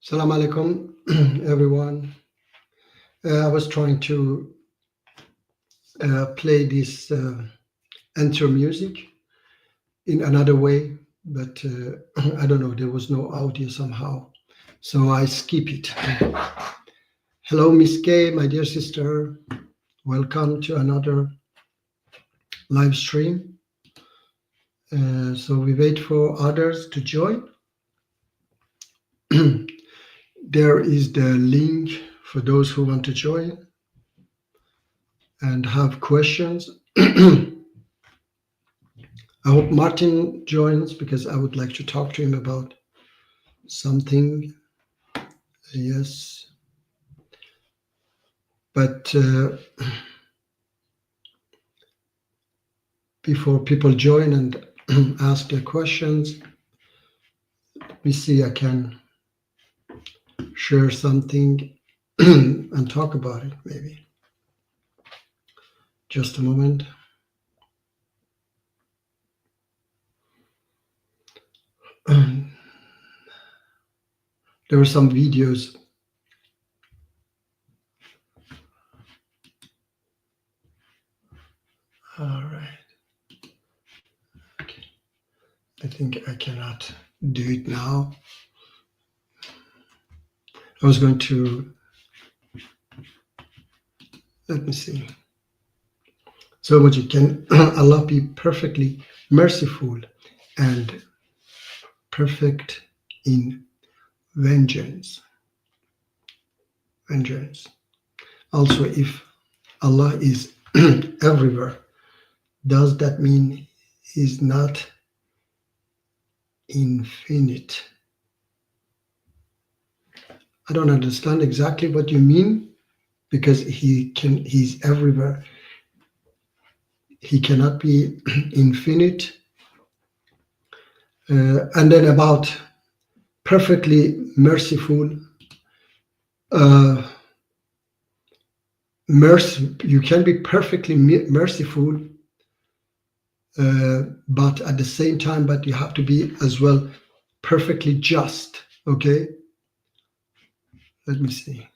Salam alaikum, everyone. I was trying to play this intro music in another way, but I don't know, there was no audio somehow. So I skip it. Hello, Miss Kay, my dear sister. Welcome to another live stream. So we wait for others to join. There is the link for those who want to join and have questions. I hope Martin joins because I would like to talk to him about something. Yes. But before people join and ask their questions, let me see, I can share something and talk about it maybe. Just a moment. There were some videos. All right. Okay. I think I cannot do it now. I was going to, let me see. So much it can Allah be perfectly merciful and perfect in vengeance. Vengeance. Also, if Allah is everywhere, does that mean He's not infinite? I don't understand exactly what you mean, because He's everywhere. He cannot be infinite. And then about perfectly merciful. You can be perfectly merciful, but at the same time, but you have to be as well perfectly just. Okay. Let me see.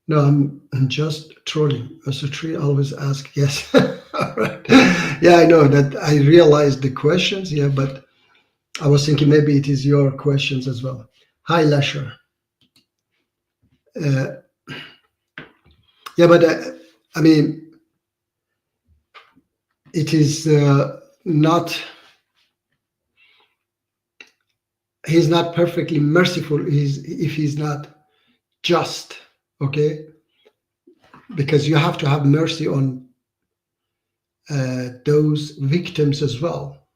No, I'm just trolling. Mr. Tree always asks, yes. All right. Yeah, I know that. I realized the questions. Yeah, but I was thinking maybe it is your questions as well. Hi, Lasher. Yeah, but I mean, it is not. He's not perfectly merciful. If he's not just. Okay, because you have to have mercy on those victims as well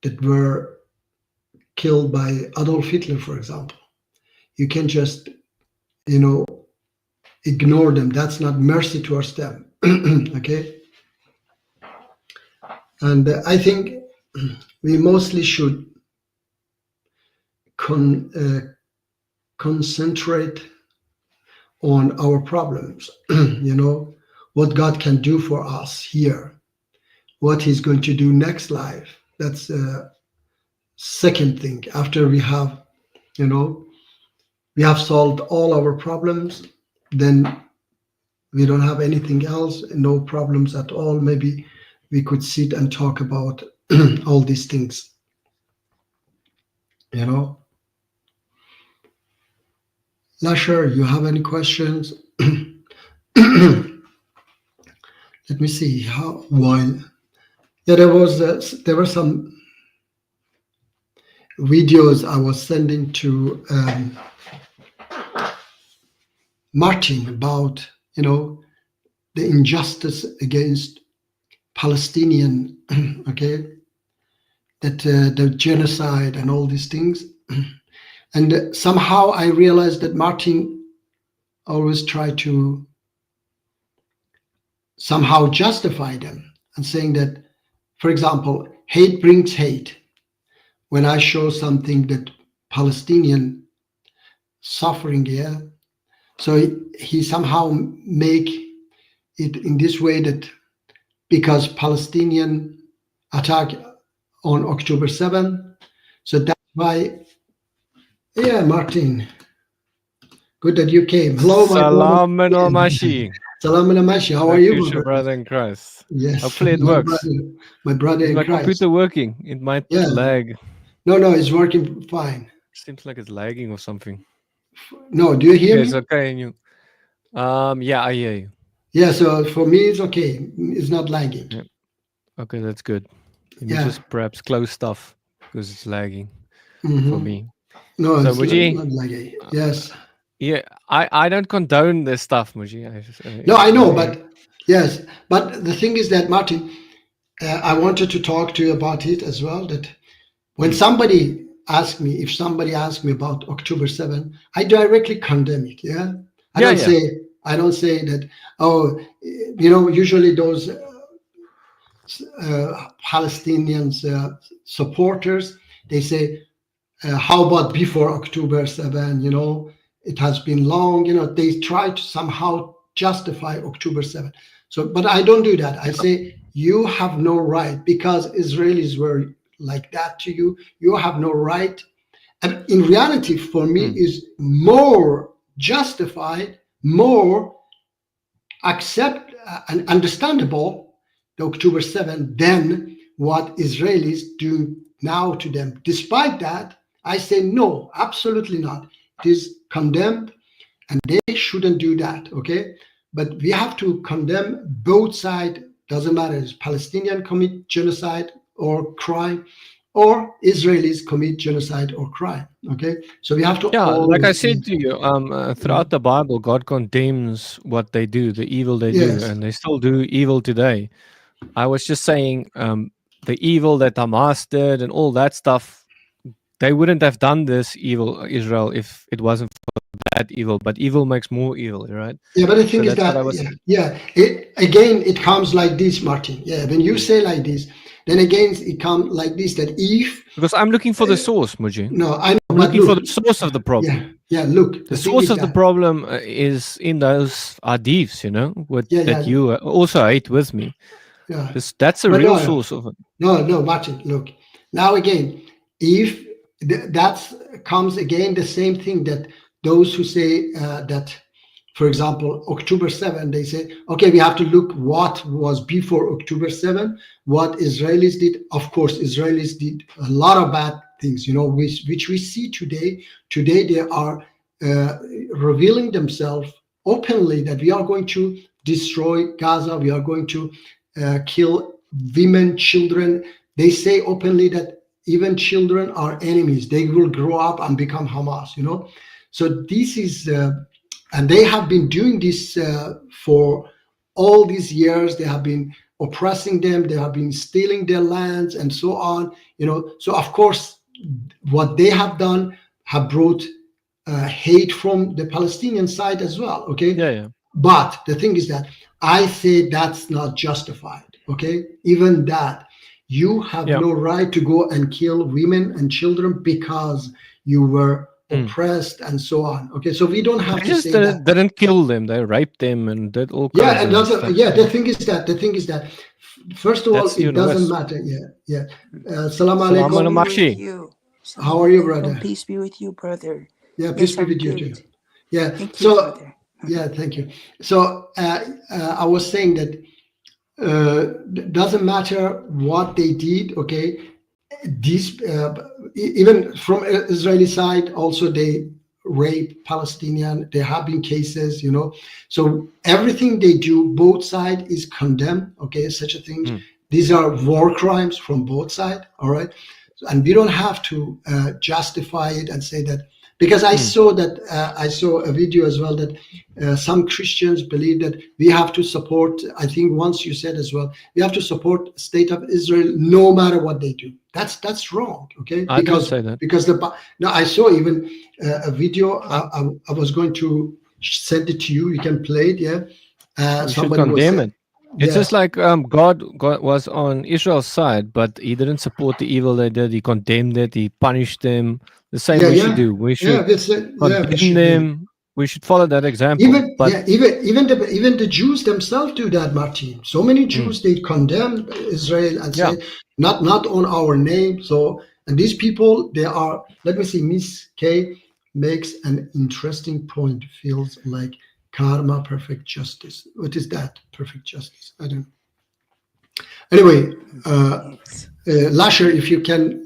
that were killed by Adolf Hitler, for example. You can just, ignore them. That's not mercy towards them. Okay? And I think we mostly should concentrate on our problems, what God can do for us here, what He's going to do next life. That's the second thing. After we have, we have solved all our problems, then we don't have anything else, no problems at all. Maybe we could sit and talk about all these things, Lasher, you have any questions? Let me see there were some videos I was sending to Martin about the injustice against Palestinian, okay, that the genocide and all these things. And somehow I realized that Martin always tried to somehow justify them and saying that, for example, hate brings hate. When I show something that Palestinian suffering here, so he somehow make it in this way that because Palestinian attack on October 7, so that's why Yeah, Martin. Good that you came. Hello, my brother. Salam and Mashi. Salam alaikum. How My are you, my future brother? brother in Christ. Yes, Hopefully it my works. brother, my brother Is in my Christ. computer working? It might Yeah. lag. No, it's working fine. Seems like it's lagging or something. No, do you hear Okay, me? it's okay. And you, yeah, I hear you. Yeah, so for me it's okay. It's not lagging. Yeah. Okay, that's good. Let me Yeah. just perhaps close stuff because it's lagging for Mhm. me. No, So it's Muji, not lagging. Yes. yeah, I don't condone this stuff, Muji. No, I know, but yes. But the thing is that, Martin, I wanted to talk to you about it as well. That when somebody asks me, if somebody asks me about October 7, I directly condemn it. Yeah. I Yeah, don't yeah. say, I don't say that, oh, usually those Palestinians supporters, they say, how about before October 7? It has been long. They try to somehow justify October 7. So, but I don't do that. I say you have no right because Israelis were like that to you. You have no right. And in reality, for me, is more justified, more accept and understandable the October 7 than what Israelis do now to them. Despite that, I say no, absolutely not. It is condemned and they shouldn't do that, okay? But we have to condemn both sides, doesn't matter, if Palestinian commit genocide or crime, or Israelis commit genocide or crime, okay? So we have to Yeah, like I always, said to you, throughout the Bible, God condemns what they do, the evil they do, yes, and they still do evil today. I was just saying, the evil that Hamas did and all that stuff, they wouldn't have done this evil, Israel, if it wasn't for that evil. But evil makes more evil, right? yeah, but the So thing is that's what I that, was yeah, saying. yeah. It comes like this, Martin. Yeah, when you say like this, then again it comes like this. That if Because I'm looking for the source, Muji. no, I know, I'm but looking for look, the source of the problem. yeah, yeah. Look, The the thing source is of the that, problem is in those hadiths, what yeah, that yeah, you also hate with me. yeah. That's a No, real no, source of it. no, Martin. Look, now again, if that comes again the same thing that those who say that, for example, October 7, they say, okay, we have to look what was before October 7, what Israelis did. Of course, Israelis did a lot of bad things, which we see today. Today, they are revealing themselves openly that we are going to destroy Gaza, we are going to kill women, children. They say openly that even children are enemies. They will grow up and become Hamas. So this is and they have been doing this for all these years. They have been oppressing them, they have been stealing their lands and so on. So of course what they have done have brought hate from the Palestinian side as well, okay? Yeah, yeah. But the thing is that I say that's not justified, okay? Even that, you have Yeah. no right to go and kill women and children because you were Mm. oppressed and so on. Okay, so we don't have They to just say that. didn't kill them. They raped them and did all Yeah, kinds and of doesn't. stuff. Yeah, So the thing is that first of all, that's it doesn't universe. matter. Yeah, yeah. Salam Salam alaikum. alaikum. Peace be with Mashi. you. How are you, Assalamu alaikum. brother? Peace be with you, brother. Yeah, peace Yes, be I'm with you too. good. Yeah. Thank you, So brother. yeah, thank you. So I was saying that doesn't matter what they did. Okay, these even from Israeli side also they rape Palestinian. There have been cases. So everything they do, both side is condemned. Okay, such a thing. Mm. These are war crimes from both sides. All right, and we don't have to justify it and say that because I saw that I saw a video as well that some Christians believe that we have to support. I think once you said as well, we have to support state of Israel no matter what they do. That's wrong. Okay, I didn't say that. because no, I saw even a video. I was going to send it to you. You can play it. Yeah, We should somebody was condemn saying. it. It's Yes. just like God was on Israel's side, but he didn't support the evil they did. He condemned it. He punished them. The same Yeah, we should yeah, do. We yeah. should That's it. Yeah, we condemn should do. them. We should follow that example. Even But yeah, even the Jews themselves do that, Martin. So many Jews they condemn Israel and yeah, say not on our name. So and these people they are. Let me see, Miss K. makes an interesting point. Feels like karma, perfect justice. What is that? Perfect justice? I don't know. Anyway, Yes. Lasher, if you can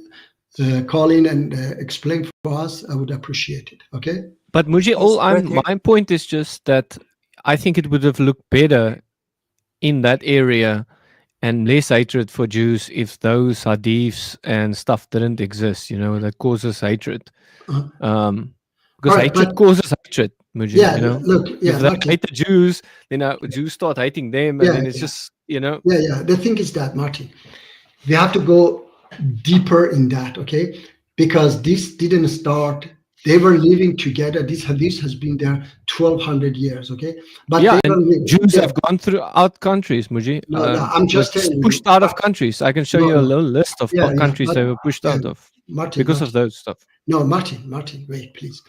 call in and explain for us, I would appreciate it. Okay. But Muji, Yes, my point is just that I think it would have looked better in that area and less hatred for Jews if those hadiths and stuff didn't exist, that causes hatred. Uh-huh. Because All right, hatred but causes hatred, Muji, yeah, look, yeah, If they Martin. hate the Jews, then Jews start hating them, and Yeah, then it's yeah. just, Yeah. The thing is that, Martin, we have to go deeper in that, okay? Because this didn't start. They were living together. This has been there 1,200 years, okay? But yeah, they were and living, Jews yeah. have gone throughout countries, Muji. No, I'm just was telling you. pushed out of countries. I can show No, you a no. little list of Yeah, countries but they were pushed out of Martin, because of those stuff. No, Martin, wait, please.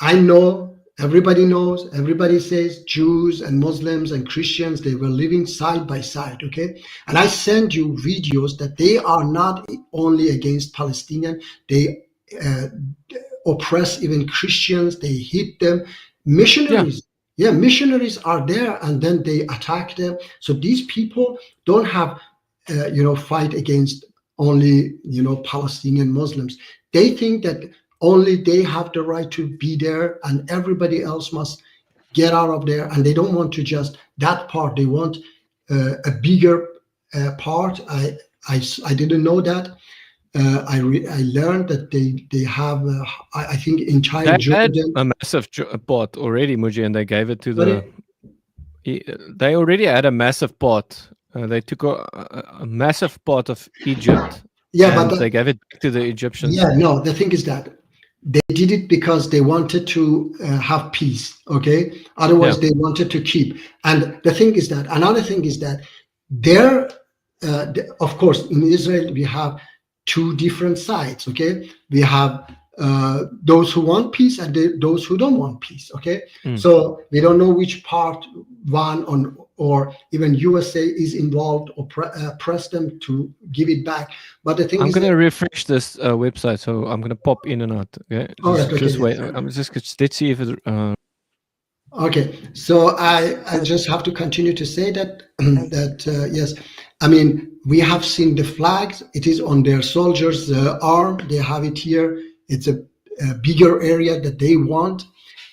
I know, everybody knows, everybody says Jews and Muslims and Christians, they were living side by side, okay? And I send you videos that they are not only against Palestinian, they oppress even Christians, they hit them. Missionaries, missionaries are there and then they attack them. So these people don't have, fight against only, Palestinian Muslims. They think that only they have the right to be there and everybody else must get out of there. And they don't want to just that part. They want a bigger part. I didn't know that. I learned that they have, I think, entire They had Jordan. a massive pot already, Muji, and they gave it to But they already had a massive pot. They took a massive part of Egypt. yeah, and but they gave it back to the Egyptians. yeah, no, the thing is that they did it because they wanted to have peace, okay? Otherwise, they wanted to keep. And the thing is that, another thing is that there, of course, in Israel, we have two different sides, okay? We have those who want peace and those who don't want peace, okay? So we don't know which part one on, or even USA is involved or press them to give it back. But the thing I'm is, going to refresh this website, so I'm going to pop in and out. Okay, just wait. Let's see if it's. Okay, so I just have to continue to say that yes, I mean, we have seen the flags. It is on their soldiers' arm. They have it here. It's a bigger area that they want,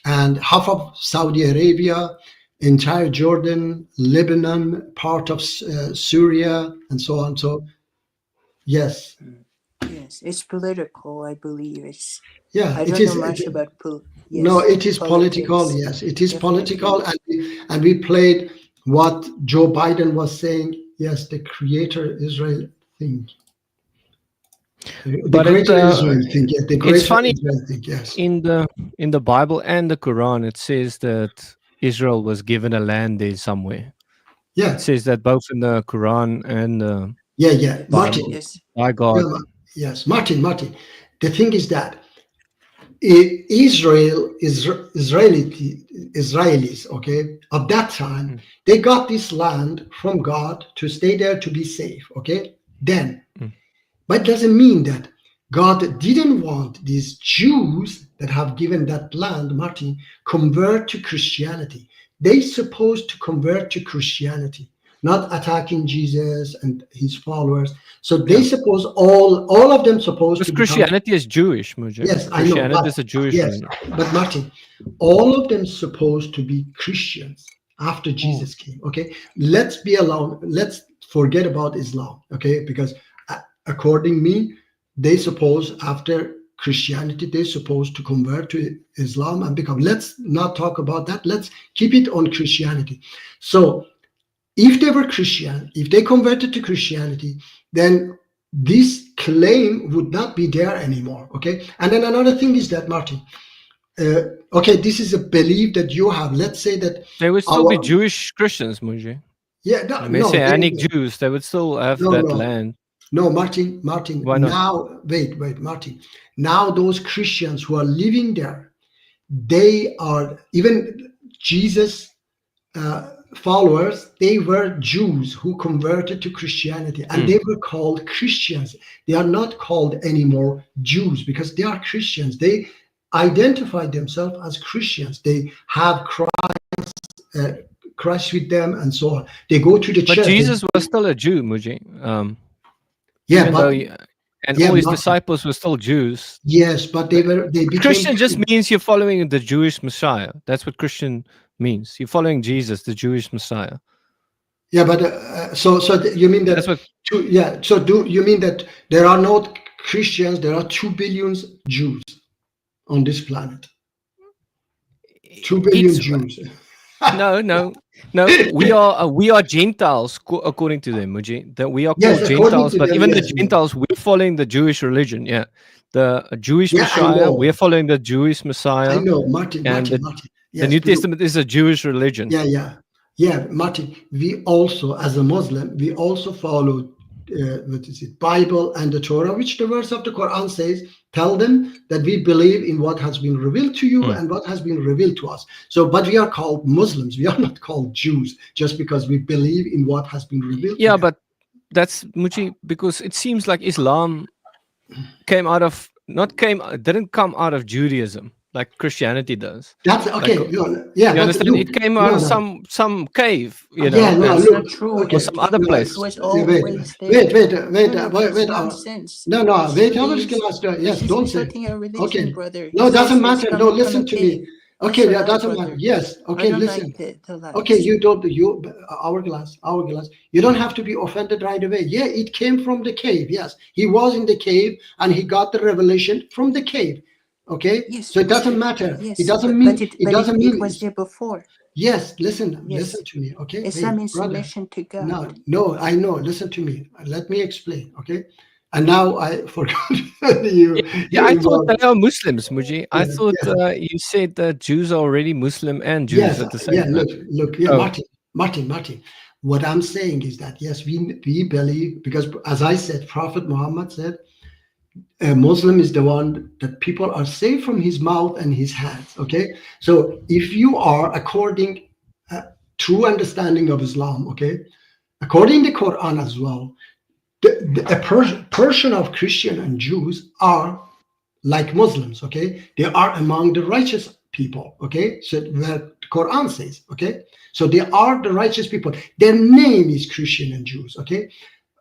and half of Saudi Arabia, entire Jordan, Lebanon, part of Syria, and so on. So, yes. Yes, it's political, I believe. It's Yeah, I don't know much about yes, no, it is political. Yes, it is political, and we played what Joe Biden was saying. Yes, the Creator Israel thing. The Greater Israel thing. Yeah, the Greater funny, Israel thing. Yes. In the Bible and the Quran, it says that Israel was given a land there somewhere. Yeah, it says that both in the Quran and yeah, Martin. Yes. By God. Yes, Martin. The thing is that Israelis, okay, of that time, they got this land from God to stay there to be safe, okay? Then, but it doesn't mean that God didn't want these Jews that have given that land, Martin, convert to Christianity. They supposed to convert to Christianity, not attacking Jesus and his followers. So they suppose all of them supposed to Christianity is Jewish, Mujib. Yes, I know. Christianity is a Jewish religion. But Martin, all of them supposed to be Christians after Jesus came. Okay, let's be alone. Let's forget about Islam. Okay, because according me, they suppose after Christianity they're supposed to convert to Islam and become. Let's not talk about that. Let's keep it on Christianity. So, if they were Christian, if they converted to Christianity, then this claim would not be there anymore. Okay, and then another thing is that, Martin. Okay, this is a belief that you have. Let's say that they would still be Jewish Christians, Muji. Yeah, Messianic Jews. They would still have that land. No, Martin. Why not? Now, wait, Martin. Now those Christians who are living there, they are even Jesus followers. They were Jews who converted to Christianity, and they were called Christians. They are not called anymore Jews because they are Christians. They identify themselves as Christians. They have Christ with them and so on. They go to the But church. Jesus was still a Jew, Muji. Yeah, Even but though and yeah, all his Martin. disciples were still Jews. Yes, but they became Christian just means you're following the Jewish Messiah. That's what Christian means. You're following Jesus, the Jewish Messiah. Yeah, but so you mean that? That's what. Yeah. So do you mean that there are no Christians? There are 2 billion Jews on this planet. 2 billion It's, Jews. no. We are Gentiles according to them, Muji. That we are Yes, called according Gentiles, to but them, even yes, the yes. Gentiles, we're following the Jewish religion. Yeah, the Jewish Yeah, I Messiah. know. We're following the Jewish I Messiah. know, Martin. And Yes, the New Testament is a Jewish religion. Yeah, Martin. We also, as a Muslim, we also follow what is it, Bible and the Torah, which the verse of the Quran says, tell them that we believe in what has been revealed to you and what has been revealed to us. So, but we are called Muslims. We are not called Jews just because we believe in what has been revealed. Yeah, but that's Muji, because it seems like Islam didn't come out of Judaism like Christianity does. That's okay. Like, you understand? Look, it came out of some cave, you know. Yeah, no, That's look, not true. okay. Or some other place. It was Wait, always there. wait. Nonsense. No, wait. I was Believes- gonna ask. Yes, He's don't say. insulting our religion, Okay. brother. No, He it doesn't says it's matter. No, coming from listen a to me. cave. Okay, That's a that lie, doesn't brother. matter. Yes. Okay, I don't listen. like the lies. Okay, you hourglass. You don't have to be offended right away. Yeah, it came from the cave. Yes, he was in the cave and he got the revelation from the cave. Okay, Yes, so it doesn't sure. matter. Yes, It doesn't but mean. it mean. was there before. Yes, listen Yes. to me. Okay, Islam hey, in brother. submission to God. No, I know. Listen to me. Let me explain. Okay, and now I forgot you. Yeah, I thought involved- they are Muslims, Muji. I Yeah, thought yeah. you said that Jews are already Muslim and Jews Yes, at the same yeah. time. Look. Yeah, Oh. Martin. What I'm saying is that yes, we believe, because as I said, Prophet Muhammad said, a Muslim is the one that people are saved from his mouth and his hands. Okay, so if you are according true understanding of Islam, okay, according to the Quran as well, a portion of Christian and Jews are like Muslims. Okay, they are among the righteous people. Okay, so the Quran says, okay, so they are the righteous people. Their name is Christian and Jews. Okay,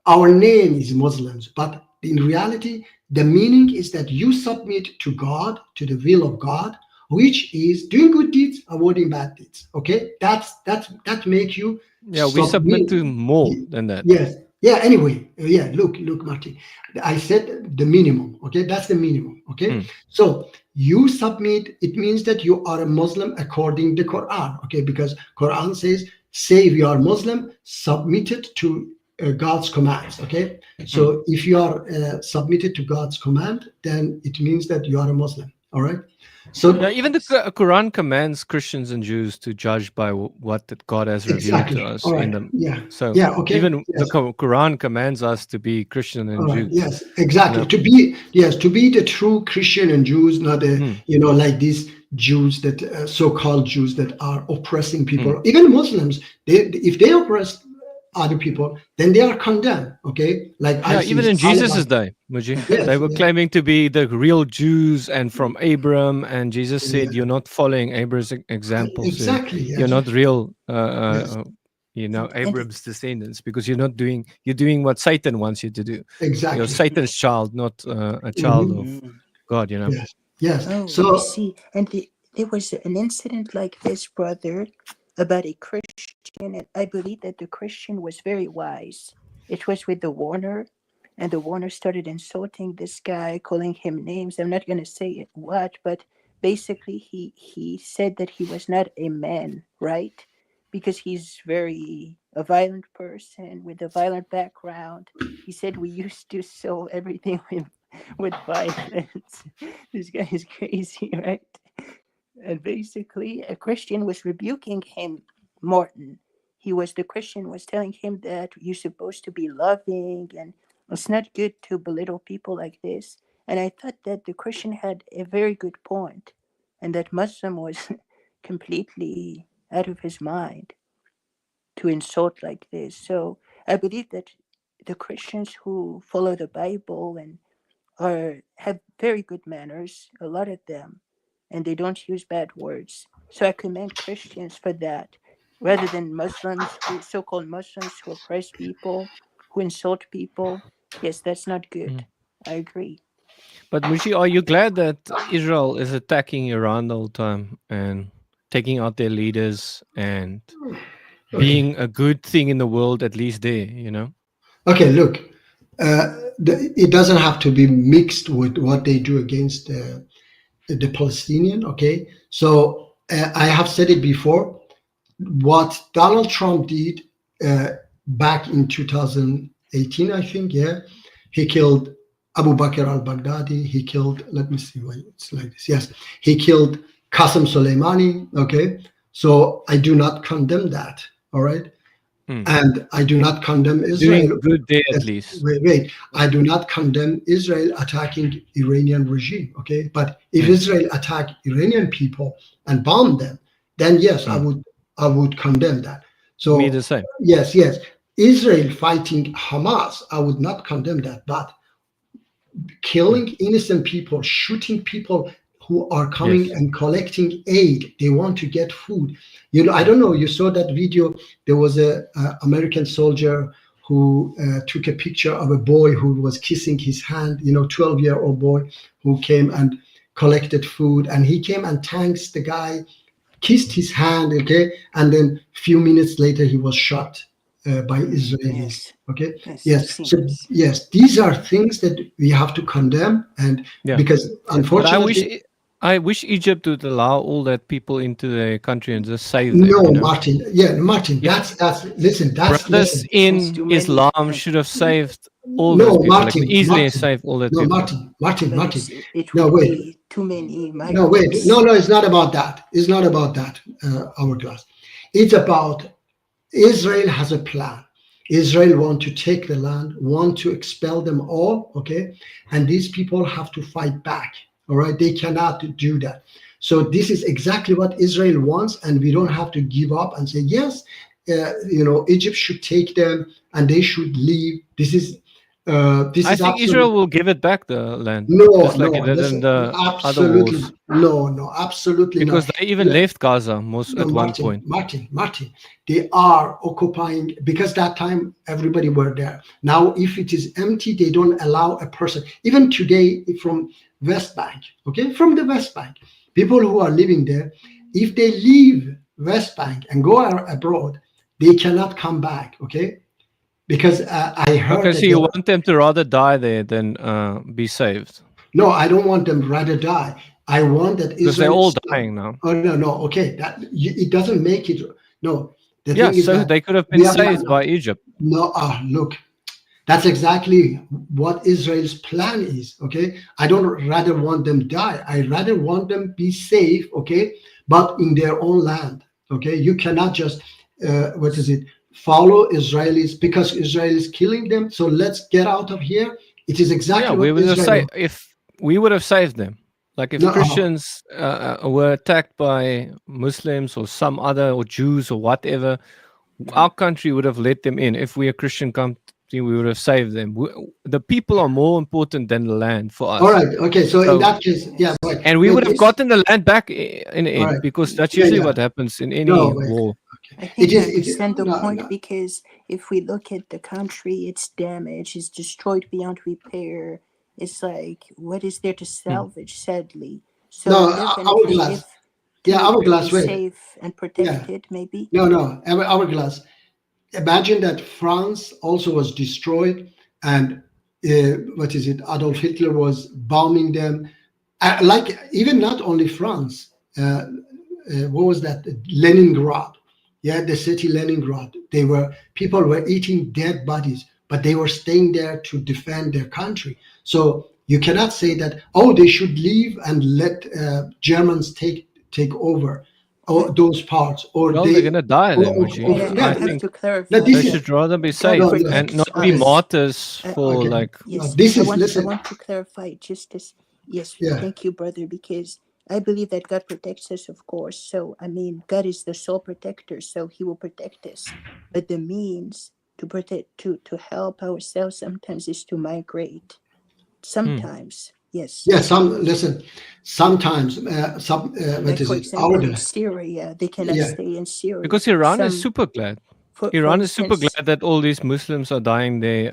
our name is Muslims, but in reality, the meaning is that you submit to God, to the will of God, which is doing good deeds, avoiding bad deeds. Okay, that make you. Yeah, we submit to more than that. Yes. Yeah. Anyway. Yeah. Look, Martin. I said the minimum. Okay, that's the minimum. Okay. So you submit. It means that you are a Muslim according to the Quran. Okay, because Quran says, "Say if you are Muslim, submitted to God's commands." Okay. So if you are submitted to God's command, then it means that you are a Muslim. All right. So yeah, even the Quran commands Christians and Jews to judge by what that God has revealed to us in them. Yeah. So yeah. Okay. even yes. the Quran commands us to be Christian and Jews. Yes, exactly. To be the true Christian and Jews, not like these Jews that so-called Jews that are oppressing people. Even Muslims, if they oppress other people, then they are condemned. Okay, like even in Jesus' day, Muji, they were claiming to be the real Jews and from Abraham, and Jesus said, "You're not following Abraham's examples. Exactly. Yes. You're not real." Yes. Abraham's descendants, because you're doing what Satan wants you to do. Exactly. You're Satan's child, not a child of God. Yes. Oh, so you see, and there was an incident like this, brother, about a Christian, and I believe that the Christian was very wise. It was with the Warner, and the Warner started insulting this guy, calling him names. I'm not going to say what, but basically he said that he was not a man, right? Because he's a violent person with a violent background. He said we used to sell everything with violence. This guy is crazy, right? And basically, a Christian was rebuking him, Martin. The Christian was telling him that you're supposed to be loving and it's not good to belittle people like this. And I thought that the Christian had a very good point and that Muslim was completely out of his mind to insult like this. So I believe that the Christians who follow the Bible and have very good manners, a lot of them, and they don't use bad words. So I commend Christians for that, rather than Muslims, so-called Muslims who oppress people, who insult people. Yes, that's not good. I agree. But Mushi, are you glad that Israel is attacking Iran the whole time and taking out their leaders and Okay. being a good thing in the world, at least there, you know? Okay, look, it doesn't have to be mixed with what they do against the Palestinian. Okay, so I have said it before. What Donald Trump did back in 2018, I think, yeah, he killed Abu Bakr al-Baghdadi. He killed, let me see why it's like this. Yes, he killed Qasem Soleimani. Okay, so I do not condemn that. All right. And I do not condemn Israel. Doing good there, at Yes, least. wait. I do not condemn Israel attacking Iranian regime. Okay, but if Israel attack Iranian people and bomb them, then yes, I would condemn that. So Me the same. yes, Israel fighting Hamas, I would not condemn that. But killing innocent people, shooting people who are coming Yes. and collecting aid. They want to get food. You know, I don't know. You saw that video. There was a American soldier who took a picture of a boy who was kissing his hand. You know, 12-year-old boy who came and collected food, and he came and thanks the guy, kissed his hand. Okay, and then a few minutes later he was shot by Israelis. Yes. Okay. Yes. Yes. So Seems. yes, these are things that we have to condemn, and Yeah. because But unfortunately, I wish Egypt would allow all that people into their country and just save them. no, you know? Martin. Yeah, Martin. Yeah. That's listen. That's Brothers listen. Since in too many- Islam should have saved all No, those people. Martin, like easily Martin. save all that No, people. Martin. But it No, would wait. be too many migrants. No, wait. No, it's not about that. It's not about that. Hourglass. It's about Israel has a plan. Israel want to take the land, want to expel them all, okay? And these people have to fight back, all right? They cannot do that. So this is exactly what Israel wants, and we don't have to give up and say, yes, Egypt should take them and they should leave. This is I think absolutely Israel will give it back the land, no, just like it did listen, in the other absolutely wars. no, absolutely not. Because they even left Gaza most No, at one point. Martin, they are occupying because that time everybody were there. Now, if it is empty, they don't allow a person. Even today, from West Bank, okay, from the West Bank, people who are living there, if they leave West Bank and go abroad, they cannot come back, okay? Because I heard Okay, that so you want them to rather die there than be saved? no, I don't want them rather die. I want that Because they're Israel. all dying now. Oh no, okay. It doesn't make it. No, the Yeah, thing is so that they could have we been have saved by Egypt. no. Look, that's exactly what Israel's plan is. Okay, I don't rather want them die. I rather want them be safe. Okay, but in their own land. Okay, you cannot just follow Israelis because Israel is killing them. So let's get out of here. It is exactly Yeah, we what would have Israel. if we would have saved them. Like if No, Christians were attacked by Muslims or some other or Jews or whatever, our country would have let them in. If we're a Christian country, we would have saved them. The people are more important than the land for us. all right. Okay. So in So- that case, yeah. But And we wait, would have it's- gotten the land back in the end Alright. because that's Yeah, usually yeah. what happens in any No, wait. war. I think I It is- understand the no, point no. because if we look at the country, it's damaged, it's destroyed beyond repair. It's like, what is there to salvage? Sadly, so No, definitely, Hourglass. if Yeah, to Hourglass, be wait. safe and protected, maybe. No, Hourglass. Imagine that France also was destroyed, and Adolf Hitler was bombing them. Like even not only France. What was that? Leningrad. Yeah, the city Leningrad. People were eating dead bodies, but they were staying there to defend their country. So you cannot say that they should leave and let Germans take over those parts, or Well, they they're gonna die then, or- Mushi. or- And yeah, I I have think to clarify. No, this they is- should rather be God saved no, and protects not be us. martyrs for okay. like. Yes, This I is want, listen. I want to clarify just as, yes, Yeah. thank you, brother, because I believe that God protects us, of course. So, I mean, God is the sole protector, so he will protect us. But the means to protect, to help ourselves sometimes is to migrate. Sometimes, Yes. Yes, listen. Sometimes, Like what is for it? example, in Syria, they cannot Yeah. stay in Syria. Because Iran is Some, super glad. for Iran is super instance, glad that all these Muslims are dying there.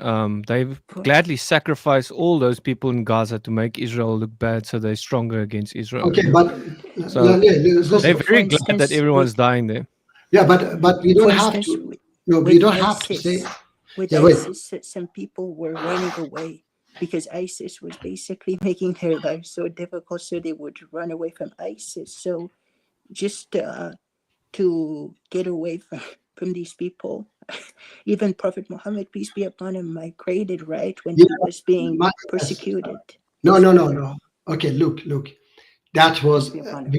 They've for, gladly sacrificed all those people in Gaza to make Israel look bad, so they're stronger against Israel. Okay, you know? but So listen. they're for very glad that instance, everyone's dying there. Yeah, but we for don't have instance, to. No, we with don't have to say. ISIS, with Yeah, wait. ISIS, some people were running away because ISIS was basically making their life so difficult, so they would run away from ISIS. So just to get away from these people, even Prophet Muhammad, peace be upon him, migrated, right, when Yeah, he was being yes. persecuted. No, Yes, no, no, brother, no. Okay, look. That peace was be upon him.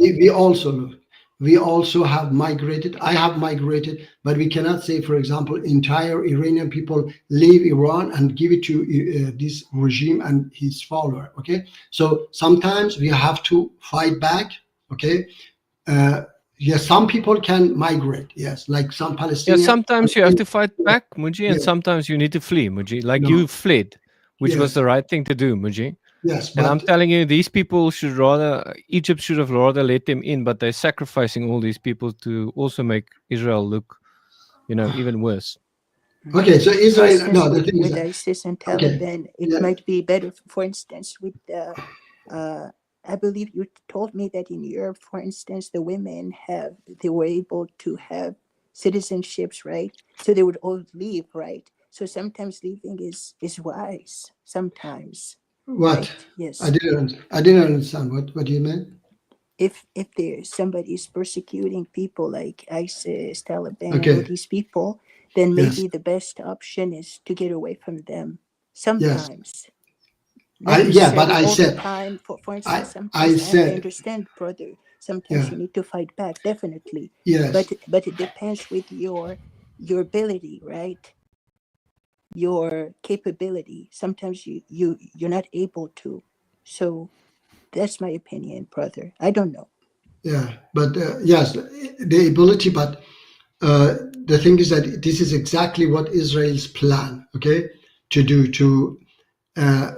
we also have migrated. I have migrated, but we cannot say, for example, entire Iranian people leave Iran and give it to this regime and his follower. Okay, so sometimes we have to fight back. Okay, yes, some people can migrate. Yes, like some Yeah, Palestinians. sometimes you have to fight back, Muji, and Yeah, sometimes you need to flee, Muji. Like no, you fled, which was yes, the right thing to do, Muji. yes, And I'm but telling you, these people should rather, Egypt should have rather let them in, but they're sacrificing all these people to also make Israel look, even worse. okay. So For Israel. instance, No, the thing is with that ISIS and okay. Taliban, it Yeah, might be better. For instance, with I believe you told me that in Europe, for instance, the women they were able to have citizenships, right? So they would all leave, right? So sometimes leaving is wise. Sometimes, what? right? Yes. I didn't understand what do you mean? If there's somebody is persecuting people like ISIS, Taliban, and all Okay. these people, then Yes. maybe the best option is to get away from them. Yes. Sometimes, not But necessarily I all the said time. For I instance, I sometimes I said understand, brother. Sometimes yeah. you need to fight back, definitely, Yes. but it depends with your ability, right? Your capability. Sometimes you're not able to. So that's my opinion, brother. I don't know. Yeah. But yes, the ability. But the thing is that this is exactly what Israel's plan. Okay, to do to uh,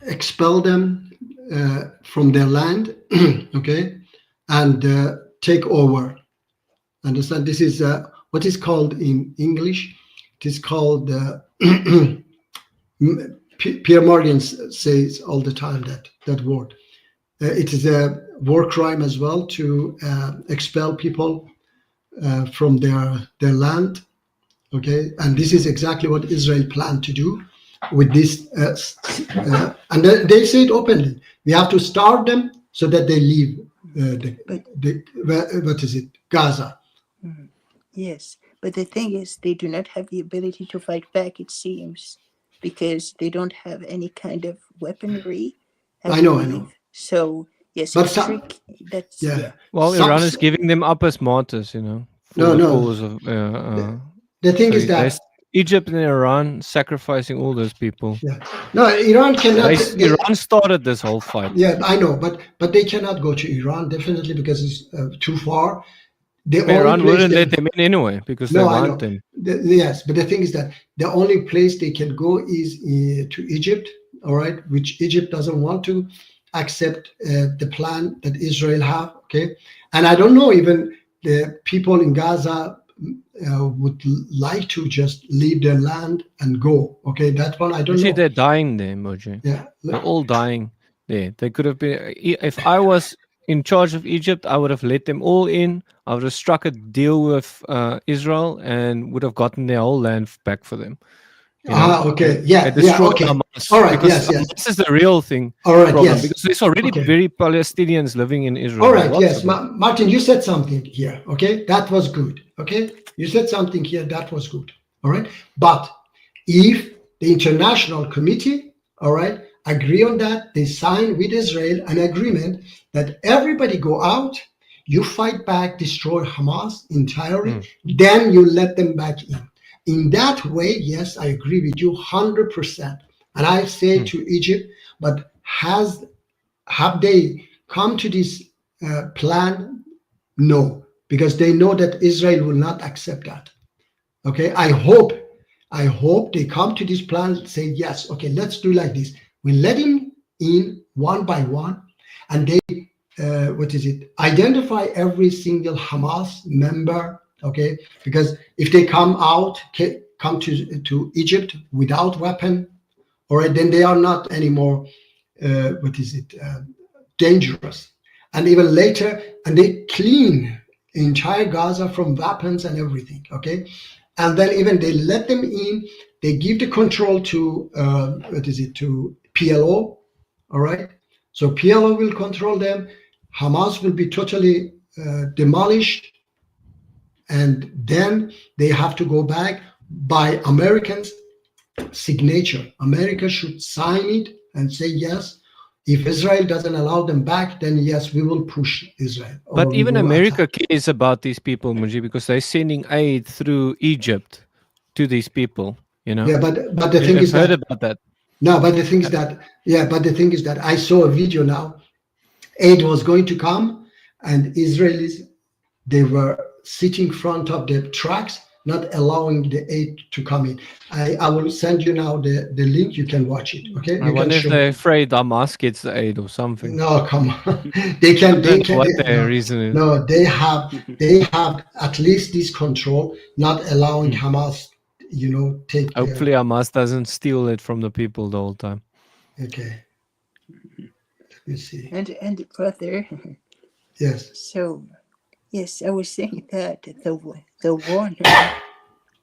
expel them from their land. Okay, and take over. Understand? This is what is called in English. It is called. Pierre Morgan says all the time that word. It is a war crime as well to expel people from their land. Okay, and this is exactly what Israel planned to do with this. And they say it openly. We have to starve them so that they leave But what is it, Gaza. mhm, yes, but the thing is, they do not have the ability to fight back. It seems because they don't have any kind of weaponry, I I know. believe. So yes, But it's some, tricky. That's yeah, yeah. Well, some. Iran is giving them up as martyrs, for No, the no. cause of. The thing is So that Egypt and Iran sacrificing all those people. yeah, no, Iran cannot. Iran started this whole fight. Yeah, I know, but they cannot go to Iran definitely because it's too far. The But only Iran place wouldn't they, let them in anyway because they no, I want know. them. Yes, but the thing is that the only place they can go is to Egypt. All right, which Egypt doesn't want to accept the plan that Israel have. Okay, and I don't know even the people in Gaza would like to just leave their land and go. Okay, that one I don't Actually, know. they're dying there, Moji. Yeah, They're all dying there. They could have been. If I was in charge of Egypt, I would have let them all in. I would have struck a deal with Israel and would have gotten their whole land back for them. okay, And yeah, destroyed okay, Hamas all right, because yes, Hamas is the real thing all right, problem yes, because there's already okay. very Palestinians living in Israel. All right, Lots yes, of them. Martin, you said something here. Okay, that was good. Okay, you said something here that was good. All right, but if the international committee, all right, agree on that, they sign with Israel an agreement that everybody go out, you fight back, destroy Hamas entirely, then you let them back in. In that way, yes, I agree with you 100%. And I say to Egypt, but have they come to this plan? No, because they know that Israel will not accept that. Okay, I hope they come to this plan and say yes. Okay, let's do like this. We let him in one by one, and they identify every single Hamas member. Okay, because if they come to Egypt without weapon, all right, then they are not anymore dangerous. And even later, and they clean entire Gaza from weapons and everything. Okay, and then even they let them in. They give the control to to PLO. All right, so PLO will control them. Hamas will be totally demolished, and then they have to go back by Americans' signature. America should sign it and say yes. If Israel doesn't allow them back, then yes, we will push Israel. But even America cares about these people, Muji, because they're sending aid through Egypt to these people. You know. Yeah, but the thing is heard that about that. no, but the thing is that but the thing is that I saw a video now. Aid was going to come, and Israelis, they were sitting in front of the trucks, not allowing the aid to come in. I will send you now the link. You can watch it. Okay. I wonder if they're afraid Hamas gets the aid or something. No, come on. They can. What their reason is. No, they have at least this control, not allowing Hamas, take. Hopefully, Hamas doesn't steal it from the people the whole time. Okay. Let me see. And brother. Yes. So, yes, I was saying that the Warner,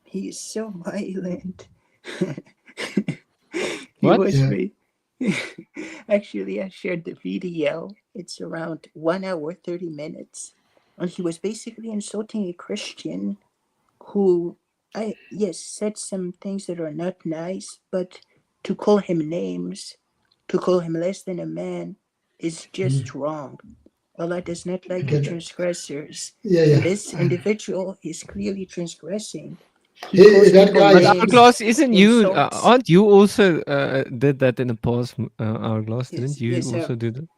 he is so violent. What? Actually, I shared the video. It's around 1 hour 30 minutes, and he was basically insulting a Christian who, said some things that are not nice, but to call him names, to call him less than a man, is just wrong. Allah does not like the transgressors. Yeah. This individual is clearly transgressing. That guy. But Hourglass, isn't you? Aren't you also did that in the past? Hourglass, didn't you also do that?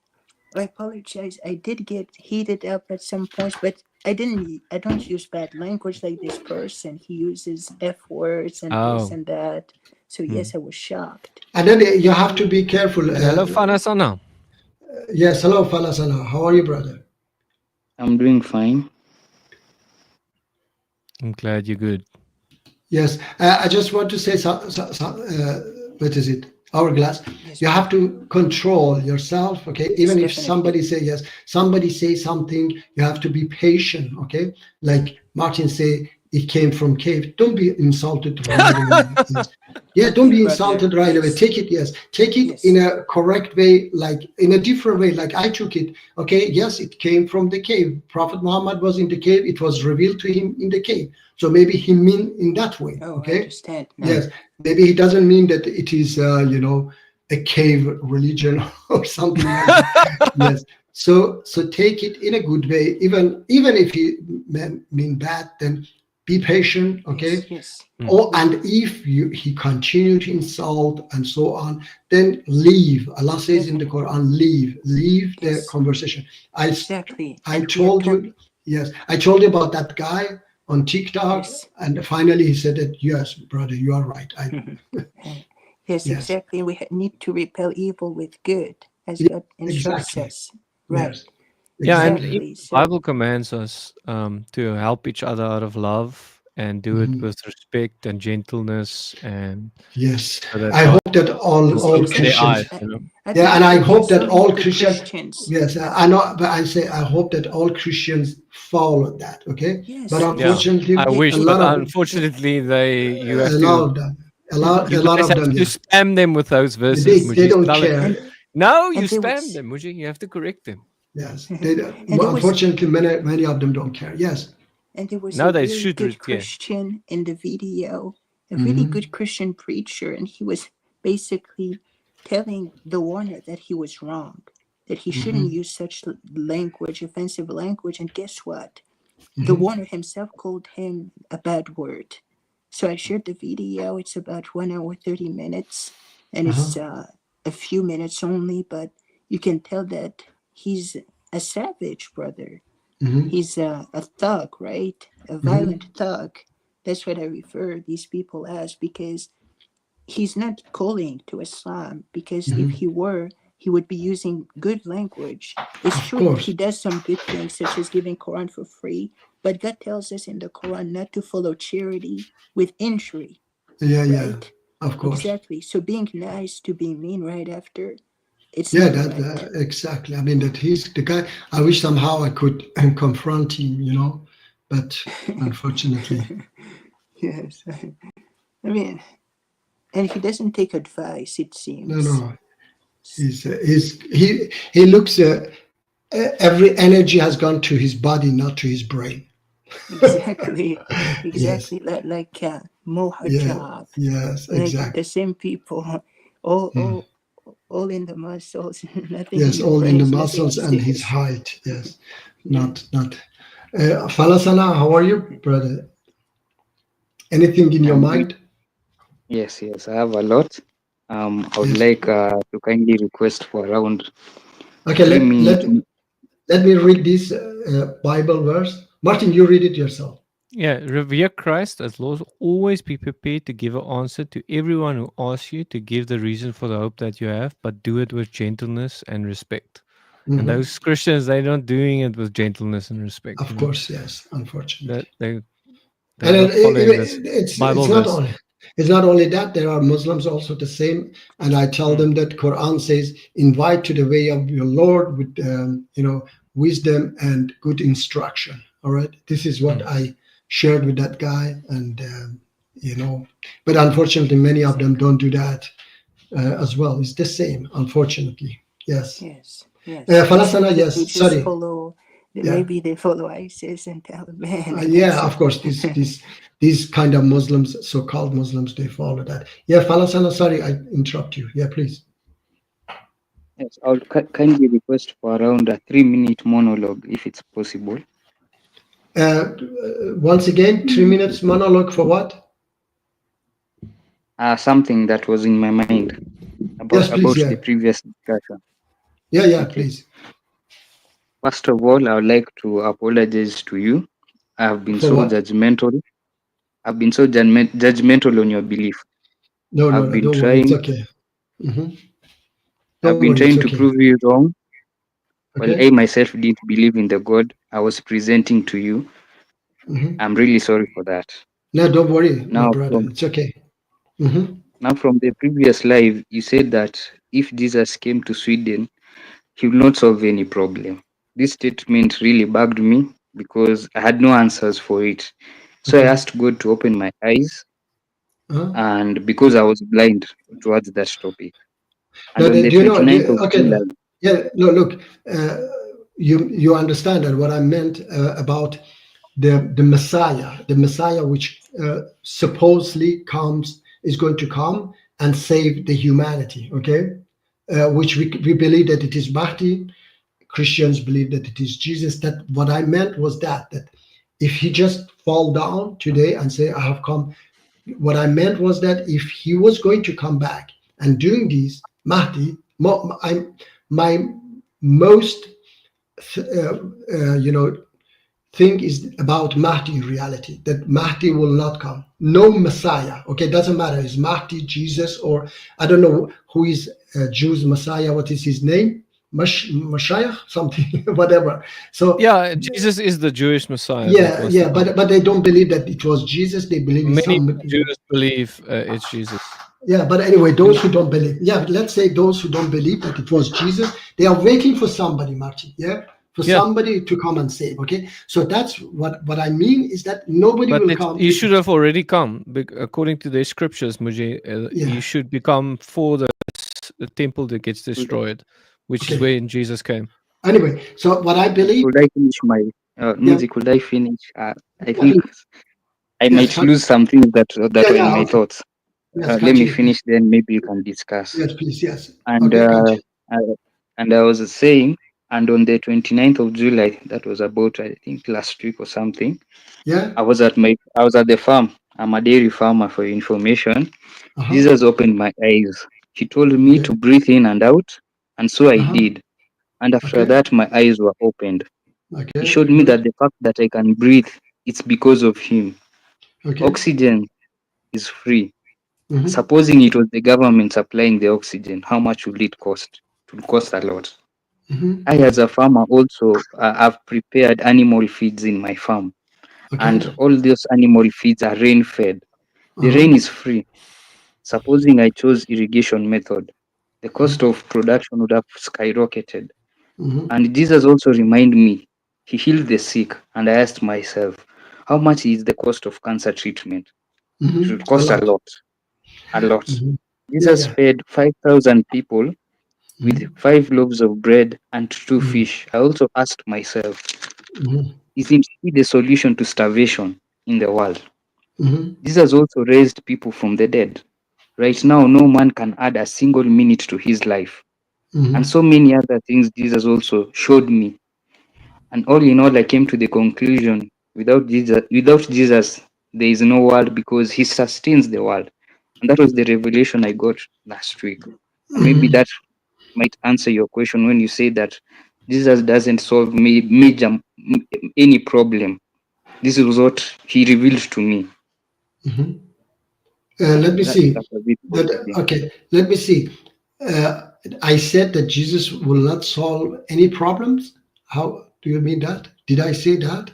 I apologize. I did get heated up at some points, but I don't use bad language like this person. He uses F words and this and that. So yes, I was shocked. And then you have to be careful. Hello, Fanasana. Yes, hello, Fanasana. How are you, brother? I'm doing fine. I'm glad you're good. Yes, I just want to say, what is it? Hourglass. Yes, you have to control yourself, okay? Even if somebody say something, you have to be patient, okay? Like Martin say, it came from cave. Don't be insulted right away. Yeah, don't be insulted right away. Take it in a correct way, like in a different way, like I took it. Okay, yes, it came from the cave. Prophet Muhammad was in the cave. It was revealed to him in the cave. So maybe he mean in that way. Oh, okay. I understand. No. Yes, maybe he doesn't mean that it is, a cave religion or something like that. Yes. So take it in a good way. Even if he mean bad, then be patient, okay? Yes. And if he continue to insult and so on, then leave. Allah says in the Quran, leave the conversation. Exactly. I told you, I told you about that guy on TikTok, and finally he said that, yes, brother, you are right. Yes, exactly. We need to repel evil with good, as God instructs us. Right. Yes. Yeah, Exactly. and the Bible commands us to help each other out of love and do it with respect and gentleness. And yes, I hope that all Christians. And I hope that all Christians. Yes, I know, but I hope that all Christians follow that. Okay, yes, but unfortunately, I wish, but unfortunately, you have to. A lot of them. You spam them with those verses. They don't care. No, you spam them, Muji. You have to correct them. Yes, unfortunately, many of them don't care. Yes. And there was a really good Christian in the video, a really good Christian preacher, and he was basically telling the Warner that he was wrong, that he shouldn't use such language, offensive language. And guess what? The Warner himself called him a bad word. So I shared the video. It's about 1 hour 30 minutes, and it's a few minutes only, but you can tell that he's a savage, brother. He's a thug, right? A violent thug. That's what I refer these people as, because he's not calling to Islam, because if he were, he would be using good language. It's Of true that course. he does some good things, such as giving Quran for free, but God tells us in the Quran not to follow charity with injury, Yeah, right? of course. Exactly. So being nice to being mean right after, it's Yeah, not that right. exactly. I mean, that he's the guy. I wish somehow I could confront him, but unfortunately, Yes. I mean, and he doesn't take advice, it no, seems. no. He looks. Every energy has gone to his body, not to his brain. Exactly. Yes. Exactly. Like Mo Yeah. Hajab. Yes. Like the Exactly. same people, all, Mm. all, all in the muscles, nothing Yes. in the All in the brains, nothing muscles and his upstairs. height. Yes. Yeah. Not. Falasana, how are you, brother? Anything in your I'm doing, mind? yes, I have a lot. I would Yes. like to kindly request for around Okay. 3 minutes. Let me read this Bible verse. Martin, you read it yourself. Yeah, revere Christ as Lord. Always be prepared to give an answer to everyone who asks you to give the reason for the hope that you have, but do it with gentleness and respect. And Mhm. those Christians, they're not doing it with gentleness and respect. Of course, yes. Unfortunately. That they're And not following this it's Bible not verse. only that. There are Muslims also the same, and I tell them that Quran says, "Invite to the way of your Lord with wisdom and good instruction." All right, this is what I shared with that guy, and but unfortunately, many of them don't do that as well. It's the same, unfortunately. Yes. Yes. Yes. Falasana, They yes. just Sorry. follow. Yeah. Maybe they follow ISIS and Taliban, and Yeah, that's of it. course, these kind of Muslims, so-called Muslims, they follow that. Yeah, Falasana, sorry, I interrupt you. Yeah, please. Yes, I would kindly request for around a 3-minute monologue if it's possible. Once again, 3 minutes monologue for what? Something that was in my mind Yes, please. about Yeah, the previous discussion. yeah, Okay. please. First of all, I would like to apologize to you. I have been For so what? judgmental. I've been so judgmental on your belief. No, I've been don't worry. It's trying. okay. hmm I've Don't been worry. It's trying to okay. prove you wrong. Well, Okay. I myself didn't believe in the God I was presenting to you. hmm I'm really sorry for that. No, don't worry, my Now, brother. It's okay. hmm from the previous live, you said that if Jesus came to Sweden, he will not solve any problem. This statement really bugged me because I had no answers for it. So I Okay. asked God to open my eyes, Uh-huh. and because I was blind towards that topic. And Now, on the do you know? 29th of Okay. July, Yeah. No, look. You understand that what I meant about the Messiah which supposedly is going to come and save the humanity. Okay, which we believe that it is Mahdi. Christians believe that it is Jesus. That what I meant was that if he just fall down today and say, "I have come," what I meant was that if he was going to come back and doing this, Mahdi, my most thing is about Mahdi in reality, that Mahdi will not come. No Messiah. Okay, doesn't matter. Is Mahdi Jesus, or I don't know who is Jew's Messiah? What is his name? Mashiach, something, whatever. So Yeah, Jesus is the Jewish Messiah that was to yeah, come. but they don't believe that it was Jesus. They believe it's Many somebody. Jews believe it's Jesus. Yeah, but anyway, those who don't believe, yeah, let's say those who don't believe that it was Jesus, they are waiting for somebody, Martin, yeah, for Yeah, somebody to come and save. Okay, so that's what I mean is that nobody but will come. he should have already come. According to the scriptures, Mujib, Yeah. he should become for the temple that gets destroyed, which is Okay. when Jesus came. Anyway, so what I believe, could I finish my yeah, music? Could I finish? I yeah, think please. I Yes, might lose some things that yeah, were in my okay. thoughts. Yes, Let me continue, please. finish, then maybe you can discuss. Yes, please. Yes. And Okay, continue. I was saying, and on the 29th of July, that was about, I think, last week or something. Yeah. I was at the farm. I'm a dairy farmer, for your information. Uh-huh. Jesus opened my eyes. He told me Okay. to breathe in and out, and so I Uh-huh. did. And after Okay. that, my eyes were opened. Okay. He showed me that the fact that I can breathe, it's because of him. Okay. Oxygen is free. Mhm. Supposing it was the government supplying the oxygen, how much would it cost it will cost a lot. Mhm. I, as a farmer, also have prepared animal feeds in my farm, and Okay. all those animal feeds are rain fed. The Uh-huh. rain is free. Supposing I chose irrigation method, the cost of production would have skyrocketed. Mhm. And Jesus also reminded me, he healed the sick, and I asked myself, how much is the cost of cancer treatment? It Mhm. would A cost a lot. lot, a lot. Mhm. Yeah, Jesus yeah. fed 5,000 people with Mhm. 5 loaves of bread and 2 Mhm. fish. I also asked myself, Mhm. isn't he the solution to starvation in the world? Mhm. Jesus also raised people from the dead. Right now, no man can add a single minute to his life. And Mhm. so many other things Jesus also showed me. And all in all, I came to the conclusion without Jesus, there is no world because he sustains the world. And that was the revelation I got last week. And maybe Mhm. that might answer your question when you say that Jesus doesn't solve any problem. This is what he revealed to me. Mhm. Yeah, Let me see. that's a bit what I think. Okay. Let me see. Uh, I said that Jesus will not solve any problems. How do you mean that? Did I say that?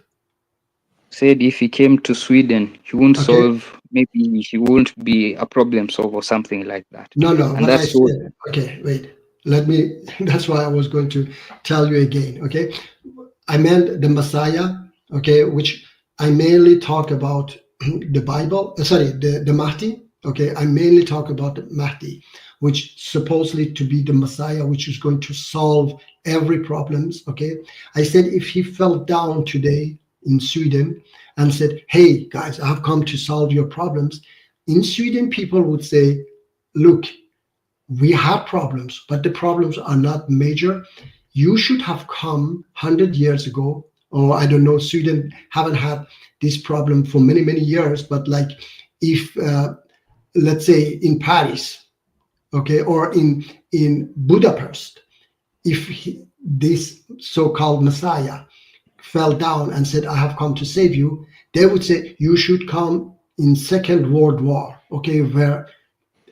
Said if he came to Sweden, he won't Okay. solve, maybe he won't be a problem solver or something like that. No, no. And What I that's what, said. Okay. Wait. Let me. That's why I was going to tell you again. Okay. I meant the Messiah. Okay, which I mainly talk about the Bible. Sorry, the Mahdi. Okay, I mainly talk about the Mahdi, which supposedly to be the Messiah, which is going to solve every problems. Okay, I said if he fell down today in Sweden and said, "Hey guys, I have come to solve your problems," in Sweden people would say, "Look, we have problems, but the problems are not major. You should have come 100 years ago, or I don't know, Sweden haven't had this problem for many, many years, but like if, let's say in Paris, okay, or in Budapest, if this so-called Messiah fell down and said, I have come to save you, they would say, you should come in Second World War, okay, where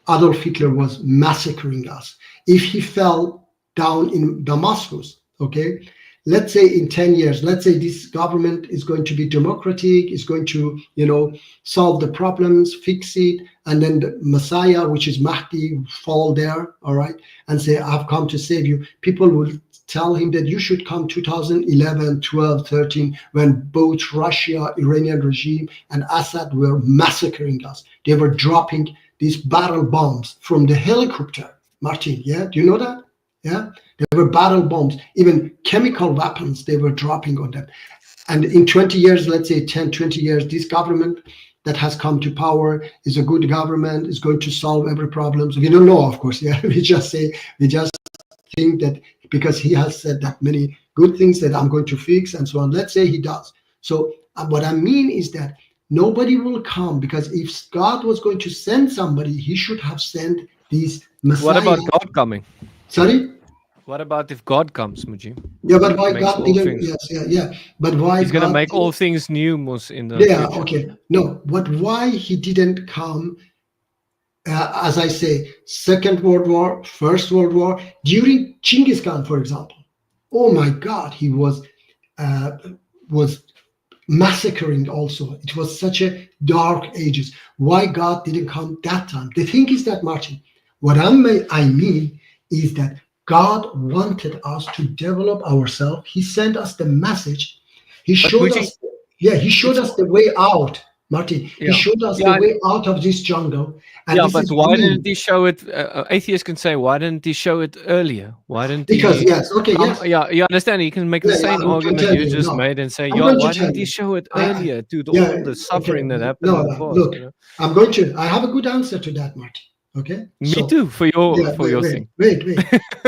Adolf Hitler was massacring us. If he fell down in Damascus, okay, let's say in 10 years, let's say this government is going to be democratic, is going to, solve the problems, fix it, and then the Messiah, which is Mahdi, fall there, all right, and say, I've come to save you. People will tell him that you should come 2011, 12, 13, when both Russia, Iranian regime, and Assad were massacring us. They were dropping these barrel bombs from the helicopter. Martin, yeah, do you know that? Yeah, there were barrel bombs, even chemical weapons they were dropping on them. And in 20 years, let's say 10, 20 years, this government that has come to power is a good government, is going to solve every problem. So we don't know, of course. Yeah, we just think that because he has said that many good things that I'm going to fix and so on. Let's say he does. So what I mean is that nobody will come, because if God was going to send somebody, he should have sent these What Messiah. about God coming? Sorry? What about if God comes, Mujib? Yeah, but why Makes God all didn't? things. Yes, yeah, yeah. But why He's gonna God? make all things new, Mus, in the Yeah, future. okay. No, but why he didn't come, as I say, Second World War, First World War, during Genghis Khan, for example. Oh my God, he uh, was massacring also. It was such a dark ages. Why God didn't come that time? The thing is that, Martin, what I mean is that God wanted us to develop ourselves. He sent us the message. He But showed Muji, us, yeah, he showed it's us the way out, Martin. He yeah, showed us the yeah, way out of this jungle. And yeah. this But is why didn't we. he show it? Atheists can say, why didn't he show it earlier? Why didn't Because, he yes, okay, come? yes. Yeah, you understand? You can make the Yeah, yeah, same I'm going to argument tell you you. just No, made and say, I'm yeah, going to why tell didn't he you. show it I earlier to yeah, all the okay. suffering that happened No, in the no, past? look, You know, I have a good answer to that, Martin. Okay. me So, too yeah, for your thing. wait.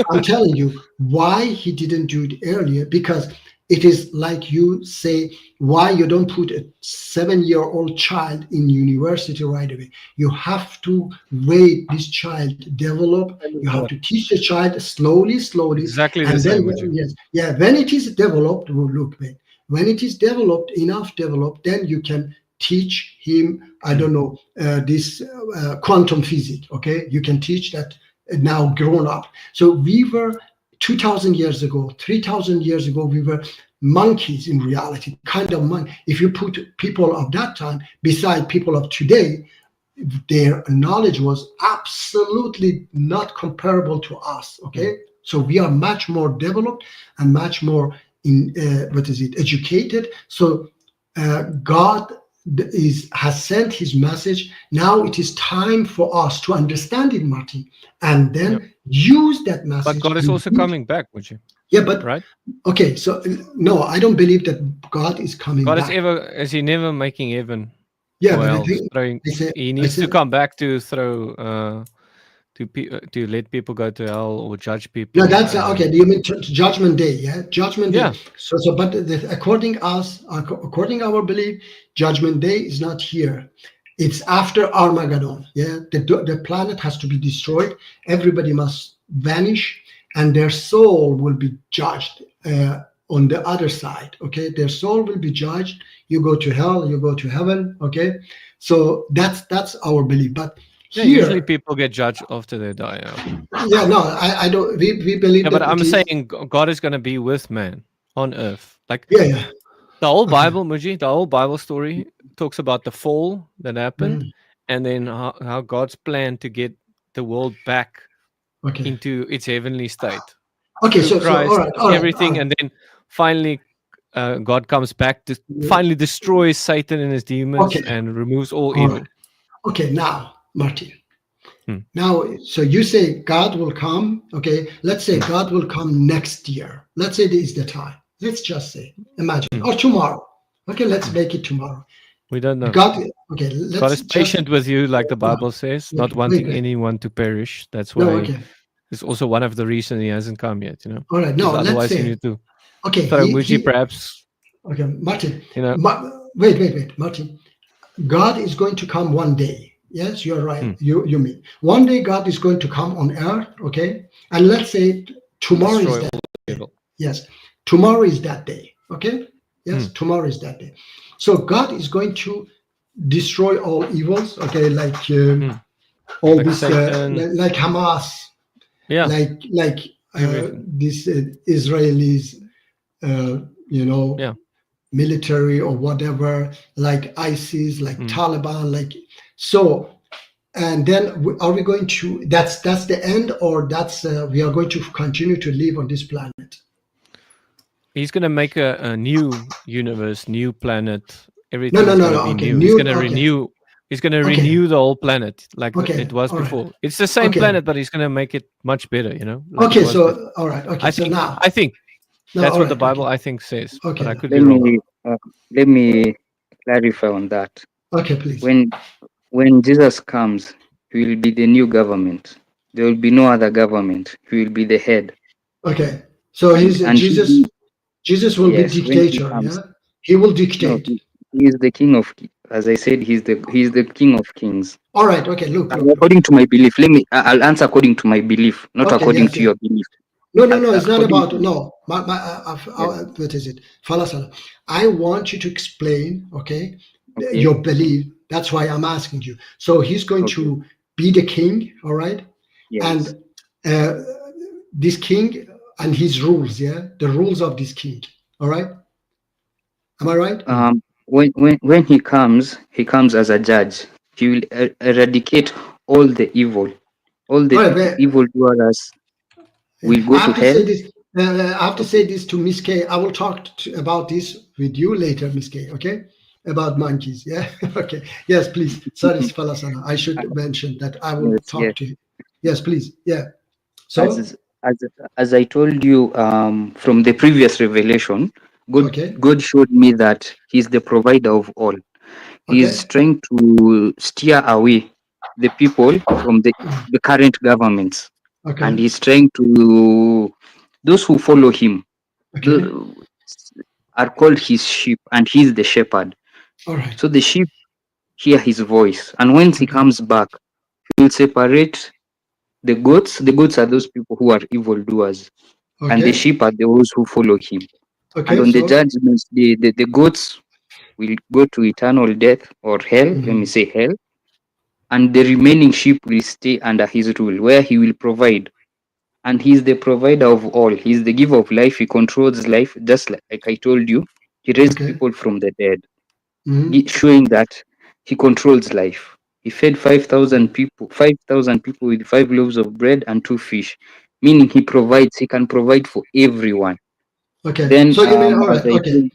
I'm telling you why he didn't do it earlier, because it is like you say, why you don't put a 7-year-old child in university right away. You have to wait this child to develop. Same You as have what? to teach the child slowly, Exactly the and then same, Muji. yes, yeah, when it is developed, well, look, man, when it is developed enough, developed, then you can teach him. I don't know this quantum physics. Okay, you can teach that now grown up. So we were 2,000 years ago, 3,000 years ago, we were monkeys in reality, kind of monkey. If you put people of that time beside people of today, their knowledge was absolutely not comparable to us. Okay, so we are much more developed and much more educated. So God has sent his message. Now it is time for us to understand it, Martin, and then use that message. But God is also coming back, would you? Yeah, but right? Okay, so no, I don't believe that God is coming God back. is he never making heaven? Yeah, or but else I think throwing, he needs to come back to throw to let people go to hell or judge people. Yeah, that's okay. Do you mean Judgment Day? Yeah, Judgment Day. Yeah. So, but according our belief, Judgment Day is not here. It's after Armageddon. Yeah, the planet has to be destroyed. Everybody must vanish, and their soul will be judged on the other side. Okay, their soul will be judged. You go to hell, you go to heaven. Okay, so that's our belief. But yeah, here, usually people get judged after they die. Yeah, no, I don't. We believe. Yeah, that but I'm it is- saying God is going to be with man on earth. Like Yeah. the whole Okay. Bible, Muji, the whole Bible story talks about the fall that happened, Mhm. and then how God's plan to get the world back Okay. into its heavenly state. Okay. Through So all right. everything, and then finally God comes back to finally destroys Satan and his demons Okay. and removes all All evil. right. Okay. Now, Martin. Hmm. Now, so you say God will come. Okay. Let's say God will come next year. Let's say this is the time. Let's just say, imagine, or tomorrow. Okay. Let's make it tomorrow. We don't know. God. Okay. Let's God is just- patient with you, like the Bible says, wait, not wanting wait. anyone to perish. That's why No. Okay. it's also one of the reasons he hasn't come yet. You know. All right. No. Because Let's otherwise, you say. need to Okay. throw Muji, perhaps. Okay, Martin. You know. Wait, Martin. God is going to come one day. Yes, you're right. Hmm. You mean one day God is going to come on earth, okay? And let's say tomorrow Destroy is that all day. evil. Yes, tomorrow is that day, okay? Yes, tomorrow is that day. So God is going to destroy all evils, okay? Like all Like this, Satan. like Hamas, Yeah. like this Israelis, Yeah. military or whatever, like ISIS, like Taliban, like so. And then are we going to? That's the end, or that's we are going to continue to live on this planet? He's going to make a new universe, new planet. Everything No, is going to be okay, new. He's going to renew. He's going to renew the whole planet like it was all right. before. It's the same Okay. planet, but he's going to make it much better. You know. Like Okay, it was so before. all right, okay, so now I think no, that's all what the right, Bible okay. I think says. Okay. But I could be wrong. Let me clarify on that. Okay, please. When Jesus comes, he will be the new government. There will be no other government. He will be the head. Okay, so he's And Jesus. Jesus will yes, be when he dictator. comes. Yeah, he will No, dictate. he is the king of. As I said, he's the king of kings. All right. Okay. Look. According to my belief, I'll answer according to my belief, not Okay, according yes, to yes. your belief. No. It's not According about to- no. What is it? Falasala. I want you to explain. Okay, Okay. your belief. That's why I'm asking you. So he's going to be the king. All right. Yes. And this king and his rules. Yeah, the rules of this king. All right. Am I right? When he comes as a judge. He will eradicate all the evil. All the All right, evil doers will go I have to to hell. say this. I have to say this to Miss K. I will talk about this with you later, Miss K. Okay, about monkeys. Yeah. Okay. Yes, please. Sorry, Falasana. I should mention that I will Yes, talk yes. to you. Yes, please. Yeah. So As I told you from the previous revelation, okay. God showed me that He's the provider of all. He's Okay. trying to steer away the people from the current governments, Okay. and He's trying to those who follow Him Okay. are called His sheep, and He's the shepherd. All right. So the sheep hear His voice, and once He Okay. comes back, He will separate the goats. The goats are those people who are evildoers, and the Okay. sheep are those who follow Him. Okay. And on the So judgment, the goats will go to eternal death or hell. Let me say hell. and the remaining sheep will stay under his rule, where he will provide. And he's the provider of all. He's the giver of life. He controls life, just like I told you. He raised Okay. people from the dead, Mhm. showing that he controls life. He fed 5,000 people with 5 loaves of bread and 2 fish, meaning he provides. He can provide for everyone. Okay. Then, So you mean, all as right, I okay. told,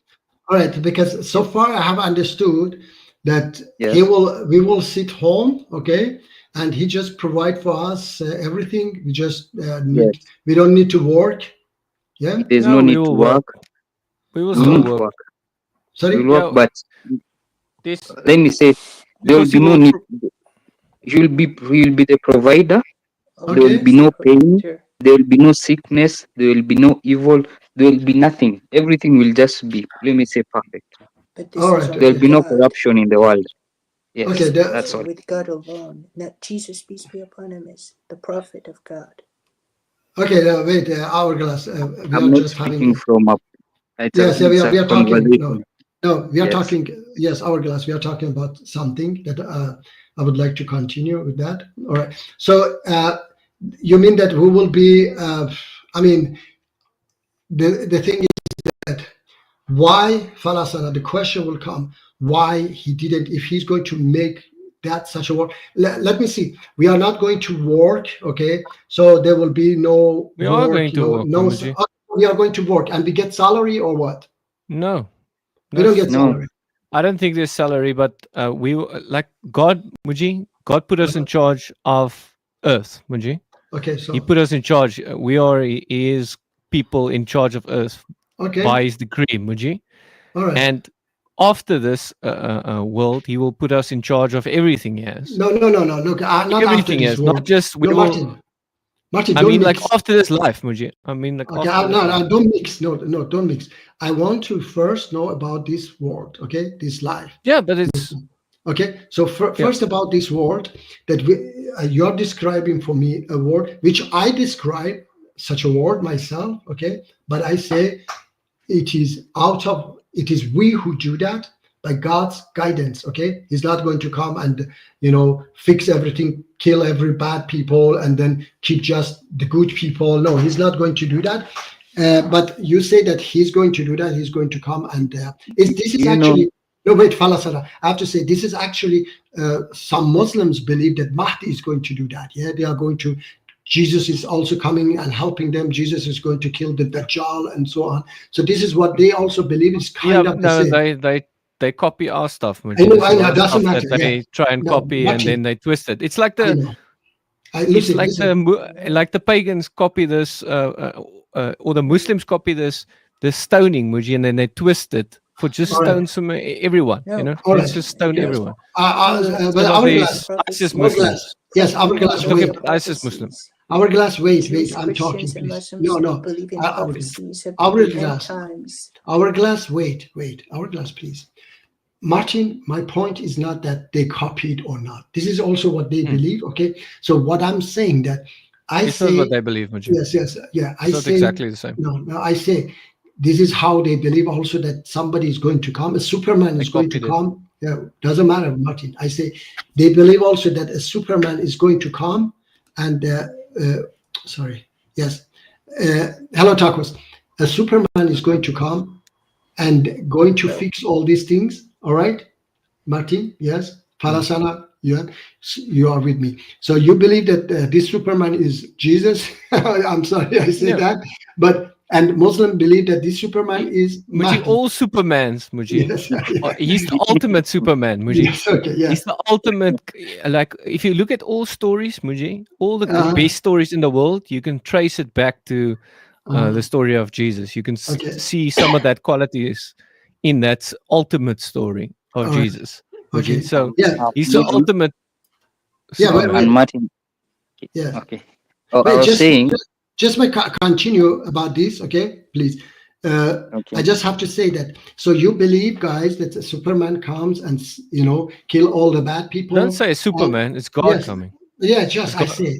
All right, because so far I have understood that yes, we will sit home, okay, and he just provide for us everything. We just yes, we don't need to work. Yeah. there's no No, we need to will work. work. We will We still Uh-huh. won't work. work. We Sorry. will work, Yeah, but this let me say, there will because be he no will. need. He will be the provider. There will Okay. be Always the no pain. provider. There will be no sickness. There will be no evil. There will be nothing. Everything will just be, let me say, perfect. But All this is right. There will only Okay. be no God. corruption in the world. Okay. Yes, This that's is all. with God alone. Not Jesus, peace be upon him, is the prophet of God. Okay. Wait. Hourglass. We I'm are not just having. speaking from a. Yes. Yeah, It's a we are talking. No. conversation. No. We are Yes. talking. Yes. Hourglass. We are talking about something that I would like to continue with that. All right. So you mean that who will be? I mean, the thing is, why Falasana, the question will come, why he didn't, if he's going to make that such a work. Let me see. We are not going to work, okay? So there will be no We are work, going to work, Mamuji. we are going to work and we get salary or what? No, We no, don't get No. salary. I don't think there's salary, but like God, Muji. God put us in charge of Earth, Muji. Okay, He so, put us in charge. We are His people in charge of Earth okay, by His decree, Muji. all right. And after this world, He will put us in charge of everything He has. No, look, not after Everything He this has, not work. just we No, will. Martin, I don't mean, like mix. after this life, Muji. I mean, like Okay, after this life. no, don't mix. No, don't mix. I want to first know about this world, okay, this life. Yeah, but it's Okay, so yeah. first about this word that you're describing for me a word which I describe such a word myself. Okay, but I say it is we who do that by God's guidance. Okay, He's not going to come and fix everything, kill every bad people, and then keep just the good people. No, He's not going to do that. But you say that He's going to do that. He's going to come and this is You know, actually. No, wait, Falasara. I have to say, this is actually some Muslims believe that Mahdi is going to do that. Yeah, they are going to. Jesus is also coming and helping them. Jesus is going to kill the Dajjal and so on. So this is what they also believe. It's Yeah, kind of the no, same. they copy our stuff, I Muji. know, There's a I know. lot It of doesn't stuff matter. that Yeah. they try and No, copy and Martin, then they twist it. It's like I the know. it's Listen. like the pagans copy this or the Muslims copy this stoning, Muji, and then they twist it for just All right. stone everyone. No, All Let's right. just stone no. everyone. But Some of Hourglass, these Prophets, ISIS Hourglass. Muslims. Yes, no, Hourglass. Look Jewish Wait. at ISIS Muslim. prophecies. Hourglass. Wait. Jews, I'm talking, Christians, and please. Muslims No. believe in Hourglass. prophecies of the end Hourglass. times. Hourglass. Wait. Hourglass, please. Martin, my point is not that they copied or not. This is also what they Hmm. believe. Okay. So what I'm saying that I It's not say what they believe, Muji. yes, yeah. I It's not say exactly the same. no. I say this is how they believe also that somebody is going to come. A Superman They is going to copied it. come. Yeah, doesn't matter, Martin. I say they believe also that a Superman is going to come. And sorry, yes. Hello, tacos. A Superman is going to come and going to No, fix all these things. All right, Martin. Yes, Falasana. Yeah, you are with me. So you believe that this Superman is Jesus? I'm sorry, I say Yeah. that, but and Muslim believe that this Superman is Muji, Mahdi. all Supermans, Muji. Yes, He's the ultimate Superman, Muji. yes, okay, yeah. He's the ultimate. Like, if you look at all stories, Muji, all the Uh-huh. best stories in the world, you can trace it back to Uh-huh. the story of Jesus. You can Okay. see some of that qualities in that ultimate story of All right. Jesus. Muji. Okay. So Yeah. he's the So ultimate yeah, Superman. and Martin. yeah. Okay. Oh, I Wait, was saying. just may continue about this, okay? Please. Okay. I just have to say that. So you believe, guys, that the Superman comes and kill all the bad people. Don't say Superman, it's God yes. coming. Yeah, just I God. say,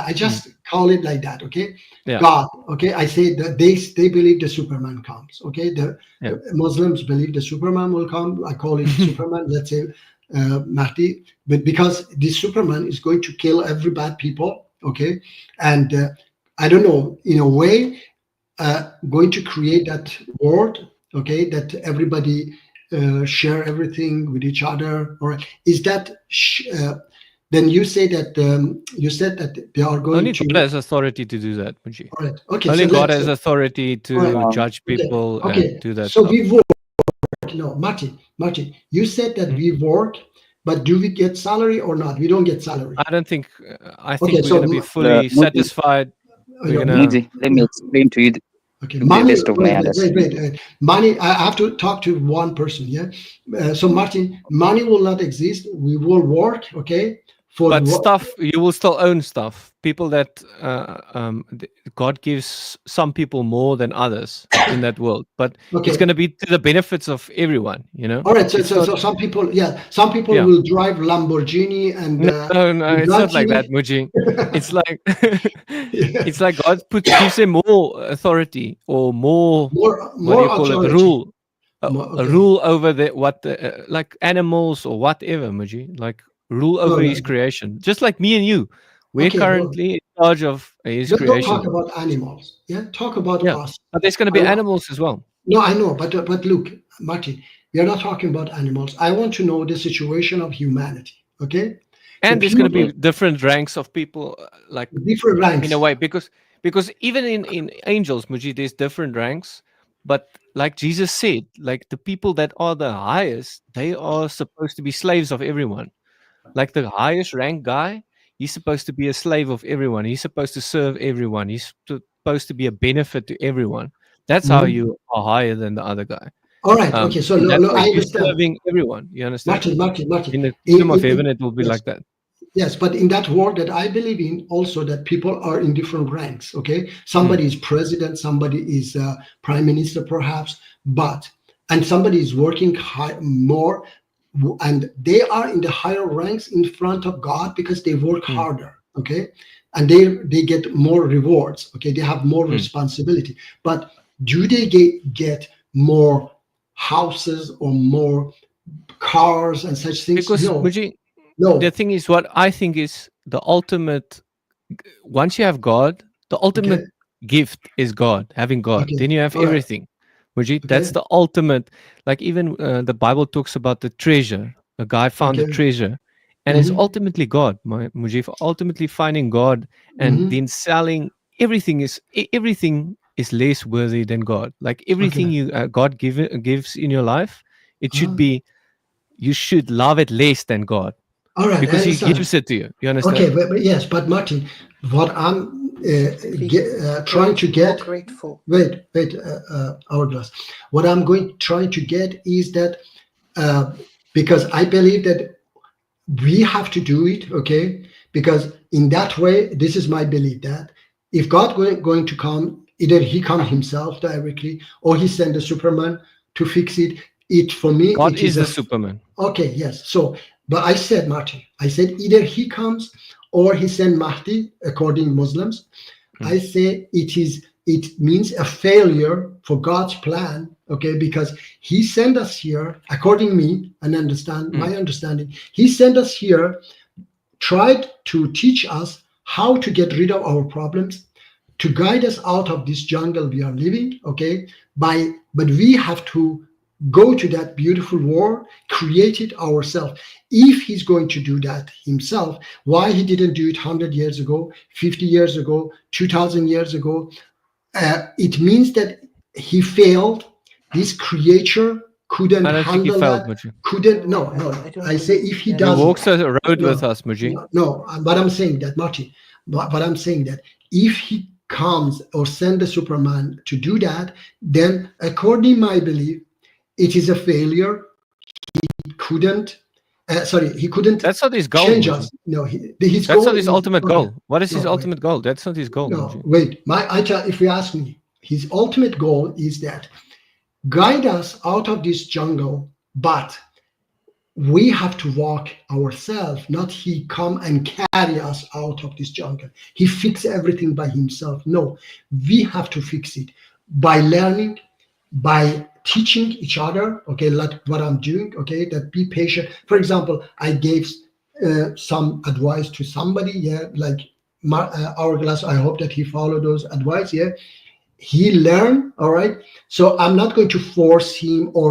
I just call it like that, okay? Yeah. God, okay? I say that they believe the Superman comes, okay? The Yeah. Muslims believe the Superman will come. I call it Superman. Let's say Mahdi, but because this Superman is going to kill every bad people, okay, and I don't know, in a way, going to create that world, okay, that everybody share everything with each other, or is that? Then you say that you said that they are going Only to. God has authority to do that, Muji. All right. Okay. Only So God let's has authority to Alright. judge people Okay. and do that So stuff. we work. No, Martin, you said that we work, but do we get salary or not? We don't get salary. I don't think. I think Okay, we're so going to be fully Muji, satisfied. We're gonna. Muji, let me explain to you Okay, to the money. best of my understanding. Wait. Money. I have to talk to one person. Yeah. So Martin, money will not exist. We will work. Okay. For But the stuff, you will still own stuff. People that God gives some people more than others in that world, but Okay. it's going to be to the benefits of everyone. You know. All right. So, It's so, not- so some people, some people Yeah. will drive Lamborghini and No, it's not like Bugatti. that, Muji. It's like Yeah. it's like God gives them more authority or more more what do you call authority. it? Rule. More, A okay. rule over like animals or whatever, Muji. Like rule over his right. creation. Just like me and you. We're Okay, currently in charge of his Don't creation. talk about animals. Yeah, talk about Yeah. us. But there's going to be I want- animals as well. No, I know, but look, Martin, we are not talking about animals. I want to know the situation of humanity. Okay, And The there's going to people- be different ranks of people, like different ranks. in a way, because even in angels, Muji, there's different ranks. But like Jesus said, like the people that are the highest, they are supposed to be slaves of everyone. Like the highest rank guy, he's supposed to be a slave of everyone. He's supposed to serve everyone. He's supposed to be a benefit to everyone. That's how Mhm. you are higher than the other guy. All right. Okay. So In that way, I you're understand. serving everyone. You understand? Martin. In the kingdom of heaven, it will be yes. like that. Yes, but in that world that I believe in, also that people are in different ranks. Okay, somebody is president, somebody is prime minister, perhaps, and somebody is working more, and they are in the higher ranks in front of God because they work harder. Okay, and they get more rewards. Okay, they have more responsibility. But do they get more houses or more cars and such things? Because No. Muji, No. the thing is, what I think is the ultimate. Once you have God, the ultimate gift is God, having God. Okay. Then you have All right. everything. Muji, that's the ultimate. Like even the Bible talks about the treasure. A guy found a treasure, and it's ultimately God, Muji. For ultimately finding God and then selling everything is less worthy than God. Like everything you God gives in your life, it should be. You should love it less than God. All right, Because I he understand. gives it to you. You understand? Okay, but yes, but Martin, what I'm trying to get. More grateful. Wait, Hourglass. What I'm trying to get is that because I believe that we have to do it, okay? Because in that way, this is my belief that if God going to come, either he come himself directly or he send a Superman to fix it. It for me, God it is the a Superman. Okay, yes. So, but I said, Martin, either he comes or he send Mahdi, according Muslims. I say it means a failure for God's plan, okay? Because he sent us here, according me, and my understanding, he sent us here, tried to teach us how to get rid of our problems, to guide us out of this jungle we are living, okay? But we have to go to that beautiful world, create it ourselves. If he's going to do that himself, why he didn't do it 100 years ago, 50 years ago, 2000 years ago? It means that he failed. This creature couldn't I don't think he handle failed, that. Muji. Couldn't. No. I say if he He He doesn't. walks a road with us, Muji. No, but I'm saying that, Martin. But I'm saying that if he comes or send a Superman to do that, then according to my belief, it is a failure. He couldn't. He couldn't That's not his goal. change Muji. us. No, his That's goal not his is- ultimate okay. goal. What is his No, wait. ultimate goal? That's not his goal, No, Muji. wait. If you ask me, his ultimate goal is that guide us out of this jungle, but we have to walk ourselves, not he come and carry us out of this jungle. He fix everything by himself. No, we have to fix it by learning, by teaching each other, okay, like what I'm doing, okay, that be patient. For example, I gave some advice to somebody, yeah, like Hourglass. I hope that he followed those advice, yeah. He learned, all right. So I'm not going to force him or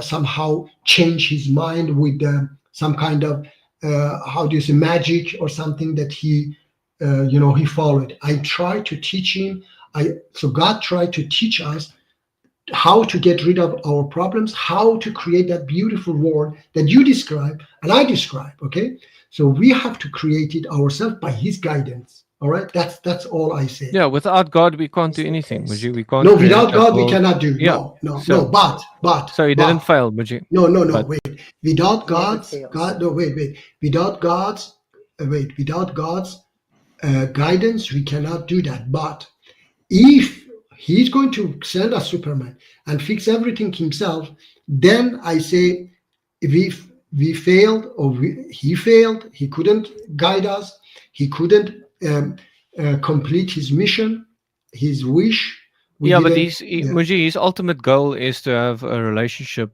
somehow change his mind with some kind of how do you say, magic or something that he he followed. I try to teach him. So God tried to teach us how to get rid of our problems, how to create that beautiful world that you describe and I describe. Okay, so we have to create it ourselves by His guidance. All right, that's all I say. Yeah, without God, we can't do Yes, anything, yes. Muji. We can't. No, create without that God we world. cannot do. Yeah. No. So- But So he didn't fail, Muji. No, But- wait. Without Never God's fails. God, no, wait. Without God's guidance, we cannot do that. But if He's going to send us Superman and fix everything himself, then I say, if we failed or he failed, he couldn't guide us, he couldn't complete his mission, his wish. We Yeah, but didn't- Muji, his ultimate goal is to have a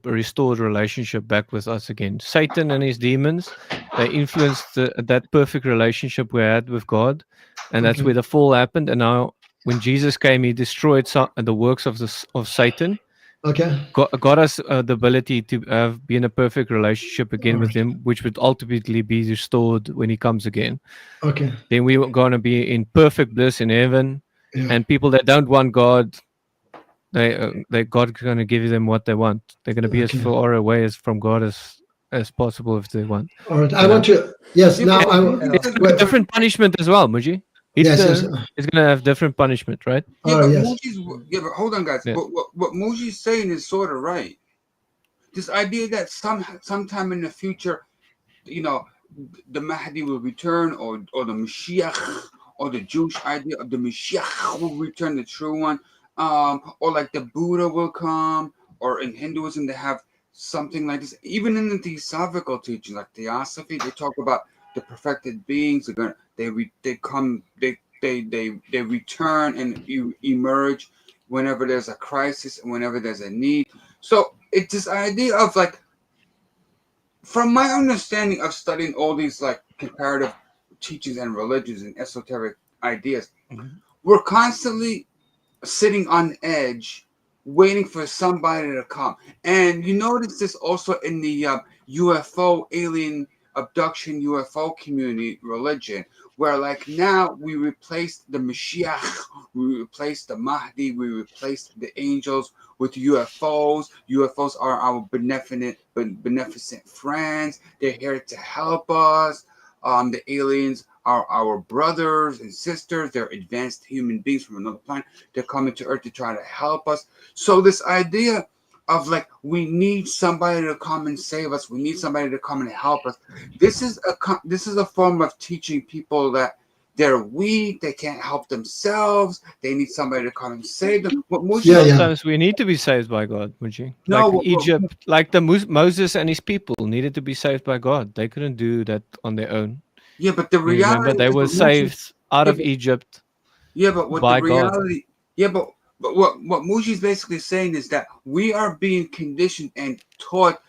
restored relationship back with us again. Satan and his demons, they influenced that perfect relationship we had with God, and that's Okay. where the fall happened. And now, when Jesus came, he destroyed the works of Satan, Okay. got us the ability to be in a perfect relationship again with him, which would ultimately be restored when he comes again. Okay. Then we were going to be in perfect bliss in heaven. Yeah. And people that don't want God, God's going to give them what they want. They're going to be Okay. as far away from God as possible if they want. All right. I want to. Yes. Yeah, Now but I. It's gonna be Well, different punishment as well, Muji. Yes. Hitler Yes. is going to have different punishment, right? Yeah, Oh, but yes. but hold on, guys. Yeah. What Muji's saying is sort of right. This idea that sometime in the future, the Mahdi will return, or the Mashiach, or the Jewish idea of the Mashiach will return, the true one, or like the Buddha will come, or in Hinduism they have something like this. Even in the Theosophical teaching, like Theosophy, they talk about the perfected beings. They return and emerge whenever there's a crisis and whenever there's a need. So it's this idea of like, from my understanding of studying all these like comparative teachings and religions and esoteric ideas, we're constantly sitting on edge, waiting for somebody to come. And you notice this also in the UFO, alien abduction, UFO community religion, where like now we replaced the Mashiach, we replaced the Mahdi, we replaced the angels with UFOs. UFOs are our beneficent friends. They're here to help us. The aliens are our brothers and sisters. They're advanced human beings from another planet. They're coming to Earth to try to help us. So this idea of like, we need somebody to come and save us. We need somebody to come and help us. This is a form of teaching people that they're weak. They can't help themselves. They need somebody to come and save them. What Muji, Yeah, yeah. Sometimes we need to be saved by God, Muji. No, Like Egypt, like Moses and his people needed to be saved by God. They couldn't do that on their own. yeah, but the You reality remember, they is were what Muji- saved out of but- Egypt. Yeah, but what by the God. reality? Yeah, but what Muji's basically saying is that we are being conditioned and taught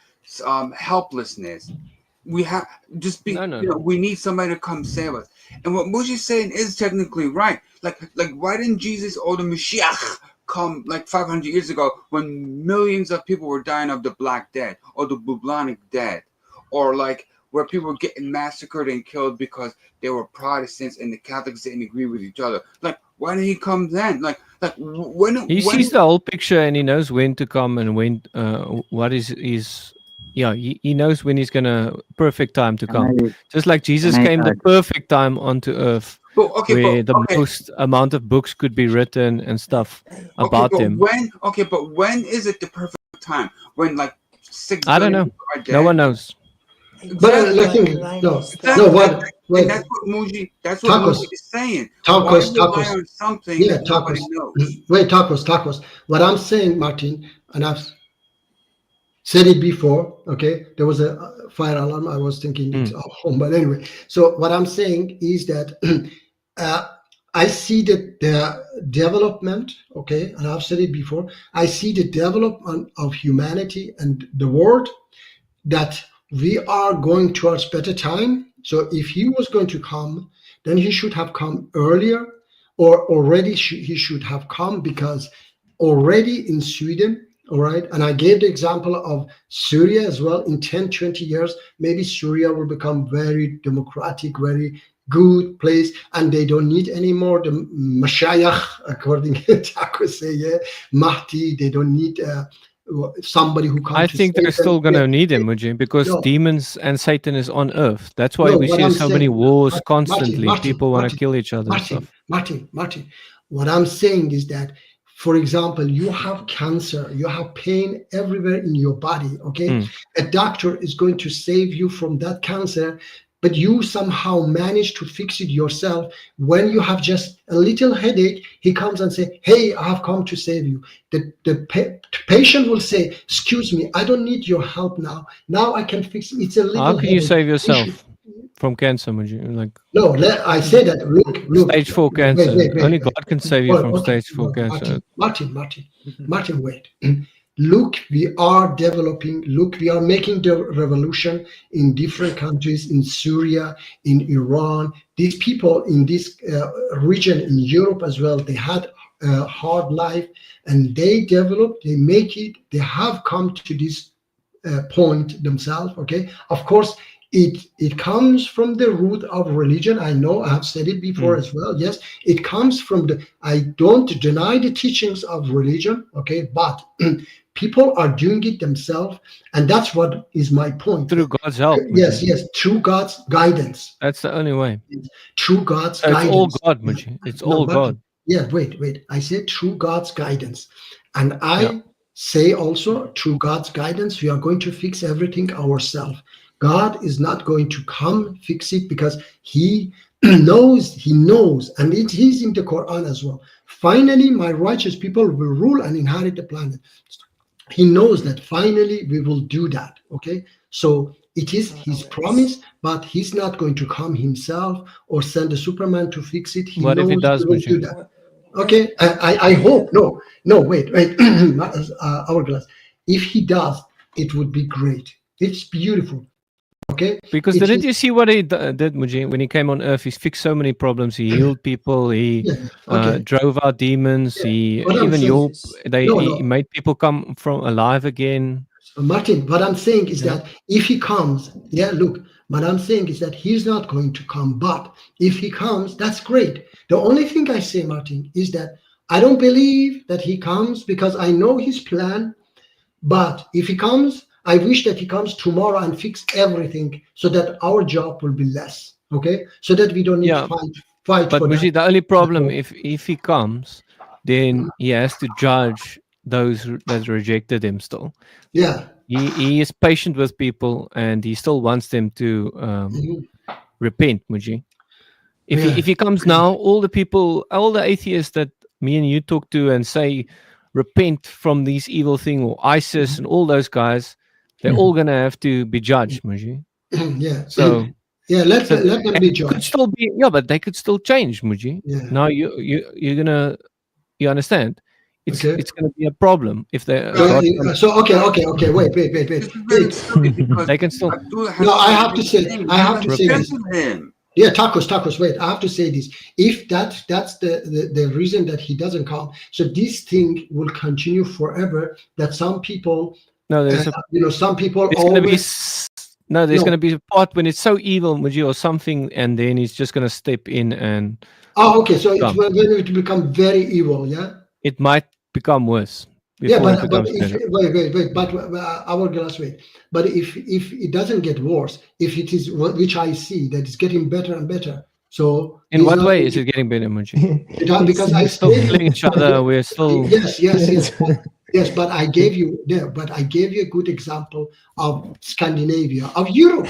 helplessness. We have just be. No. We need somebody to come save us. And what Muji's saying is technically right. Like why didn't Jesus or the Mashiach come like 500 years ago when millions of people were dying of the Black Death or the bubonic death, or like where people were getting massacred and killed because they were Protestants and the Catholics didn't agree with each other. Like, why did he come then? Like when He sees the whole picture and he knows when to come and when what is he knows when he's gonna perfect time to come. Just like Jesus Can I came the add? perfect time onto earth, But, okay, where but, the okay, most amount of books could be written and stuff about but him. when is it the perfect time? When like 6 I don't billion know. people are dead? No one knows. But Exactly. wait. And that's what Muji Tacos. is saying. Tacos, Why rely tacos. on something Yeah, that nobody tacos. knows? Wait, tacos. What I'm saying, Martin, and I've said it before, okay? There was a fire alarm. I was thinking it's at home, but anyway. So what I'm saying is that I see that development, okay, and I've said it before, I see the development of humanity and the world, that we are going towards better time. So if he was going to come, then he should have come earlier, or already he should have come, because already in Sweden, all right, and I gave the example of Syria as well. In 10, 20 years, maybe Syria will become very democratic, very good place, and they don't need anymore the Mashiach, according to Taco say, yeah, Mahdi. They don't need somebody who comes. I to think save they're still them. going to need him, Muji, because No. demons and Satan is on earth. That's why No, we what see I'm so many saying, wars Martin, constantly. People want to Martin, kill each other and stuff. Martin, what I'm saying is that, for example, you have cancer, you have pain everywhere in your body, okay? A doctor is going to save you from that cancer, but you somehow manage to fix it yourself. When you have just a little headache, he comes and say, hey, I have come to save you. The patient will say, excuse me, I don't need your help now. Now I can fix it. It's a little How can you headache. save yourself from cancer, Muji? Like, No, I say that. Look. stage 4 cancer. Only God can save you from stage 4 cancer. Martin, wait. Look, we are developing. Look, we are making the revolution in different countries, in Syria, in Iran. These people in this region, in Europe as well, they had a hard life, and they developed, they make it, they have come to this point themselves, okay? Of course, it comes from the root of religion. I know, I have said it before as well. Yes, it comes from I don't deny the teachings of religion, okay? But people are doing it themselves, and that's what is my point. Through God's help. Yes, through God's guidance. That's the only way. Through God's guidance. It's all God, Muji. It's all God. Yeah, wait. I said through God's guidance. And I say also, through God's guidance, we are going to fix everything ourselves. God is not going to come fix it, because he knows, and it is in the Quran as well. Finally, my righteous people will rule and inherit the planet. He knows that finally we will do that, okay? So it is his promise, but he's not going to come himself or send a Superman to fix it. What if he does, will do that. Okay, I hope. No, wait. Hourglass. If he does, it would be great. It's beautiful. Okay. Because didn't you see what he did, Muji? When he came on Earth, he fixed so many problems. He healed people. He drove out demons. He made people come from alive again. Martin, what I'm saying is that if he comes, what I'm saying is that he's not going to come. But if he comes, that's great. The only thing I say, Martin, is that I don't believe that he comes, because I know his plan. But if he comes, I wish that he comes tomorrow and fix everything, so that our job will be less, okay? So that we don't need to fight. But Muji, the only problem, if he comes, then he has to judge those that rejected him still. Yeah. He is patient with people, and he still wants them to repent, Muji. If he comes now, all the atheists that me and you talk to and say, repent from these evil things, or ISIS and all those guys, they're all going to have to be judged, Muji. Yeah. So let them be judged. Could still be, but they could still change, Muji. Yeah. Now you're gonna, you understand? It's gonna be a problem if they. So okay. Wait. They can still. I have to say this. Yeah, tacos. Wait, I have to say this. If that's the reason that he doesn't come, so this thing will continue forever. That some people, some people always. There's going to be a part when it's so evil, Muji, or something, and then he's just going to step in and. Oh, okay. So when it become very evil, yeah. It might become worse. Yeah, but wait. But Hourglass, wait. But if it doesn't get worse, if it is, which I see that it's getting better and better. So in what way is it getting better, Muji? Because we're still killing each other. We're still. Yes. Yes, but I gave you a good example of Scandinavia, of Europe.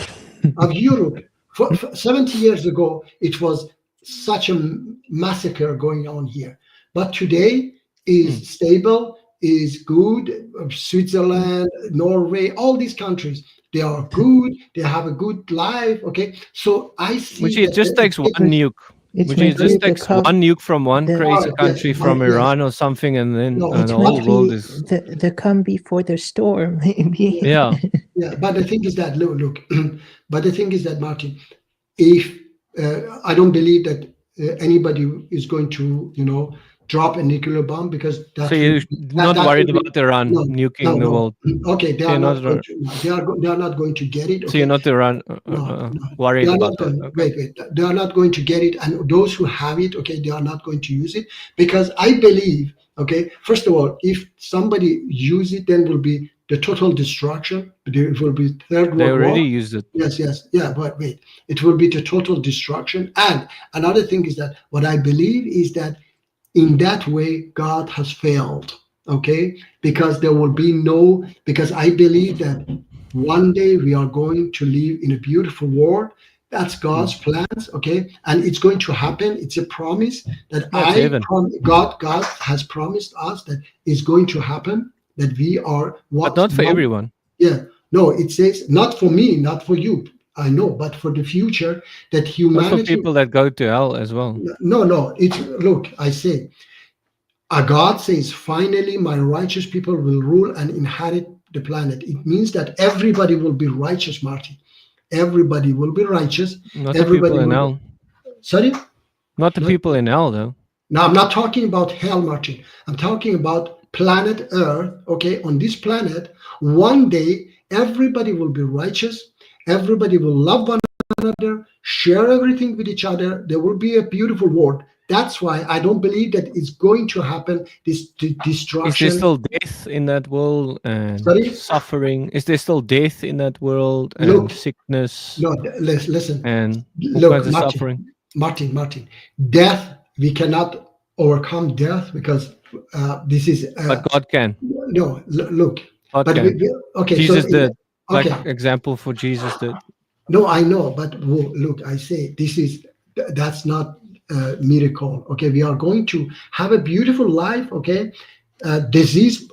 For 70 years ago, it was such a massacre going on here. But today is stable, is good. Switzerland, Norway, all these countries, they are good. They have a good life. Okay, so I see. Which it just takes one nuke. It's Which it just Matthew, takes one nuke from one the- crazy Oh, country yes, from yes. Iran or something, and then No, the it's whole not world the, is. the come before the storm, maybe. Yeah. Yeah, but the thing is that look, but the thing is that Martin, if I don't believe that anybody is going to, drop a nuclear bomb, because that So you're not that worried will be- about Iran no, nuking the world. Okay, they So are you're not not going wor- to. They are not going to get it. So Okay? you're not Iran No, worried they are about not that. going. Okay. Wait. They are not going to get it, and those who have it, okay, they are not going to use it, because I believe, okay, first of all, if somebody use it, then will be the total destruction. There will be third They world already war. used it. Yes, yeah, but wait, it will be the total destruction. And another thing is that what I believe is that in that way, God has failed, okay? Because there will be no, because I believe that one day we are going to live in a beautiful world. That's God's plans, okay? And it's going to happen. It's a promise that That's heaven. God has promised us that it's going to happen, that we are But not for everyone. Yeah, no, it says not for me, not for you. I know, but for the future, that Not for humanity. people that go to hell as well. No. It's look. I say, God says, finally, my righteous people will rule and inherit the planet. It means that everybody will be righteous, Marty. Everybody will be righteous. Not the Everybody people in will. hell. Sorry. Not the Not- people in hell, though. Now, I'm not talking about hell, Martin. I'm talking about planet Earth. Okay, on this planet, one day everybody will be righteous. Everybody will love one another, share everything with each other. There will be a beautiful world. That's why I don't believe that it's going to happen. This Is destruction. there still death in that world and Sorry? suffering? Is there still death in that world and Look, sickness No, listen. and all Look, kinds of Martin. suffering? Martin. Death. We cannot overcome death because this is. But God can. No, look. God But can. okay, Jesus so did. Like okay. example for Jesus did. No, I know, but look, I say that's not a miracle. Okay, we are going to have a beautiful life. Okay, disease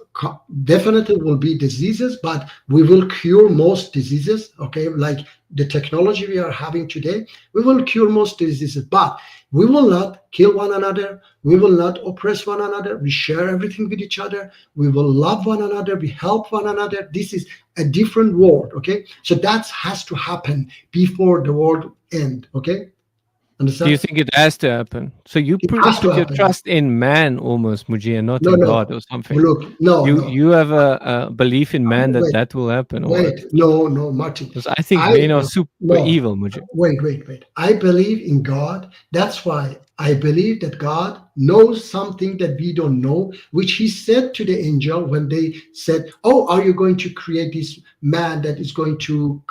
definitely will be diseases, but we will cure most diseases. Okay, like the technology we are having today, we will cure most diseases, but we will not kill one another. We will not oppress one another. We share everything with each other. We will love one another. We help one another. This is a different world. Okay, so that has to happen before the world end. Okay, understand? Do you think it has to happen? So you It put has to your happen. trust in man almost, Muji, and not No, in no. God or something. Look, no. You have a belief in man Wait, that will happen. Or Wait, no, Martin. because I think I- men are super no. evil, Muji. Wait. I believe in God. That's why I believe that God knows something that we don't know, which he said to the angel when they said, oh, are you going to create this man that is going to,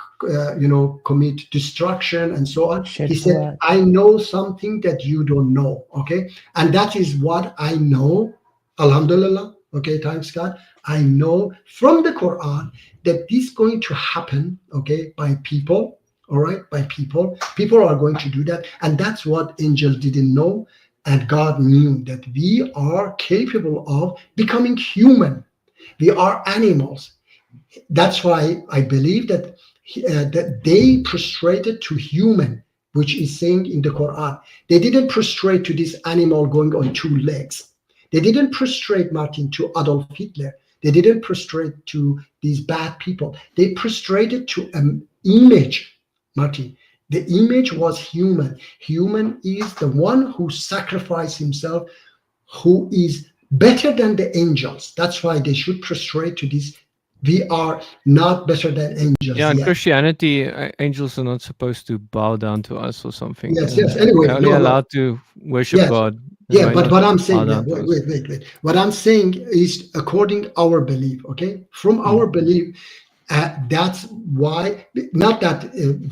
commit destruction and so on? Shed He said, blood. I know something that you don't know. Okay. And that is what I know. Alhamdulillah. Okay. Thanks God. I know from the Quran that this is going to happen. Okay. By people. All right, by people are going to do that, and that's what angels didn't know, and God knew that we are capable of becoming human. We are animals. That's why I believe that that they prostrated to human, which is saying in the Quran. They didn't prostrate to this animal going on two legs. They didn't prostrate, Martin, to Adolf Hitler. They didn't prostrate to these bad people. They prostrated to an image. Martin, the image was human. Human is the one who sacrificed himself, who is better than the angels. That's why they should prostrate to this. We are not better than angels. Yeah, in yet. Christianity, angels are not supposed to bow down to us or something. Yes. Anyway, they're only no. allowed to worship Yes. God. Yeah, Why but not what I'm bow saying, down to us? wait. What I'm saying is according our belief. Okay, from our belief. That's why, not that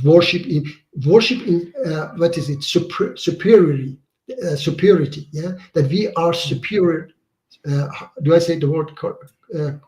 worship in what is it, superiority, yeah, that we are superior. Do I say the word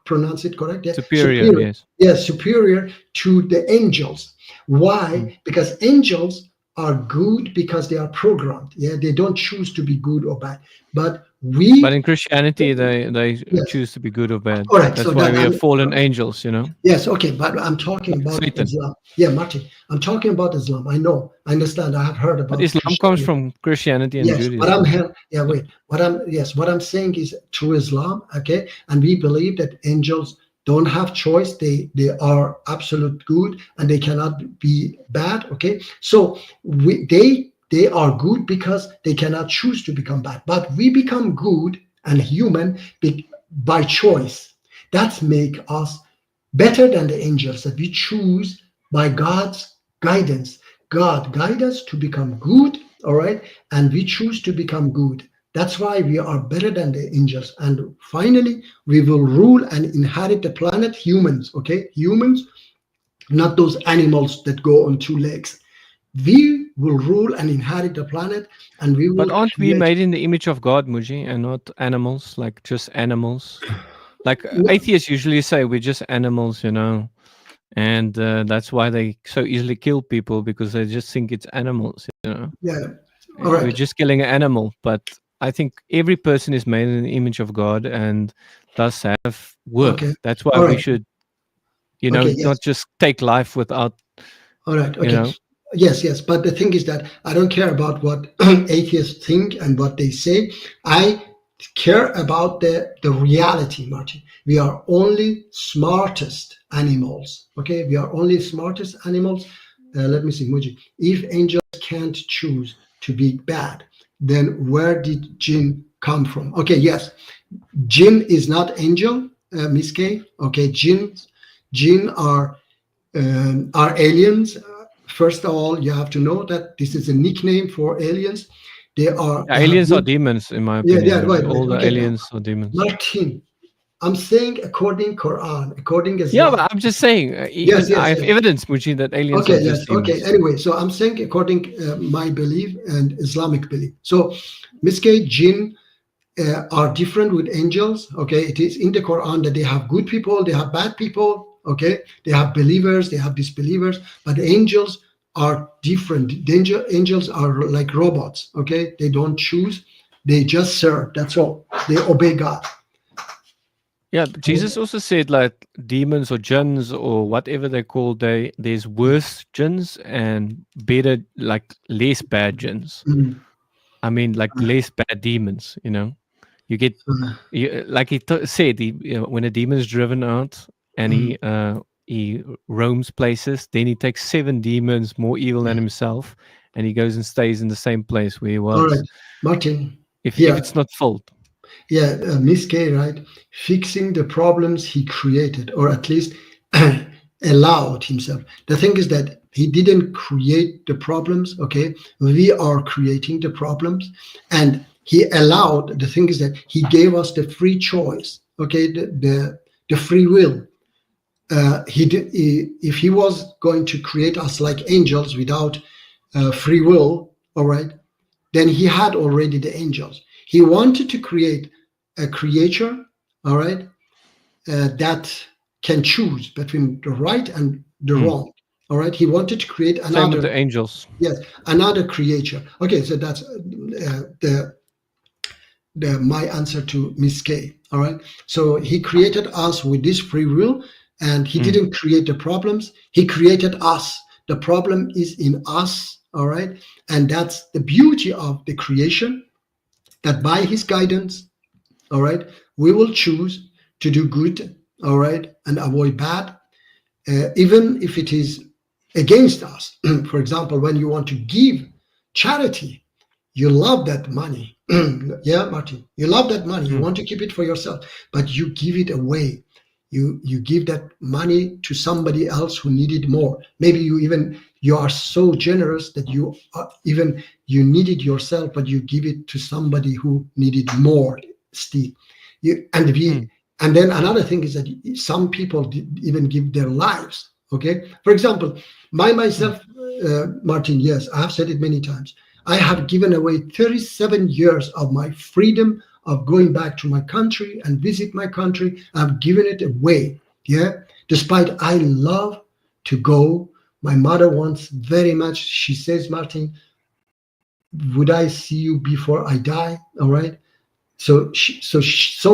pronounce it correct? Yeah? Superior, yes. Yes, superior to the angels. Why? Because angels are good because they are programmed. Yeah, they don't choose to be good or bad. But we, But in Christianity, they yes. choose to be good or bad. All right. That's So why that we have fallen angels, you know. yes, okay, but I'm talking Like about Satan. Islam. Yeah, Martin, I'm talking about Islam. I know, I understand. I have heard But about Islam comes Christianity. from Christianity and Yes, but I'm Judaism. here. Yeah, wait. What I'm saying is through Islam, okay, and we believe that angels don't have choice. They are absolute good and they cannot be bad. Okay, so they are good because they cannot choose to become bad. But we become good and human by choice. That make us better than the angels that we choose by God's guidance. God guide us to become good, all right, and we choose to become good. That's why we are better than the angels. And finally, we will rule and inherit the planet, humans, okay? Humans, not those animals that go on two legs. We will rule and inherit the planet, and we will But aren't we create. made in the image of God, Muji, and not animals, like just animals? Like atheists usually say we're just animals, you know, and that's why they so easily kill people, because they just think it's animals, you know. Yeah, all We're right. just killing an animal, but I think every person is made in the image of God and does have worth. Okay, That's why all we right. should, you know, Okay, yes. not just take life without, All right. you Okay. know. Yes. But the thing is that I don't care about what atheists think and what they say. I care about the reality, Martin. We are only smartest animals. Okay. We are only smartest animals. Let me see, Muji. If angels can't choose to be bad, then where did jinn come from? Okay. Yes. Jinn is not angel, Miss K. Okay. Jinn are aliens. First of all, you have to know that this is a nickname for aliens. They have Aliens are good. demons, in my Yeah, opinion, Muji. right. All the Okay, aliens are demons. Martin, I'm saying according Quran, according Yeah, Islam. but I'm just saying, Yes, even I yes, have yes. evidence, Muji, that aliens are Okay, just yes, okay. demons. Anyway, so I'm saying according my belief and Islamic belief. So, Miske, jinn are different with angels. Okay, it is in the Quran that they have good people, they have bad people. Okay, they have believers, they have disbelievers, but angels are different. Angels are like robots. Okay, they don't choose, they just serve. That's all. They obey God. Yeah, Jesus also said like demons or jinns or whatever they're called, there's worse jinns and better, like less bad jinns. Mm. I mean, like less bad demons, you know. You get, like he said, when a demon is driven out and he roams places, then he takes 7 demons more evil than himself, and he goes and stays in the same place where he All right, was. Martin. If Here, it's not filled. yeah, Miss K, right? Fixing the problems he created, or at least allowed himself. The thing is that he didn't create the problems, okay? We are creating the problems. And he allowed, the thing is that he gave us the free choice, okay? The free will. If he was going to create us like angels without free will, all right, then he had already the angels. He wanted to create a creature, all right, that can choose between the right and the wrong. All right, he wanted to create Same with another, the angels. yes, another creature. Okay, so that's the my answer to Miss K. All right, so he created us with this free will, and he didn't create the problems. He created us. The problem is in us. All right, and that's the beauty of the creation. That by his guidance, all right, we will choose to do good, all right, and avoid bad, even if it is against us. For example, when you want to give charity, you love that money. Yeah, Martin, you love that money. You want to keep it for yourself, but you give it away. You give that money to somebody else who needed more. Maybe you are so generous that you need it yourself, but you give it to somebody who needed more still. And then another thing is that some people even give their lives. Okay, for example, myself, Martin. Yes, I have said it many times. I have given away 37 years of my freedom of going back to my country and visit my country. I've given it away. Yeah, despite I love to go My mother wants very much. She says, Martin, would I see you before I die? All right. So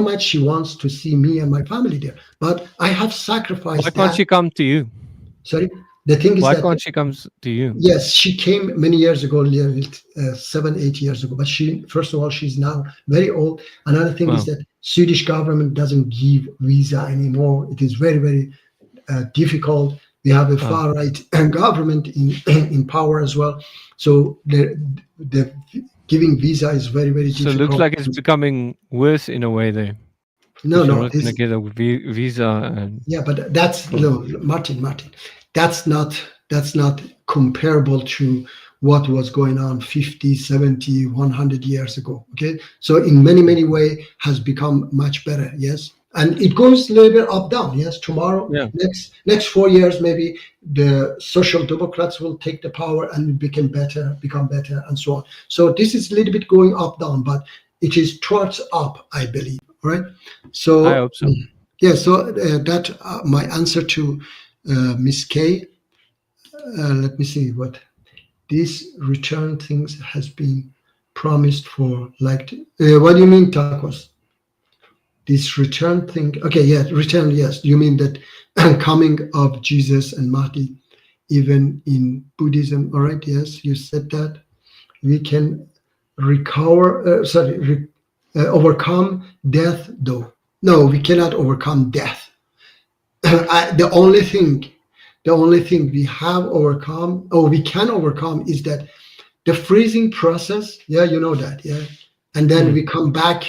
much she wants to see me and my family there. But I have Why sacrificed can't that. she come to you? Sorry. The thing is Why that can't she come to you? yes, she came many years ago, 7, 8 years ago. But she, first of all, she's now very old. Another thing is Wow. that Swedish government doesn't give visa anymore. It is very, very difficult. We have a Wow. far right government in power as well. So the giving visa is very, very So it difficult. looks like it's becoming worse in a way there. No, If you're no, not going to it's, get a visa and yeah, but that's no, Martin, that's not comparable to what was going on 50, 70, 100 years ago. Okay, so in many way has become much better. Yes, and it goes a little bit up down. Yes, tomorrow, Yeah. next 4 years, maybe the social democrats will take the power and become better, and so on. So this is a little bit going up down, but it is towards up, I believe. All right. So I hope so. yeah, so that my answer to Miss K. Let me see what this return things has been promised for. Like, what do you mean, tacos? This return thing. Okay, yeah, return. Yes, you mean that coming of Jesus and Mahdi, even in Buddhism. All right. Yes, you said that we can overcome death. Though no, we cannot overcome death. The only thing we have overcome, or we can overcome, is that the freezing process. Yeah, you know that. Yeah, and then we come back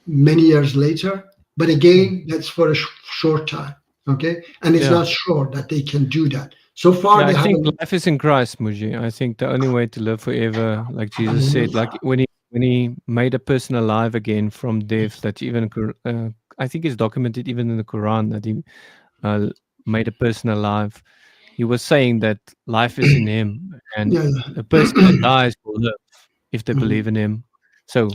many years later. But again, that's for a short time. Okay, and it's Yeah. not sure that they can do that. So far, Yeah, they I think haven't. life is in Christ, Muji. I think the only way to live forever, like Jesus said, like when he made a person alive again from death, that even I think it's documented even in the Quran that he made a person alive. He was saying that life is in him, and Yeah, a person that dies will live if they believe in him. So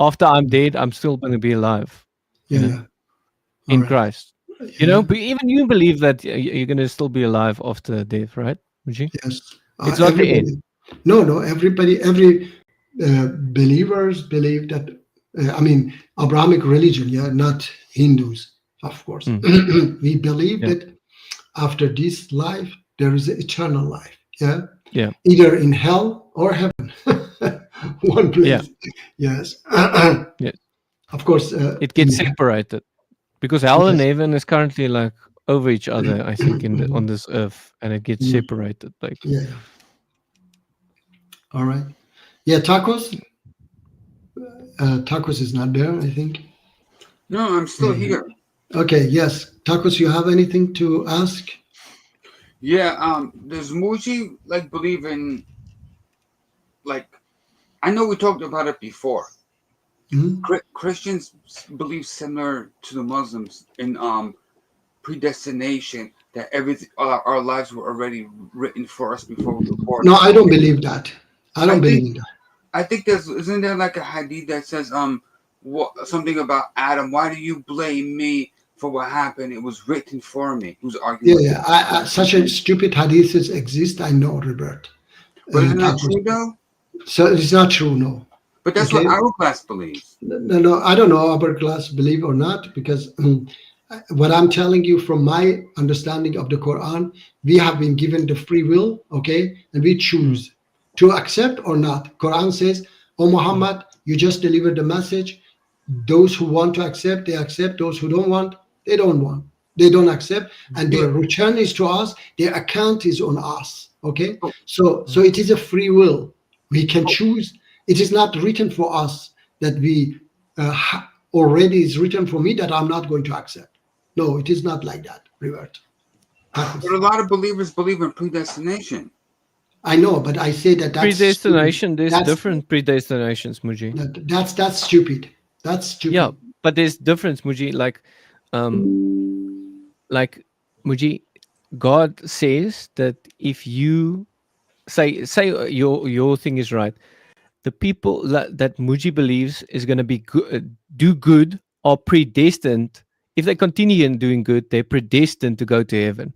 after I'm dead, I'm still going to be alive. yeah, You know, yeah. All in right. Christ. You know, but even you believe that you're going to still be alive after death, right? Muji? Yes. It's not the end. Everybody. No. Every believers believe that. I mean, Abrahamic religion, yeah, not Hindus, of course. We believe Yeah. that after this life there is an eternal life. Yeah. Yeah. Either in hell or heaven. One place. Yes. Yeah. Of course. It gets separated because hell and heaven is currently like over each other, I think, on this earth, and it gets separated. Like, yeah. All right. Yeah, tacos. Tacos is not there, I think. No, I'm still here. Okay, yes. Tacos, you have anything to ask? Yeah, does Muji like believe in, like, I know we talked about it before. Christians believe similar to the Muslims in predestination, that everything, our lives were already written for us before we were born. No, I don't believe that. I don't believe in that. I think isn't there like a hadith that says something about Adam? Why do you blame me for what happened? It was written for me. Who's arguing? Yeah. Such a stupid hadiths exist. I know, Robert. But isn't that true though? So it's not true, no. But that's what our class believes. No, I don't know our class believe or not, because what I'm telling you from my understanding of the Quran, we have been given the free will, okay, and we choose to accept or not. Quran says, "Oh Muhammad, you just delivered the message. Those who want to accept, they accept. Those who don't want, they don't want. They don't accept, and their return is to us. Their account is on us." Okay, so it is a free will. We can choose. It is not written for us that we already is written for me that I'm not going to accept. No, it is not like that, Revert. But a lot of believers believe in predestination. I know, but I say that's predestination. Stupid. There's different predestinations, Muji. That's stupid. That's stupid. Yeah, but there's difference, Muji. Like Muji, God says that if you say your thing is right, the people that Muji believes is going to be do good are predestined. If they continue in doing good, they're predestined to go to heaven.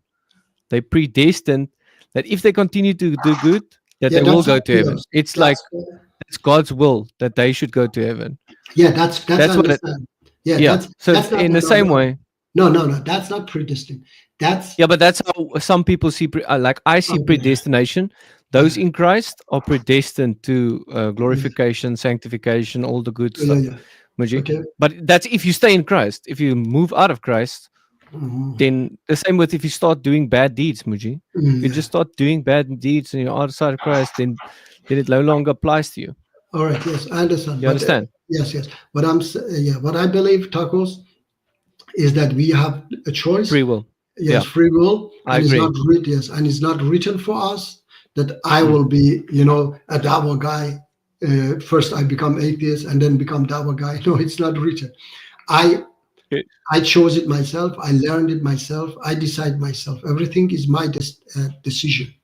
They're predestined that if they continue to do good, that Yeah, they will that's go up to to heaven. us. It's like That's it's God's will that they should go to heaven. yeah, that's That's what it. understand. Yeah, Yeah. So that's not in the same way, no, that's not predestined. That's yeah, but that's how some people see. Like I see okay. predestination. Those in Christ are predestined to glorification, sanctification, all the good Yeah, stuff. yeah. Muji. Okay. But that's if you stay in Christ. If you move out of Christ, Mhm. then the same with if you start doing bad deeds, Muji. If you Yeah. just start doing bad deeds and you're outside of Christ, then it no longer applies to you. All right. Yes, I understand. You understand? Yes. But what I believe, tacos, is that we have a choice. Free will. Yes, Yeah. free will, I and it's agree. not written. Yes, and it's not written for us that I Mm. will be, a Dawa guy. First, I become atheist and then become Dawa guy. No, it's not written. I Okay. I chose it myself. I learned it myself. I decide myself. Everything is my decision.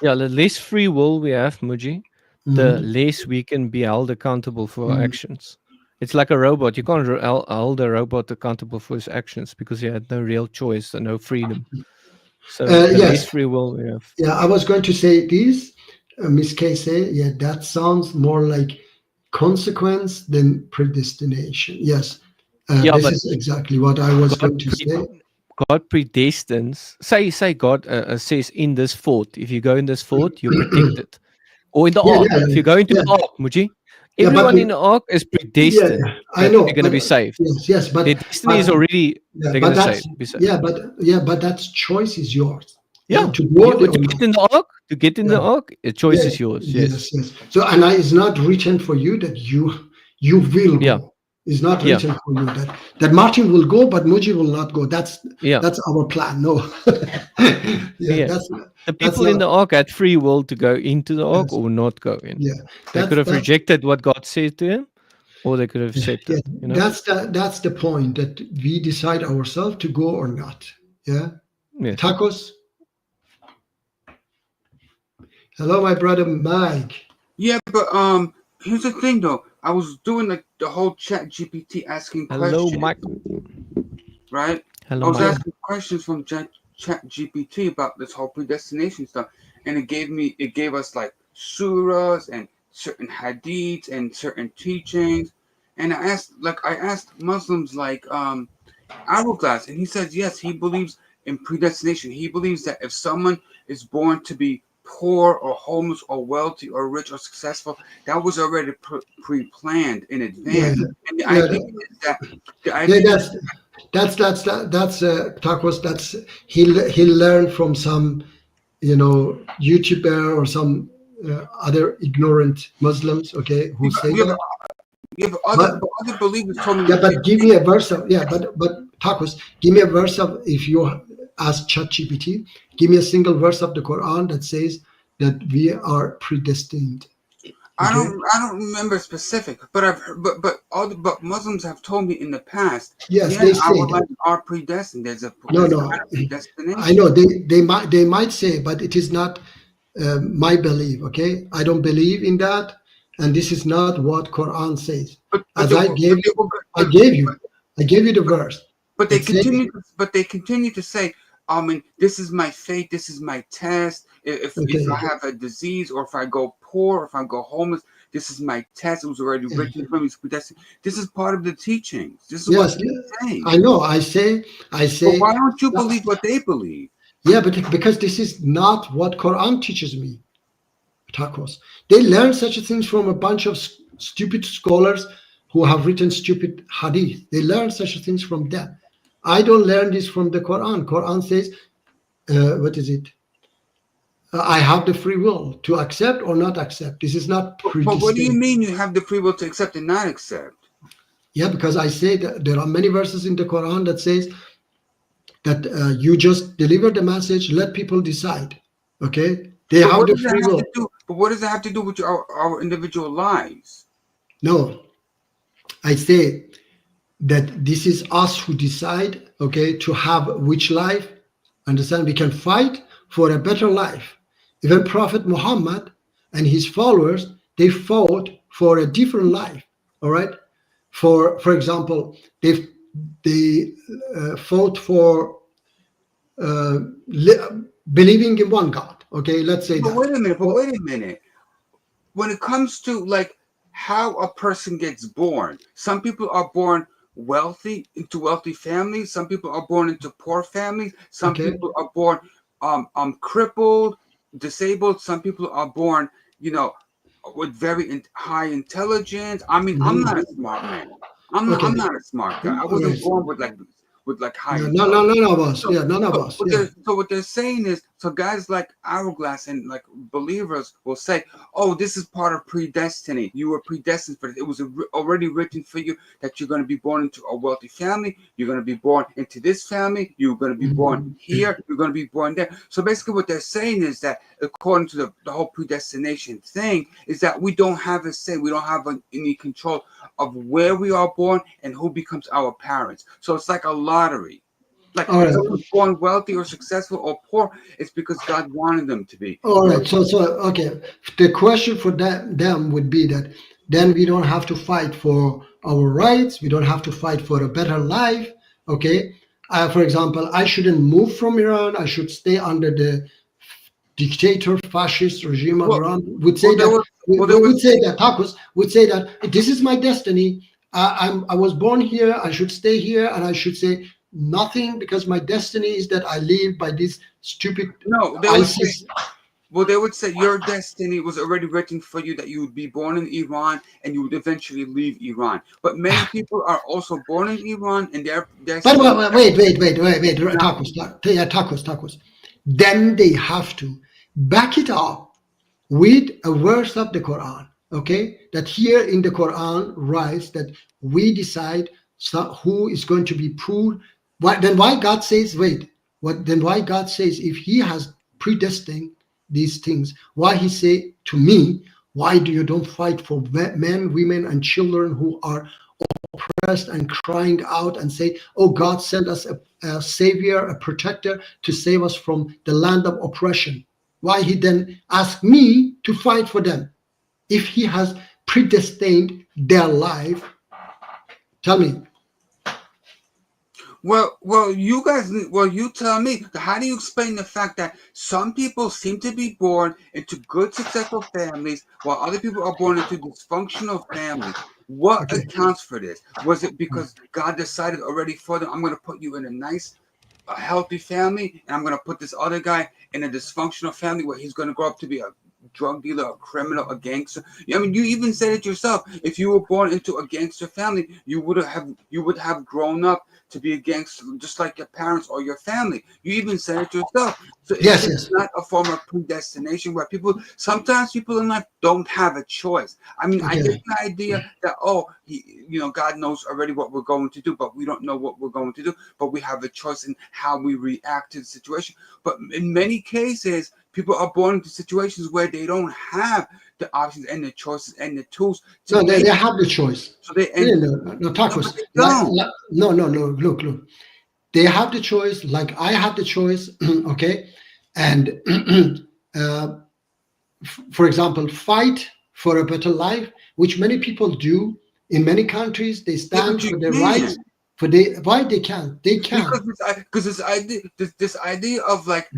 Yeah, the less free will we have, Muji, the Mhm. less we can be held accountable for our Mhm. actions. It's like a robot. You can't hold a robot accountable for his actions because he had no real choice and no freedom. So the Yes, less free will we have. yeah. I was going to say this, Miss Kay said, yeah, that sounds more like consequence than predestination. Yes, Yeah, this but is exactly what I was God, going to say. God predestines. Say God says in this fort, if you go in this fort, you're protected. Or in the Yeah, ark, yeah, if you go into yeah, the ark, Muji, yeah. But everyone in the ark is predestined I that know, they're going to but be saved. yes, Their destiny is already yeah, they're but going to that's be saved. but that's choice is yours. Yeah, Yeah, to go there to or get not. in the ark, Yeah, the choice yeah, is yours. Yes. yes. So, and it's not written for you that you will Yeah. go. It's not Yeah. written for you that Martin will go, but Muji will not go. That's Yeah. our plan. No, Yeah. that's The people not. in the ark had free will to go into the ark Yes, or not go in. yeah, They could have that's rejected what God said to him, or they could have yeah, accepted. You know. that's the point that we decide ourselves to go or not. Yeah, Yes. tacos. Hello, my brother Mike. Yeah, but here's the thing though. I was doing like the whole Chat GPT asking Hello, questions, Mike. right? I Hello, was Mike. asking questions from Chat GPT about this whole predestination stuff, and it gave us like surahs and certain hadiths and certain teachings, and I asked Muslims like Hourglass, and he says yes, he believes in predestination. He believes that if someone is born to be poor or homeless or wealthy or rich or successful, that was already pre-planned in Yeah, advance. And the yeah, idea is that that's tacos. That's he learned from some YouTuber or some other ignorant Muslims. Okay, who say yeah, that. but But other believers told me yeah, but give me a verse of but tacos. Give me a verse of if you ask ChatGPT. Give me a single verse of the Quran that says that we are predestined. I Okay. don't remember specific, but I've heard, but Muslims have told me in the past. Yes, Yeah, they say our that. lives are predestined. There's a No, kind no. of predestination. I know they might say, but it is not my belief. Okay, I don't believe in that, and this is not what Quran says. But As they I were- gave but they you, were- I gave you the verse. But they It says- continue to say, I mean, this is my fate, this is my test. If Okay. I have a disease, or if I go poor, or if I go homeless, this is my test. It was already written for me. It's predestined. This is part of the teachings. This is Yes, what they're saying. I know. I say. But why don't you believe what they believe? Yeah, but because this is not what Quran teaches me. Tacos. They learn such things from a bunch of stupid scholars who have written stupid hadith. They learn such things from them. I don't learn this from the Quran. Quran says, what is it? I have the free will to accept or not accept. This is not But what do you predestined. mean you have the free will to accept and not accept? Yeah, because I say that there are many verses in the Quran that says that you just deliver the message, let people decide. Okay, they But have what the does that free have will. to do? But what does that have to do with our individual lives? No, I say that this is us who decide, okay, to have which life. Understand? We can fight for a better life. Even Prophet Muhammad and his followers, they fought for a different life. All right. For example, they fought for believing in one God. Okay, let's say But that. wait a minute. But Well, wait a minute. When it comes to like how a person gets born, some people are born wealthy into wealthy families. Some people are born into poor families. Some okay, people are born crippled, disabled. Some people are born, you know, with very high intelligence. I mean, I'm not a mhm, smart man. I'm not. okay, I'm not a smart guy. I all wasn't right. born with like high Yeah, intelligence. none of us. So, Yeah, none of us. Yeah. so what they're saying is, so guys like Hourglass and like believers will say, "Oh, this is part of predestiny. You were predestined for it. It was already written for you that you're going to be born into a wealthy family. You're going to be born into this family. You're going to be born Mhm. here. You're going to be born there." So basically, what they're saying is that, according to the whole predestination thing, is that we don't have a say. We don't have any control of where we are born and who becomes our parents. So it's like a lottery. Like All if right. someone's born wealthy or successful or poor, it's because God wanted them to be. All Where right. So okay. The question for them would be that then we don't have to fight for our rights. We don't have to fight for a better life. Okay. For example, I shouldn't move from Iran. I should stay under the dictator fascist regime of well, Iran. Would well, say there that was, we well, there was, would say that Tacos would say that this is my destiny. I was born here. I should stay here, and I should say nothing because my destiny is that I live by this stupid no, they would say, ISIS. well, they would say your destiny was already written for you, that you would be born in Iran and you would eventually leave Iran. But many people are also born in Iran and their But destiny. Not, tacos. Then they have to back it up with a verse of the Quran. Okay, that here in the Quran writes that we decide who is going to be poor. Why God says wait? What then? Why God says if He has predestined these things, why He say to me? Why do you don't fight for men, women, and children who are oppressed and crying out and say, "Oh, God sent us a savior, a protector to save us from the land of oppression"? Why He then asked me to fight for them if He has predestined their life? Tell me. well, you guys, well, you tell me, how do you explain the fact that some people seem to be born into good, successful families, while other people are born into dysfunctional families? What Okay. accounts for this? Was it because God decided already for them, I'm going to put you in a nice, a healthy family, and I'm going to put this other guy in a dysfunctional family where he's going to grow up to be a drug dealer, a criminal, a gangster? I mean, you even said it yourself. If you were born into a gangster family, you would have grown up to be a gangster, just like your parents or your family. You even said it yourself. So is Yes, this yes. not a form of predestination where sometimes people in life don't have a choice? I mean, I get Okay. the idea that, God knows already what we're going to do, but we don't know what we're going to do, but we have a choice in how we react to the situation. But in many cases, people are born into situations where they don't have the options and the choices and the tools to No, make. they have the choice. So they No, and no, no, no, no, but tacos. they don't. No, no, no. Look. They have the choice, like I had the choice. Okay, and uh, for example, fight for a better life, which many people do in many countries. They Yeah, but stand you for their can't. rights. Why they can't? They can. Because this idea of like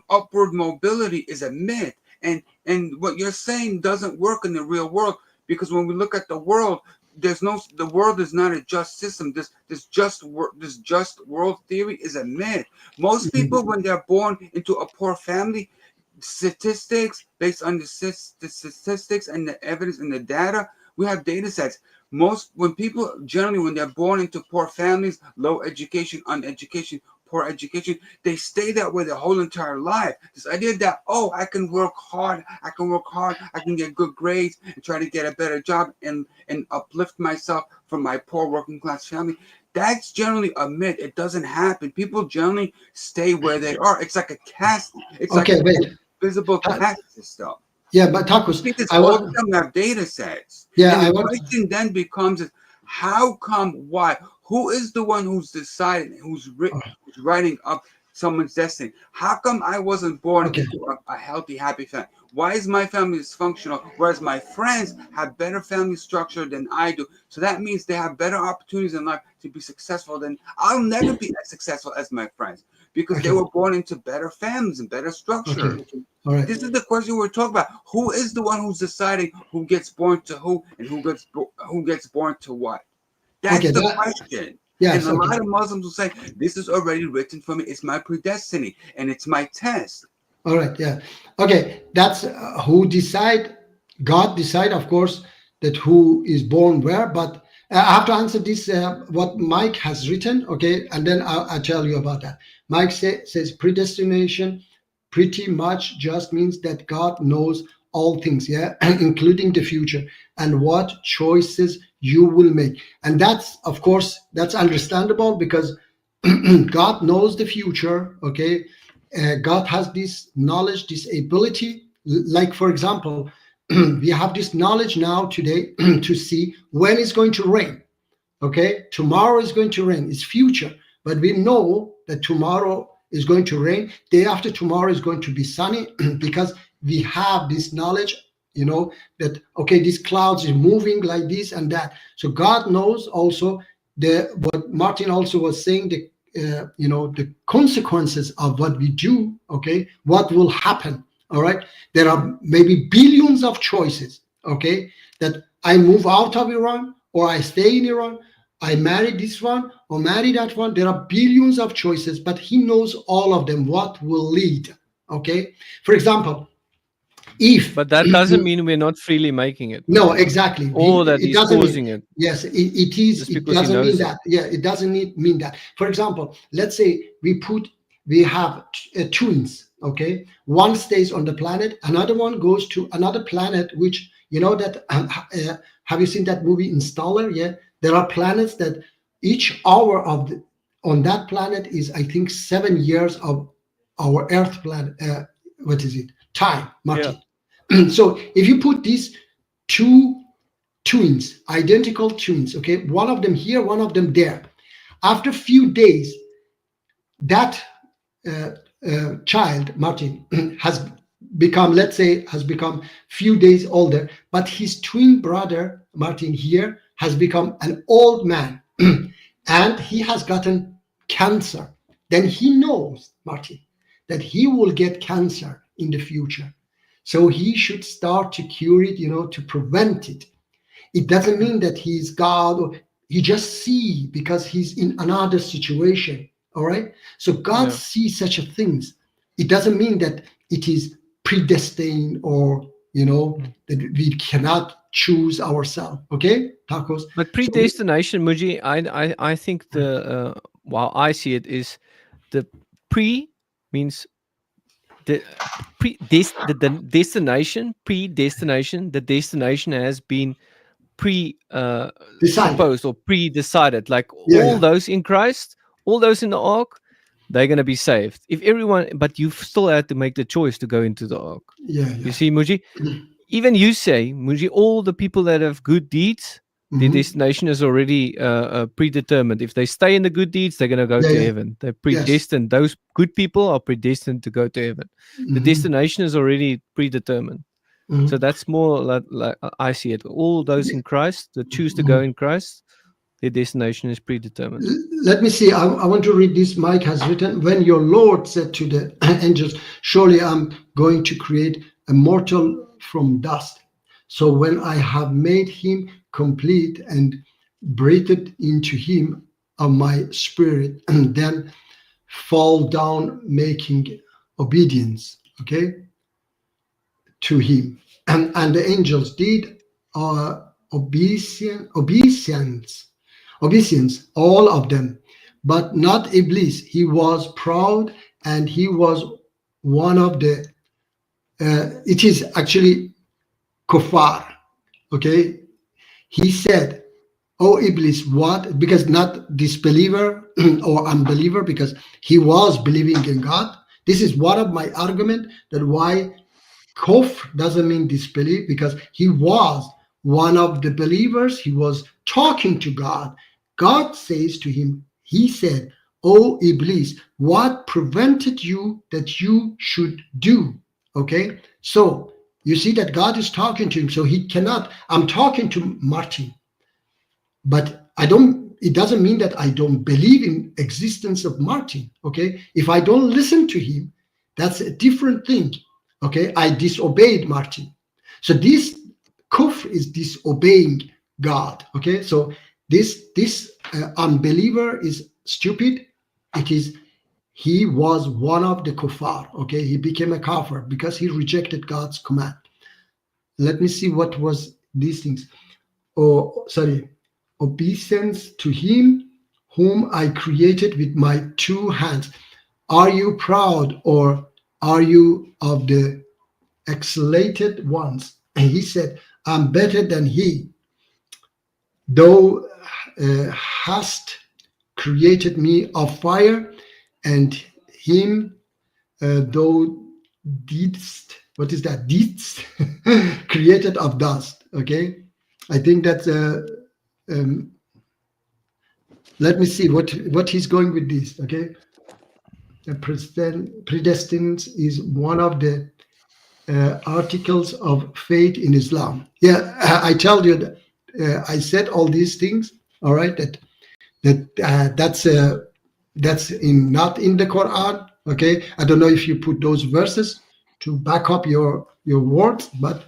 upward mobility is a myth, and what you're saying doesn't work in the real world, because when we look at the world, the world is not a just system. This just world theory is a myth. Most Mhm. people, when they're born into a poor family, statistics based on the statistics and the evidence and the data, we have data sets. Most when people generally, when they're born into poor families, low education, uneducation, poor education, they stay that way their whole entire life. This idea that, oh, I can work hard, I can get good grades and try to get a better job and uplift myself from my poor working class family, that's generally a myth. It doesn't happen. People generally stay where they are. It's like a caste. It's like Okay, an wait. invisible Ta- caste system. Yeah, but tacos. Because I all of want. them have data sets. Yeah, And I the want. question then becomes is, how come, why? Who is the one who's deciding, who's writing up someone's destiny. How come I wasn't born Okay. into a healthy, happy family? Why is my family dysfunctional, whereas my friends have better family structure than I do? So that means they have better opportunities in life to be successful than I'll never be as successful as my friends because they Okay. were born into better families and better structure. Okay. All right. This is the question we're talking about. Who is the one who's deciding who gets born to who and who gets born to what? That's Okay, the that- question. Yes. And a Okay. lot of Muslims will say, this is already written for me. It's my predestiny and it's my test. All right. Yeah. Okay. That's who decide. God decide, of course, that who is born where. But I have to answer this. What Mike has written. Okay, and then I'll tell you about that. Mike says predestination pretty much just means that God knows all things. Yeah, including the future and what choices you will make. And that's, of course, that's understandable because God knows the future. Okay. God has this knowledge, this ability. Like, for example, we have this knowledge now today to see when it's going to rain. Okay, tomorrow is going to rain. It's future, but we know that tomorrow is going to rain. Day after tomorrow is going to be sunny because we have this knowledge. You know that okay, these clouds are moving like this and that. So God knows also what Martin also was saying. The consequences of what we do. Okay, what will happen. All right, there are maybe billions of choices. Okay, that I move out of Iran or I stay in Iran, I marry this one or marry that one. There are billions of choices, but he knows all of them, what will lead. Okay, for example, if But that doesn't mean we're not freely making it. no, exactly, Or that it he's doesn't mean- causing it. Yes, it is. Just It because he doesn't mean knows that. Yeah, it doesn't mean that. For example, let's say we have twins. Okay, one stays on the planet, another one goes to another planet. Which you know that have you seen that movie Installer? Yeah, there are planets that each hour on that planet is, I think, 7 years of our Earth planet. What is it? Time, Martin. So if you put these two twins, identical twins, okay, one of them here, one of them there, after a few days, that child, Martin, has become, let's say, has become few days older, but his twin brother, Martin, here, has become an old man and he has gotten cancer. Then he knows, Martin, that he will get cancer in the future. So he should start to cure it, to prevent it. It doesn't mean that he's God, or he just see because he's in another situation. All right. So God sees such a things. It doesn't mean that it is predestined or that we cannot choose ourselves. Okay, Tacos. But predestination, Muji, I think while I see it is the pre means the destination, predestination. The destination has been supposed or pre-decided. Like all those in Christ, all those in the ark, they're going to be saved. If everyone, but you still had to make the choice to go into the ark. You see, Muji, even you say, Muji, all the people that have good deeds, their destination is already predetermined. If they stay in the good deeds, they're going to go to heaven. They're predestined. Yes. Those good people are predestined to go to heaven. The destination is already predetermined. So that's more like I see it. All those in Christ that choose to go in Christ, their destination is predetermined. Let me see. I want to read this. Mike has written, when your Lord said to the angels, surely I'm going to create a mortal from dust. So when I have made him complete and breathed into him of my spirit, and then fall down making obedience, okay, to him. And the angels did obeisance, all of them, but not Iblis. He was proud and he was one of the, it is actually kuffar, okay? He said, oh Iblis, what? Because not disbeliever or unbeliever, because he was believing in God. This is one of my argument that why kufr doesn't mean disbelief, because he was one of the believers. He was talking to God. God says to him, he said, "O Iblis, what prevented you that you should do?" Okay, so you see that God is talking to him, so he cannot. I'm talking to Martin, but I don't. It doesn't mean that I don't believe in existence of Martin. Okay, if I don't listen to him, that's a different thing. Okay, I disobeyed Martin. So this kufr is disobeying God. Okay, so this unbeliever is stupid. It is he was one of the kuffar. Okay, he became a kafir because he rejected God's command. Let me see what was these things. Oh, sorry, obeisance to him whom I created with my two hands. Are you proud, or are you of the exalted ones? And he said, I'm better than he. Thou hast created me of fire, and him thou didst, what is that? Didst created of dust. Okay, I think that let me see what he's going with this. Okay, predestined is one of the articles of faith in Islam. Yeah, I tell you that I said all these things. All right, that's in not in the Quran. Okay, I don't know if you put those verses to back up your words, but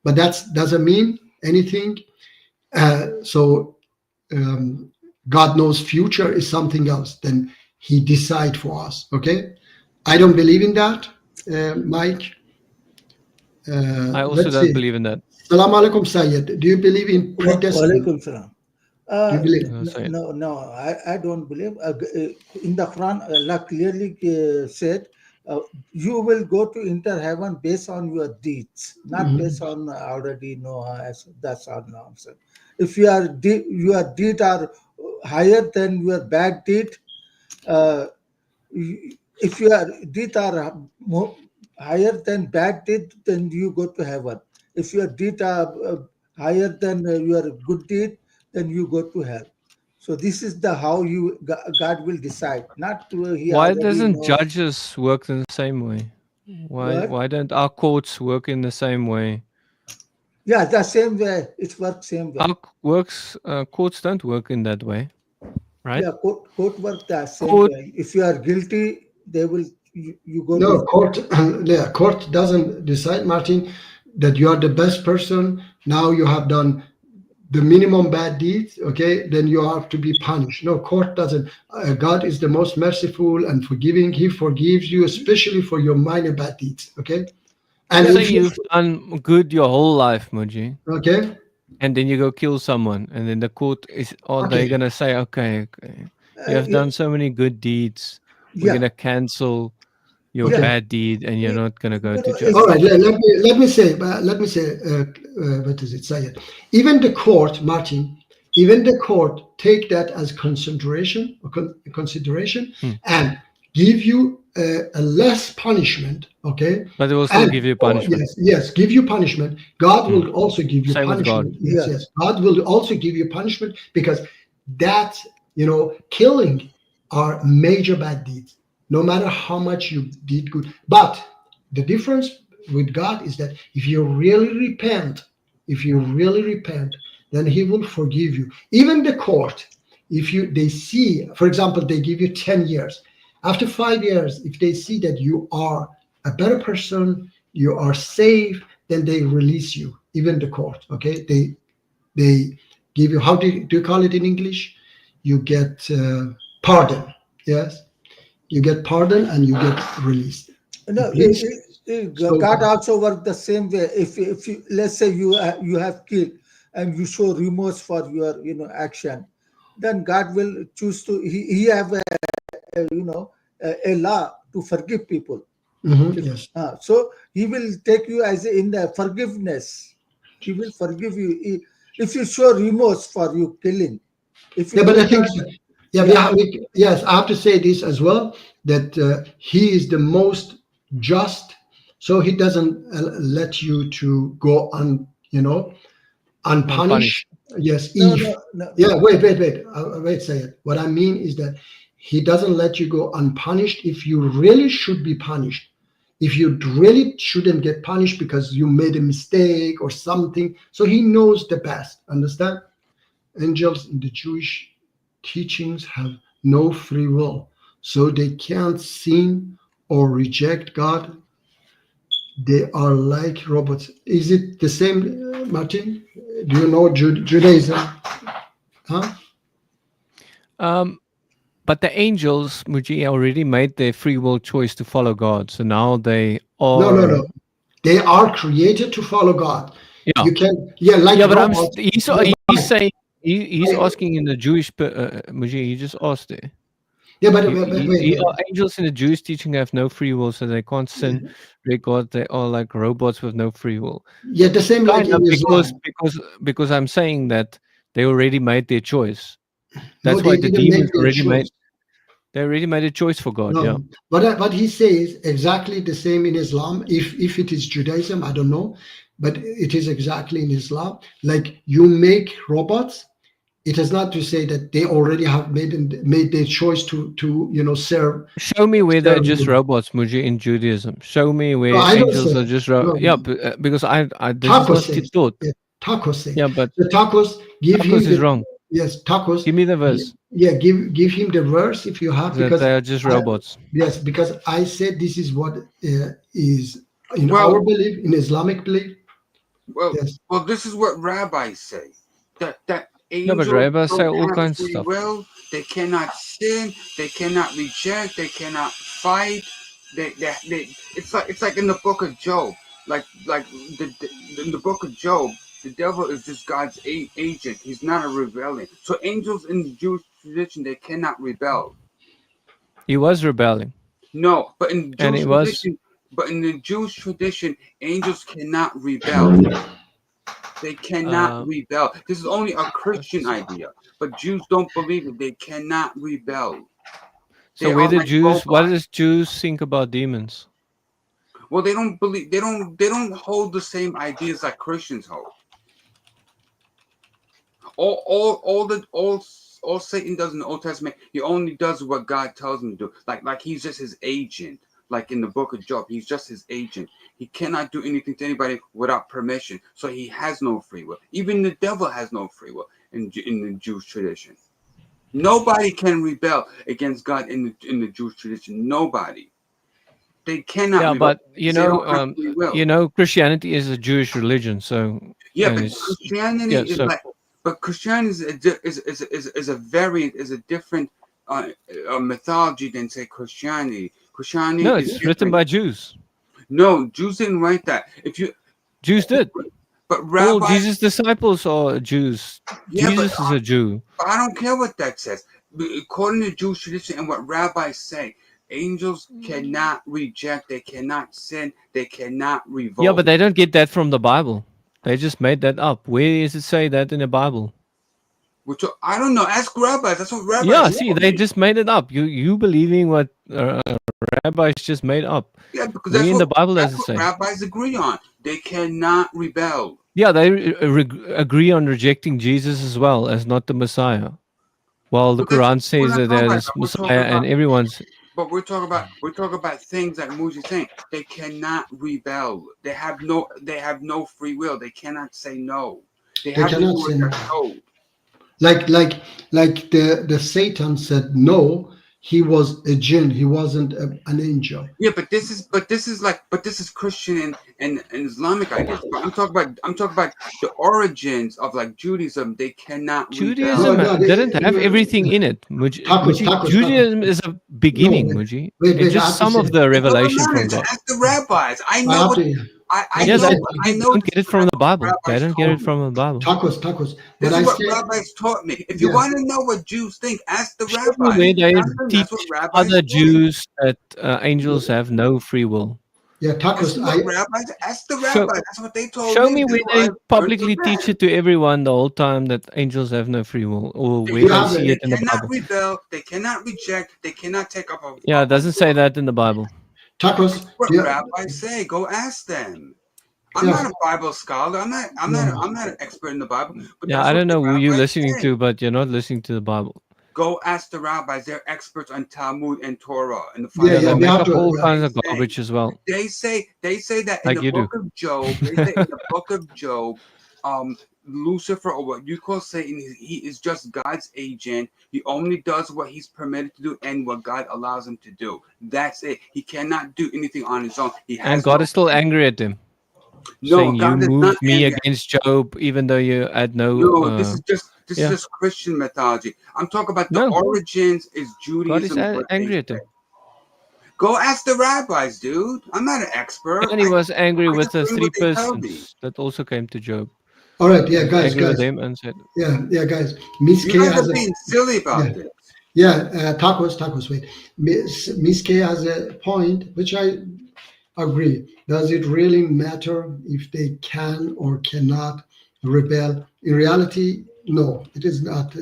that doesn't mean anything. So God knows future is something else. Then He decide for us. Okay, I don't believe in that, Mike. I also Let's don't see. believe in that. Salam alaikum, Sayyid. Do you believe in predestined? Walaikum salam. Do you believe? Sayyid. No, I don't believe. In the Quran, Allah clearly said, you will go to enter heaven based on your deeds, not based on already know as that's our nonsense. If your deed are higher than your bad deed, if your deed are higher than bad deed, then you go to heaven. If your deed are higher than your good deed, then you go to hell. So this is the how God will decide. Not he Why already doesn't know. judges work in the same way? What? Why don't our courts work in the same way? Yeah, the same way. It works same way. Our courts don't work in that way, right? Yeah, court work the same Court- way. If you are guilty, they will you go No, to court. Yeah, court doesn't decide, Martin, that you are the best person. Now you have done the minimum bad deeds. Okay, then you have to be punished. No, court doesn't. God is the most merciful and forgiving. He forgives you, especially for your minor bad deeds. Okay, and Say if you, you've done good your whole life, Muji, okay, and then you go kill someone, and then the court is, or Okay. they're gonna say, okay, you have done so many good deeds, we're yeah. gonna cancel your Okay. bad deed, and you're not gonna go You to know, jail. all right. Let me say. What is it? Say it. Even the court, Martin. Even the court take that as consideration, and give you a less punishment. Okay. But they will still And- give you punishment. Yes, give you punishment. God will also give you Same with God. punishment. Yes, Yeah. yes. God will also give you punishment because that, killing are major bad deeds, no matter how much you did good. But the difference with God is that if you really repent, then He will forgive you. Even the court, if they see, for example, they give you 10 years. After 5 years, if they see that you are a better person, you are safe, then they release you. Even the court, okay? They give you, how do you call it in English? You get pardon. Yes, you get pardon and you get released. No, Please. So- God also work the same way. If you, let's say you have killed and you show remorse for your action, then God will choose to he have a law to forgive people. Yes. So he will take you as in the forgiveness. He will forgive you if you show remorse for you killing. If you Yeah, but I do think, not- yes, I have to say this as well, that He is the most just, so He doesn't let you to go unpunished. Yes, no, Eve. no. Yeah, wait. Say it. What I mean is that he doesn't let you go unpunished if you really should be punished. If you really shouldn't get punished because you made a mistake or something. So he knows the best. Understand? Angels in the Jewish teachings have no free will. So they can't sin or reject God. They are like robots. Is it the same, Martin? Do you know Judaism? Huh? But the angels, Muji, already made their free will choice to follow God. So now they are. No. They are created to follow God. Yeah. You can, like Yeah, but robots. he's saying he's asking in the Jewish Muji. He just asked it. Yeah, but wait. Angels in the Jewish teaching have no free will, so they can't sin. God, they are like robots with no free will. Yeah, the same like in Islam. Because I'm saying that they already made their choice. No, That's why the they didn't demons make their choice. they already made a choice for God. No, Yeah. but he says exactly the same in Islam. If it is Judaism, I don't know, but it is exactly in Islam. Like you make robots, it is not to say that they already have made their choice to serve. Show me where they're just you. robots, Muji, in Judaism. Show me where I don't angels say are that. just No. yeah, because I this Tacos is not says. taught. Yeah, Tacos say. Yeah, but the Tacos give him Tacos is wrong. Yes, Tacos. Give me the verse. Yeah, give him the verse if you have, That because they are just robots. yes, because I said this is what is in our belief, in Islamic belief. Well, Yes. well, this is what rabbis say. That Yeah, angels but rabbis say don't all have kinds of free stuff. will. They cannot sin. They cannot reject. They cannot fight. They it's like in the book of Job. Like in the book of Job, the devil is just God's agent. He's not a rebellion. So angels in the Jewish tradition, they cannot rebel. He was rebelling. No, but in And Jewish it was- tradition, angels cannot rebel. They cannot rebel. This is only a Christian idea, but Jews don't believe it. They cannot rebel. So They where are the like Jews? What robots. does Jews think about demons? Well, they don't believe. They don't hold the same ideas like Christians hold. All Satan does in the Old Testament, he only does what God tells him to do. Like he's just his agent. Like in the book of Job, he's just his agent. He cannot do anything to anybody without permission. So he has no free will. Even the devil has no free will in the Jewish tradition. Nobody can rebel against God in the Jewish tradition. Nobody. They cannot. Yeah, rebel. but They don't have free will. Christianity is a Jewish religion, so Yeah, and but it's- Christianity yeah, is so- like, but Christianity is a variant, is a different mythology than say Christianity. Christianity no, is it's written different. by Jews. No, Jews didn't write that. If you, Jews did. but All rabbis, Jesus' disciples are Jews. Yeah, Jesus is a Jew. I don't care what that says. According to Jewish tradition and what rabbis say, angels cannot reject, they cannot sin, they cannot revolt. Yeah, but they don't get that from the Bible. They just made that up. Where does it say that in the Bible? Which I don't know. Ask rabbis. That's what rabbis. Yeah, told see, they me. just made it up. You believing what rabbis just made up? Yeah, because Where that's in what, the Bible does that's it what say? rabbis agree on. They cannot rebel. Yeah, they agree on rejecting Jesus as well as not the Messiah. While the But that's Quran what says I'm that talking there about. is We're talking Messiah and about- everyone's. But we're talking about things like Muji's saying. They cannot rebel. They have no free will. They cannot say no. They have to cannot do what say they're no. told. Like the Satan said no, he was a jinn, he wasn't an angel. Yeah, but this is Christian and Islamic ideas. But I'm talking about the origins of like Judaism. They cannot Judaism rebel. didn't have everything in it. Tacos. Judaism is a beginning, Muji. wait, It's I just have to some say- of the revelation Doesn't from matter. God. Ask the rabbis. I I know have what to, I Yeah, know. they I know don't get it from the Bible. They rabbis don't get told it me. from the Bible. tacos. This But is I what said, rabbis taught me. If you Yeah. want to know what Jews think, ask the Show me rabbis. where they Ask them. teach That's what rabbis other taught me. Jews that angels have no free will. yeah, This tacos. is what rabbis. Ask the Show- rabbis. That's what they told Show me. me This where is what they I learned publicly from teach them. it to everyone the whole time that angels have no free will, or where You they have see it. it in the Cannot Bible. rebel. They cannot reject. They cannot take up a. Yeah, it doesn't say that in the Bible. Tacos. What Yeah, rabbis say? Go ask them. I'm Yeah. not a Bible scholar. I'm not an expert in the Bible. But Yeah, that's I what don't the know who you're rabbis listening say. to, but you're not listening to the Bible. Go ask the rabbis; they're experts on Talmud and Torah and the Yeah, Yeah, five they we make have up to. all Yeah. kinds of They garbage as well, they say that in like the you do. book of Job, they say in the book of Job, Lucifer, or what you call Satan, he is just God's agent. He only does what he's permitted to do and what God allows him to do. That's it. He cannot do anything on his own. He And has God no. is still angry at him, No, saying, "You God is not moved me angry. against Job, even though you had no." No, this is Yeah, just Christian mythology. I'm talking about the no, origins is God is Judaism. What they angry at say. him, Go ask the rabbis, dude. I'm not an expert. and he was angry I with just the bring three what they tell me. persons that also came to Job. All right. He Yeah, was guys, angry with guys. them and said, Yeah, guys. Miss You K guys has are a. being silly about Yeah. this. Yeah, tacos. Wait, Miss K has a point, which I agree. Does it really matter if they can or cannot rebel? In reality, no, it is not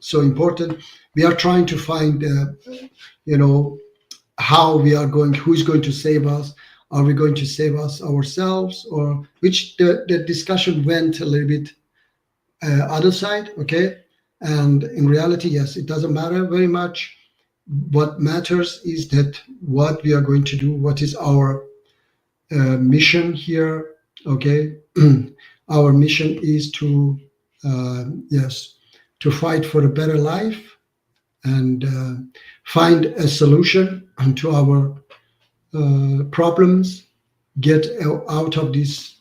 so important. We are trying to find, how we are going, who's going to save us. Are we going to save us ourselves, or which the discussion went a little bit other side, okay? And in reality, yes, it doesn't matter very much. What matters is that what we are going to do, what is our mission here, okay? Our mission is to, to fight for a better life and find a solution to our problems, get out of this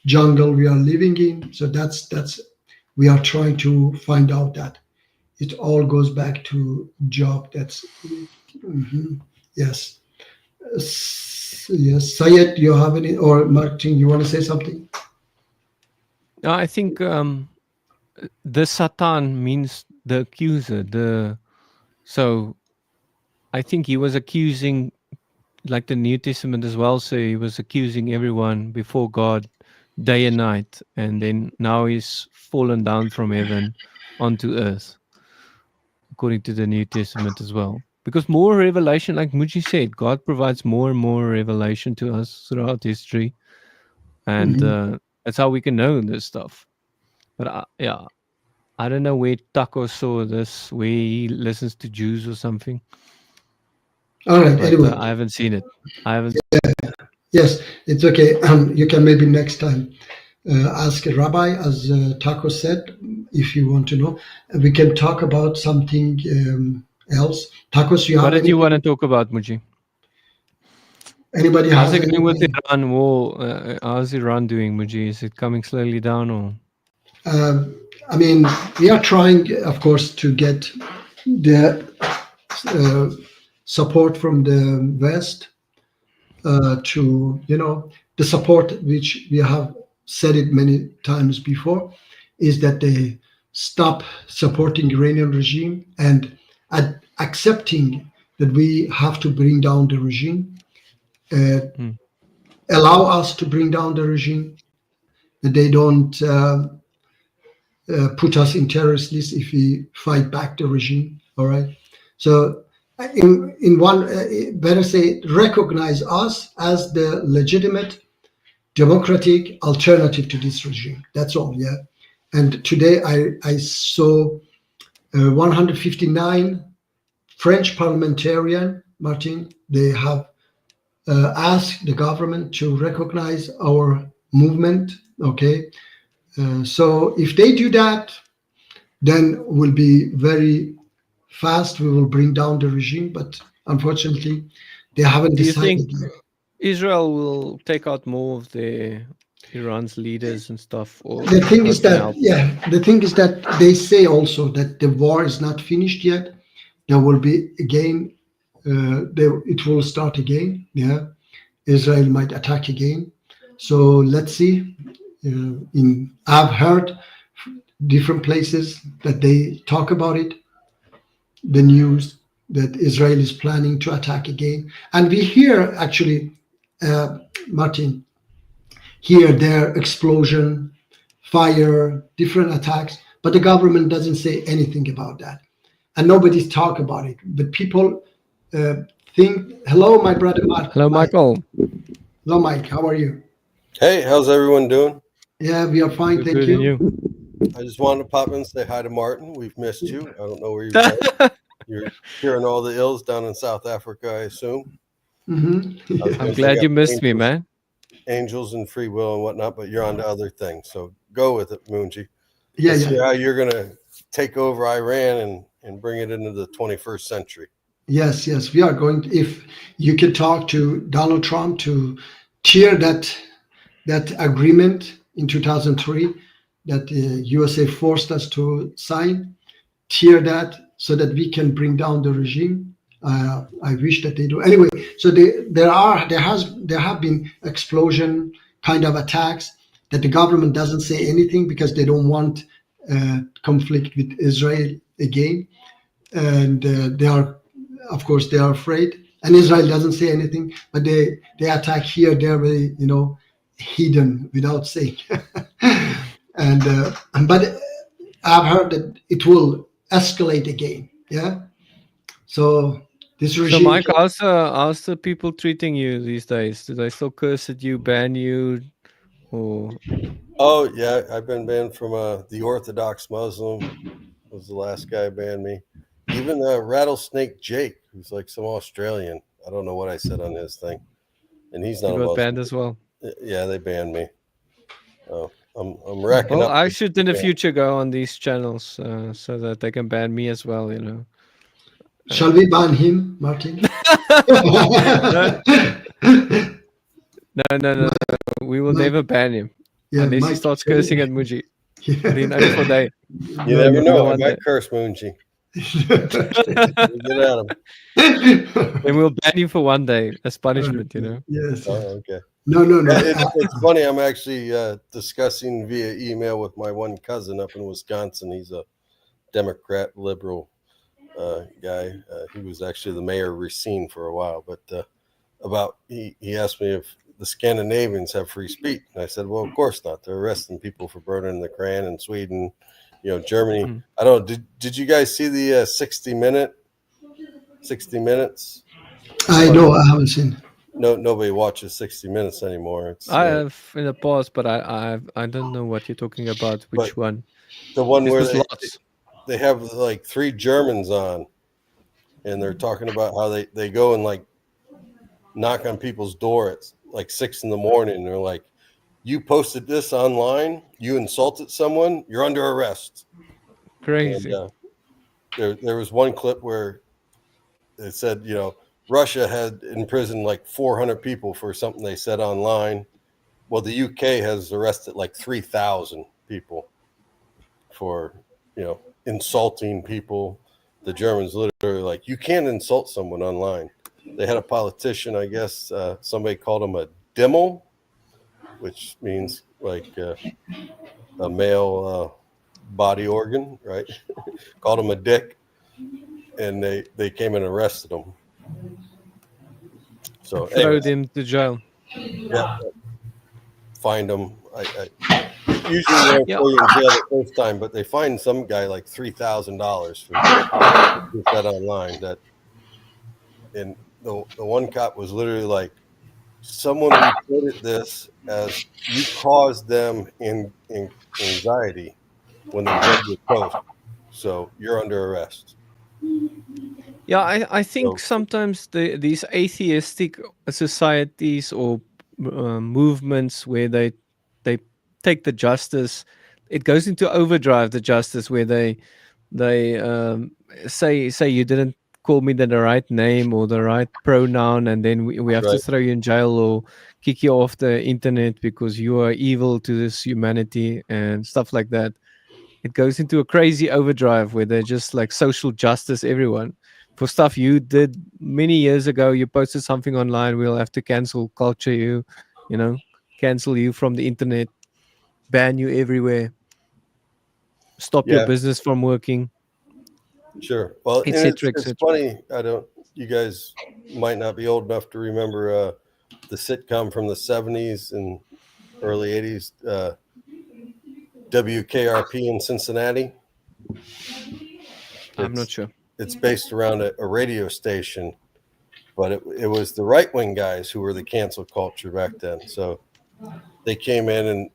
jungle we are living in. So that's we are trying to find out that it all goes back to Job. That's yes. Yes, Sayed, you have any, or Martin, you want to say something? "No, I think the Satan means the accuser. So I think he was accusing, like the New Testament as well. So he was accusing everyone before God day and night, and then now he's fallen down from heaven onto earth, according to the New Testament as well. Because more revelation, like Muji said, God provides more and more revelation to us throughout history, and that's how we can know this stuff. But I don't know where Taco saw this, where he listens to Jews or something. All right. But Anyway, I haven't seen it. yes, it's okay. You can maybe next time ask a rabbi, as Taco said, if you want to know. We can talk about something else. Tacos, you What have did any, you want to talk about, Muji? anybody How's has it going with the anything? Iran war? How's Iran doing, Muji? Is it coming slowly down, or? I mean, we are trying, of course, to get the support from the West to, the support which we have said it many times before, is that they stop supporting Iranian regime and accepting that we have to bring down the regime, allow us to bring down the regime, that they don't put us in terrorist list if we fight back the regime. All right. So in one, better say, recognize us as the legitimate democratic alternative to this regime. That's all. Yeah. And today I saw 159 French parliamentarian, Martin, they have asked the government to recognize our movement. Okay. So if they do that, then we'll be very fast. We will bring down the regime, but unfortunately, they haven't Do you think decided yet. Israel will take out more of Iran's leaders and stuff, or The thing not is gonna that, help? the thing is that they say also that the war is not finished yet. There will be again, it will start again. Yeah, Israel might attack again. So let's see. I've heard different places that they talk about it, the news that Israel is planning to attack again. And we hear actually, Martin, here, there, explosion, fire, different attacks, but the government doesn't say anything about that. And nobody's talk about it. But people think, hello, my brother Mark. Hello, Mike. Michael. Hello, Mike. How are you? Hey, how's everyone doing? Yeah, we are fine. Good, Thank good, you. and you? I just wanted to pop in and say hi to Martin. We've missed you. I don't know where you've been. You're hearing all the ills down in South Africa, I assume. Mhm. I was I'm gonna glad bring you up missed me, man. angels and free will and whatnot, but you're on to other things. So go with it, Moonji. Yeah, Let's see yeah. how you're gonna take over Iran and bring it into the 21st century. Yes, yes. We are going to, if you can talk to Donald Trump to tear that agreement in 2003 that the USA forced us to sign, tear that so that we can bring down the regime. I wish that they do. Anyway, so there have been explosion kind of attacks that the government doesn't say anything because they don't want conflict with Israel again, and they are, of course, they are afraid. And Israel doesn't say anything, but they attack here, there, very hidden without saying. and but I've heard that it will escalate again. Yeah. So this So, regime, Mike, how's the people treating you these days? Do they still curse at you, ban you, or Oh yeah, I've been banned from the Orthodox Muslim was the last guy who banned me. Even Rattlesnake Jake, who's like some Australian. I don't know what I said on his thing, and he's you not a got Muslim. banned as well? Yeah, they banned me. Oh, I'm racking Well, up. I should in the future go on these channels so that they can ban me as well. shall we ban him, Martin? No. We will Mike, never ban him yeah, unless he Mike. starts cursing at Muji. Yeah. Then only for day. You No, never no. know. I one might day. curse Moonji. We'll get at him. Then we'll ban you for one day as punishment. Yes. Oh, okay. No. Yeah, it's funny. I'm actually discussing via email with my one cousin up in Wisconsin. He's a Democrat liberal guy. He was actually the mayor of Racine for a while. But he asked me if the Scandinavians have free speech, and I said, well, of course not. They're arresting people for burning the Koran in Sweden. Germany. Mm. I don't know. Did you guys see the 60 Minutes? I know. I haven't seen. No, nobody watches 60 Minutes anymore. It's I have in the past, but I don't know what you're talking about. Which But one? the one This where was lots. they have like 3 Germans on, and they're talking about how they go and like knock on people's door at like 6 in the morning. And they're like, you posted this online, you insulted someone, you're under arrest. Crazy. And there was one clip where it said, Russia had imprisoned like 400 people for something they said online. Well, the UK has arrested like 3,000 people for, insulting people. The Germans literally like, you can't insult someone online. They had a politician, I guess, somebody called him a Dimmel, which means like a male body organ, right? Called him a dick, and they came and arrested him. So Throw anyways, them to jail. yeah, find them. I usually they don't throw you in jail the first time, but they fined some guy like $3,000 for that online. And the one cop was literally like, someone reported this as you caused them in anxiety when they read your post, so you're under arrest. Yeah, I think So- sometimes these atheistic societies or movements where they take the justice, it goes into overdrive. The justice where they say you didn't call me the right name or the right pronoun, and then we have to Right. throw you in jail or kick you off the internet because you are evil to this humanity and stuff like that. It goes into a crazy overdrive where they're just like social justice everyone for stuff you did many years ago. You posted something online, we'll have to cancel culture you, cancel you from the internet, ban you everywhere, stop your Yeah. business from working. Sure. Well, and etc., it's etc. funny. You guys might not be old enough to remember the sitcom from the 70s and early 80s, WKRP in Cincinnati. I'm not sure. It's based around a radio station, but it was the right wing guys who were the cancel culture back then. So they came in and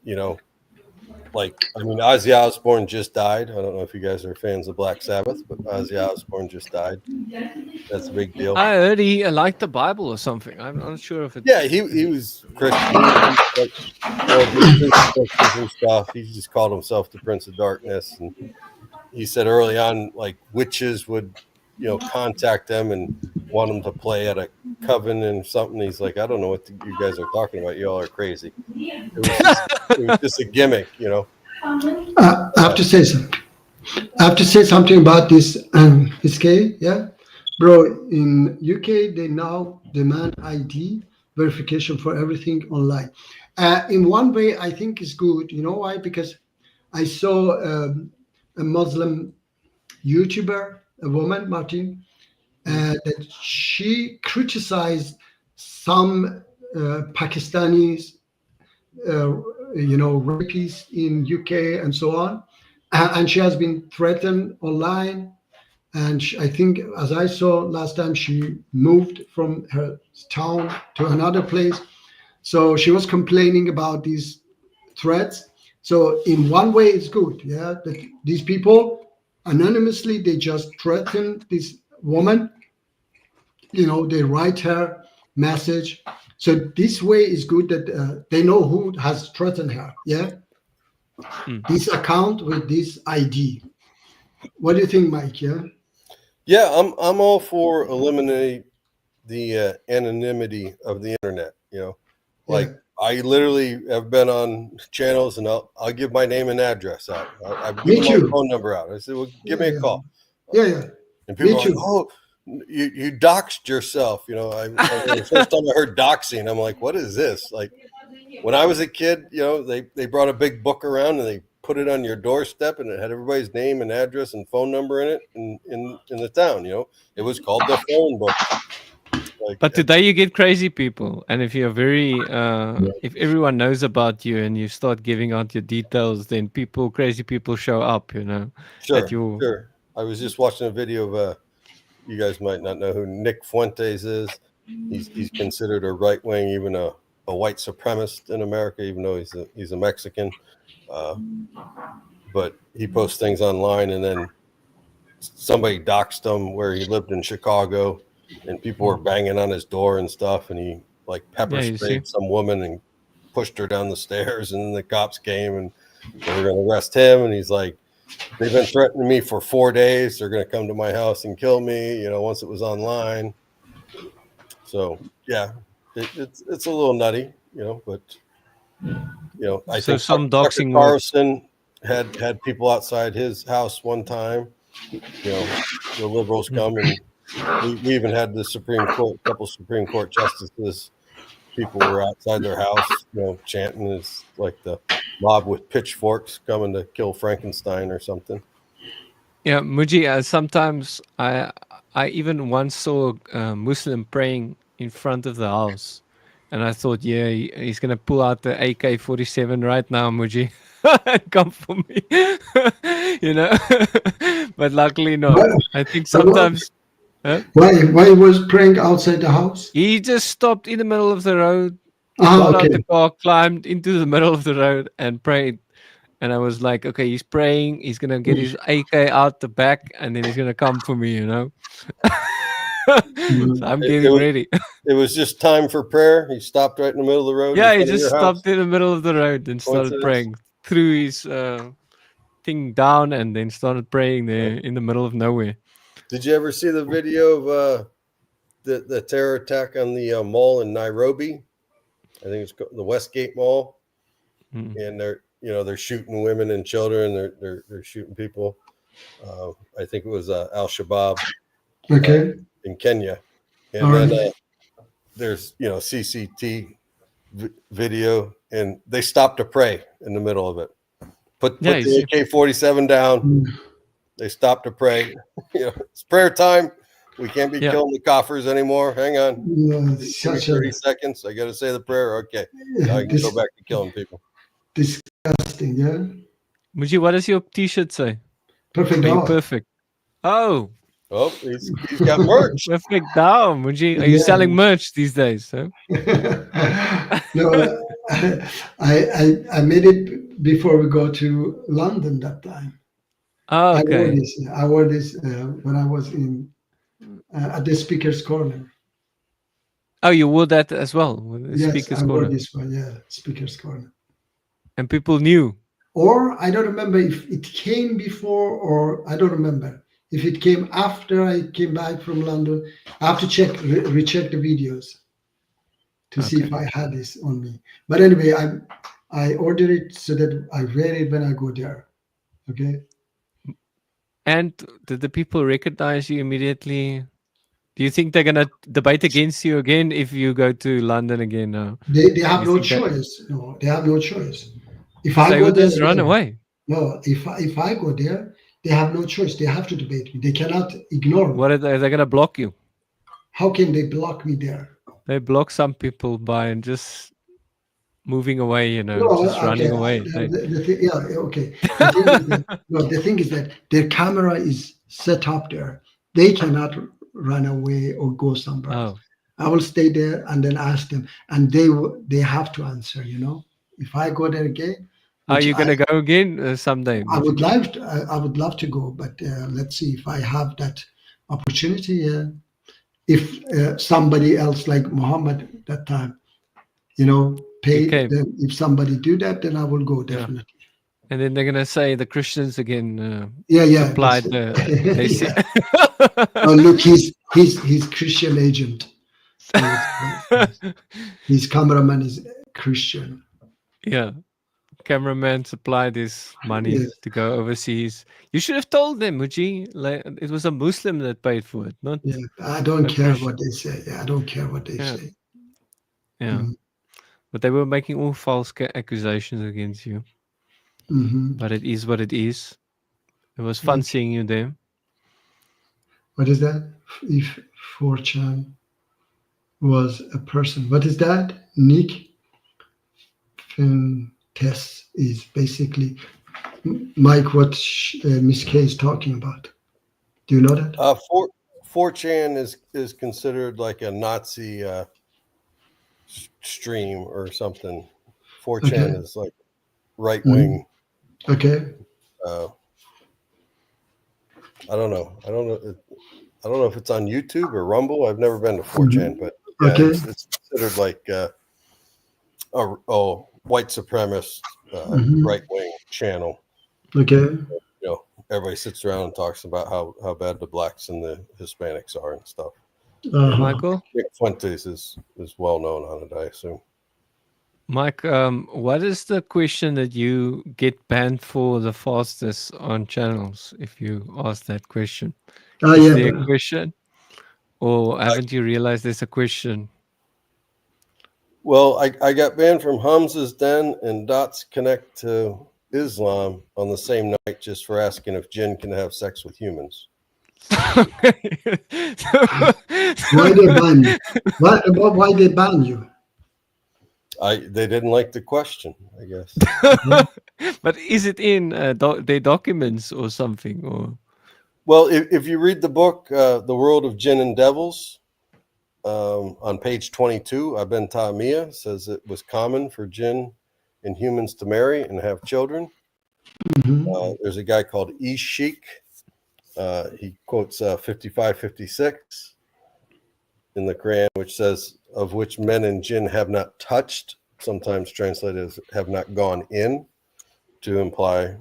like, I mean, Ozzy Osbourne just died. I don't know if you guys are fans of Black Sabbath, but Ozzy Osbourne just died. That's a big deal. I heard he liked the Bible or something. I'm not sure if it. Yeah, he was Christian, like, and stuff. He just called himself the Prince of Darkness, and he said early on, like, witches would, contact them and want them to play at a coven and something. He's like, I don't know what you guys are talking about. You all are crazy. It was just a gimmick, I have to say something. I have to say something about this SK. Yeah, bro. In UK, they now demand ID verification for everything online. In one way, I think is good. You know why? Because I saw a Muslim YouTuber, a woman, Martin, that she criticized some Pakistanis, rapists in UK and so on, and she has been threatened online. And I think, as I saw last time, she moved from her town to another place. So she was complaining about these threats. So in one way, it's good, yeah, that these people anonymously, they just threaten this woman. They write her message. So this way is good that they know who has threatened her. Yeah, this account with this ID. What do you think, Mike? Yeah, I'm all for eliminating the anonymity of the internet. Like, I literally have been on channels, and I'll give my name and address out. I've given my phone number out. I said, well, give me a call. Yeah. And people are like, oh, you doxed yourself. The first time I heard doxing, I'm like, what is this? Like, when I was a kid, they brought a big book around and they put it on your doorstep, and it had everybody's name and address and phone number in it in the town. It was called the phone book. But today you get crazy people, and if you're if everyone knows about you and you start giving out your details, then crazy people show up. Sure. I was just watching a video of you guys might not know who Nick Fuentes is. He's considered a right wing, even a white supremacist in America, even though he's a Mexican. But he posts things online, and then somebody doxed him where he lived in Chicago. And people were banging on his door and stuff, and he pepper sprayed some woman and pushed her down the stairs, and then the cops came and they were going to arrest him. And he's like, they've been threatening me for 4 days. They're going to come to my house and kill me, once it was online. So yeah, it's a little nutty, but I think some doxing Carlson had people outside his house one time. The liberals come, and we even had the Supreme Court, a couple Supreme Court justices, people were outside their house, chanting. It's like the mob with pitchforks coming to kill Frankenstein or something. Yeah, Muji, sometimes I even once saw a Muslim praying in front of the house, and I thought, yeah, he's going to pull out the AK-47 right now, Muji, and come for me, But luckily not. I think sometimes... Huh? Why he was praying outside the house? He just stopped in the middle of the road, got out the car, climbed into the middle of the road, and prayed. And I was like, okay, he's praying. He's gonna get his AK out the back, and then he's gonna come for me, So I'm getting ready. It was just time for prayer. He stopped right in the middle of the road. Yeah, he just stopped in the middle of the road and started praying. Threw his thing down and then started praying there in the middle of nowhere. Did you ever see the video of the terror attack on the mall in Nairobi? I think it's the Westgate Mall, and they're shooting women and children. They're shooting people. I think it was Al Shabaab, in Kenya, and then there's CCTV video, and they stopped to pray in the middle of it. Put the AK-47 down. They stopped to pray. It's prayer time. We can't be killing the coffers anymore. Hang on. 30 seconds. I got to say the prayer. Okay. Now I can go back to killing people. Disgusting, yeah? Muji, what does your t-shirt say? Perfect down. Perfect. Oh, he's got merch. Perfect down, Muji. Are you selling merch these days? Huh? No, I made it before we go to London that time. Oh, I wore okay. this. I wore this when I was in at the speaker's corner. Oh, you wore that as well with the Yes, speaker's I wore corner, this one. Yeah, speaker's corner. and people knew. Or I don't remember if it came before, or I don't remember if it came after I came back from London. I have to recheck the videos to see if Okay. I had this on me. But anyway, I ordered it so that I wear it when I go there. Okay. And did the people recognize you immediately? Do you think they're gonna debate against you again if you go to London again now? They have You no think that choice. No, they have no choice. If I they go would there just run again, away? no, if I go there, they have no choice. They have to debate me. They cannot ignore me. What are they gonna block you? How can they block me there? They block some people by just moving away, you know, No, just okay. running away. Yeah, okay. The thing is that, no, the thing is that their camera is set up there. They cannot run away or go somewhere else. Oh, I will stay there and then ask them, and they have to answer. You know, if I go there again, are which you gonna go again someday, I would Muji? like to, I would love to go, but let's see if I have that opportunity. If somebody else like Muhammad that time, you know, He pay came, them. If somebody do that, then I will go yeah. definitely. And then they're gonna say the Christians again Yeah, yeah. supplied they see. Yeah. Oh, look, he's Christian agent. His cameraman is Christian. Yeah, cameraman supplied his money Yes. to go overseas. You should have told them, Muji. Like, it was a Muslim that paid for it, not Yeah. I don't a care Christian. what they say. Yeah, I don't care what they Yeah, say. yeah. Mhm. But they were making all false accusations against you. Mhm. But it is what it is. It was fun seeing you there. What is that? If 4chan was a person, what is that? Nick Test is basically Mike. What Miss K is talking about? Do you know that? 4chan is considered like a Nazi stream or something. 4chan Okay. is like right wing. Okay. I don't know. I don't know if it's on YouTube or Rumble. I've never been to 4chan, but yeah, Okay. it's considered like a white supremacist right wing channel. Okay. You know, everybody sits around and talks about how bad the blacks and the Hispanics are and stuff. Michael? Nick Fuentes is well known on it, I assume. Mike, what is the question that you get banned for the fastest on channels if you ask that question? Is Yeah. there a question? Or haven't you realized there's a question? Well, I got banned from Hamza's Den and Dots Connect to Islam on the same night just for asking if jinn can have sex with humans. Why they ban you? Why they ban you? They didn't like the question, I guess. But is it in their documents or something? Or well, if you read the book, The World of Jinn and Devils, on page 22, Ibn Taymiyyah says it was common for jinn and humans to marry and have children. There's a guy called Ishik. He quotes 55:56 in the Quran, which says, of which men and jinn have not touched, sometimes translated as have not gone in, to imply,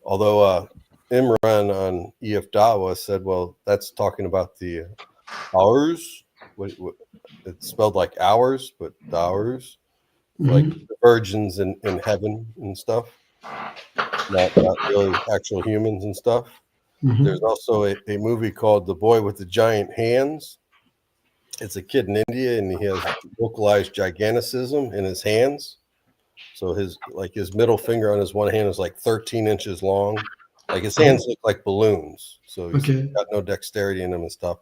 although Imran on EF Dawa said, well, that's talking about the hours. It's spelled like hours, but the hours, like the virgins in heaven and stuff, not really actual humans and stuff. There's also a movie called The Boy with the Giant Hands. It's a kid in India, and he has localized giganticism in his hands. So his middle finger on his one hand is like 13 inches long. Like his hands look like balloons. So he's got no dexterity in them and stuff.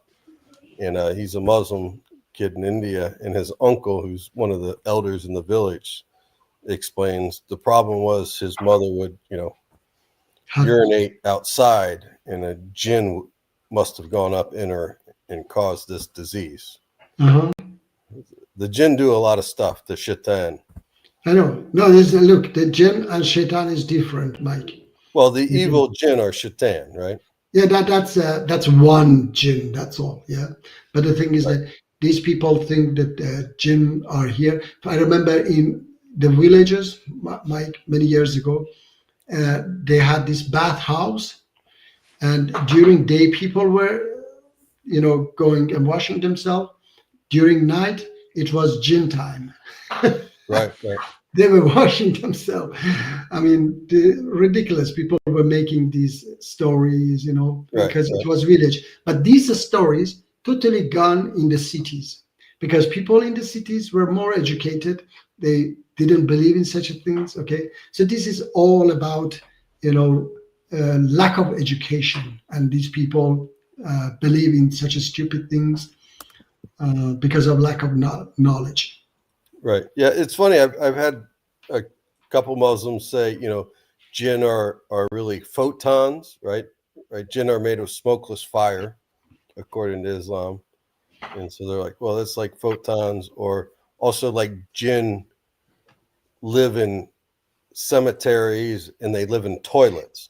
And he's a Muslim kid in India, and his uncle, who's one of the elders in the village, explains the problem was his mother would, urinate outside, and a jinn must have gone up in her and caused this disease. The jinn do a lot of stuff, the shaitan, I know. No, look, the jinn and shaitan is different, Mike. Well, the evil jinn are shaitan, right? Yeah, that's one jinn. That's all. Yeah, but the thing is that these people think that jinn are here. I remember in the villages, Mike, many years ago, they had this bathhouse, and during day people were, going and washing themselves. During night, it was jinn time. Right. They were washing themselves. I mean, ridiculous. People were making these stories, because it was village. But these stories totally gone in the cities, because people in the cities were more educated. They didn't believe in such things. Okay, so this is all about lack of education, and these people believe in such stupid things because of lack of knowledge. Right. Yeah, it's funny. I've had a couple Muslims say, jinn are really photons, right? Right. Jinn are made of smokeless fire, according to Islam, and so they're like, well, that's like photons, or also like jinn live in cemeteries and they live in toilets,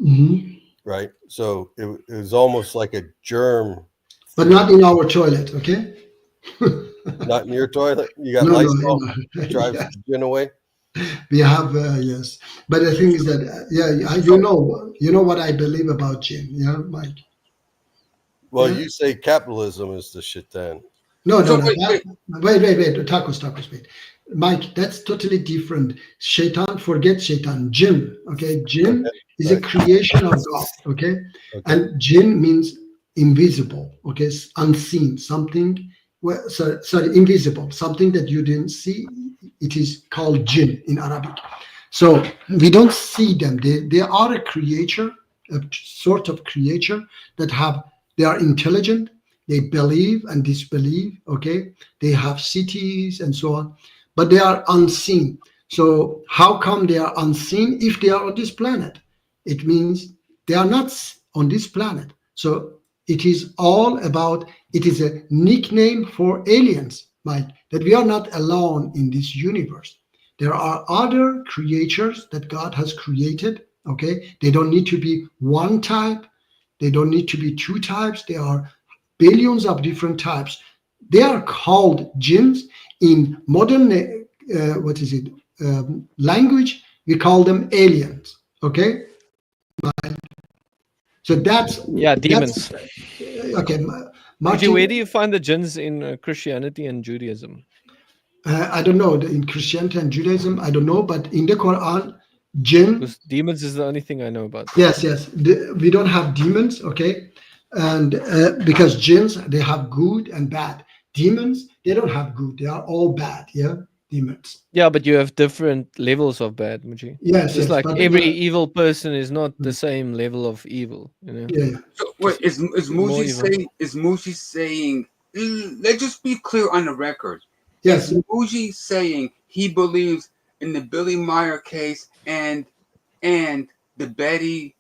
Mm-hmm. right? So it was almost like a germ. But not in our toilet, okay? Not in your toilet. You got No, Lysol drives yeah. the jinn away. We have yes, but the thing is that you know what I believe about jinn, yeah, Mike. Well, Yeah. you say capitalism is the shaitan. No, So no. wait. Wait. Tacos, wait. Mike, that's totally different. Shaitan, forget shaitan. Jinn, okay? Jinn is a Right. creation of God, okay? And jinn means invisible, okay? Unseen, something. Well, sorry, invisible, something that you didn't see. It is called jinn in Arabic. So we don't see them. They are a creature, a sort of creature that they are intelligent. They believe and disbelieve, okay? They have cities and so on, but they are unseen. So how come they are unseen if they are on this planet? It means they are not on this planet. So it is all about, it is a nickname for aliens, Mike, that we are not alone in this universe. There are other creatures that God has created, okay? They don't need to be one type. They don't need to be two types. They are billions of different types. They are called jinns. In modern language, we call them aliens. Okay, so that's demons. Okay, Muji, Martin, where do you find the jinns in Christianity and Judaism? I don't know. In Christianity and Judaism, I don't know, but in the Quran, jinn. Because demons is the only thing I know about. Yes. We don't have demons, okay, and because jinns, they have good and bad. Demons, they don't have good. They are all bad. Yeah, demons. Yeah, but you have different levels of bad, Muji. Yes, Just like but every evil person is not the same level of evil, Yeah. So wait, is more Muji saying? Let's just be clear on the record. Yes. Is Muji saying he believes in the Billy Meyer case and the Betty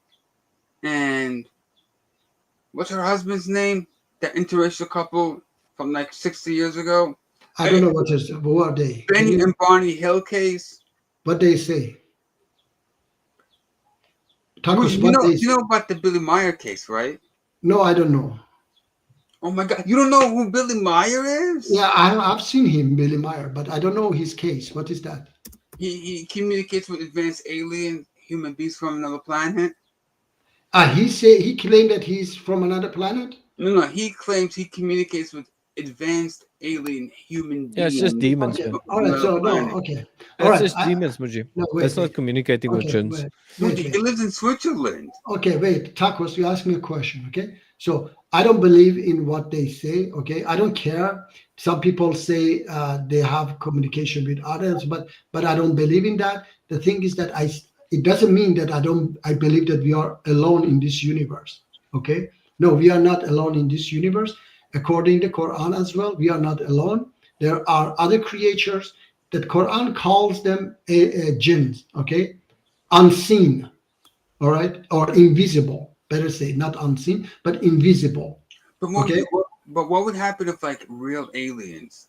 and what's her husband's name? That interracial couple from like 60 years ago. I don't know who are they. Benny and Barney Hill case. What they say. Tacos, You know about the Billy Meyer case, right? No, I don't know. Oh my God, you don't know who Billy Meyer is? Yeah, I've seen him, Billy Meyer, but I don't know his case. What is that? He communicates with advanced alien human beings from another planet. He claimed that he's from another planet. No, he claims he communicates with advanced alien human beings. Yeah, it's just demons. Okay. Man. All right. So no. Okay. All That's right. just demons, Muji. No, wait, That's not wait. communicating with Okay, jinns. wait. He lives in Switzerland. Okay, wait. Tacos, you asked me a question. Okay. So I don't believe in what they say. Okay. I don't care. Some people say they have communication with others, but I don't believe in that. The thing is that it doesn't mean that I believe that we are alone in this universe. Okay. No, we are not alone in this universe. According to Quran as well, we are not alone. There are other creatures that Quran calls them jinns, okay? Unseen, all right? Or invisible. Better say not unseen, but invisible. But what, Okay. what would happen if like real aliens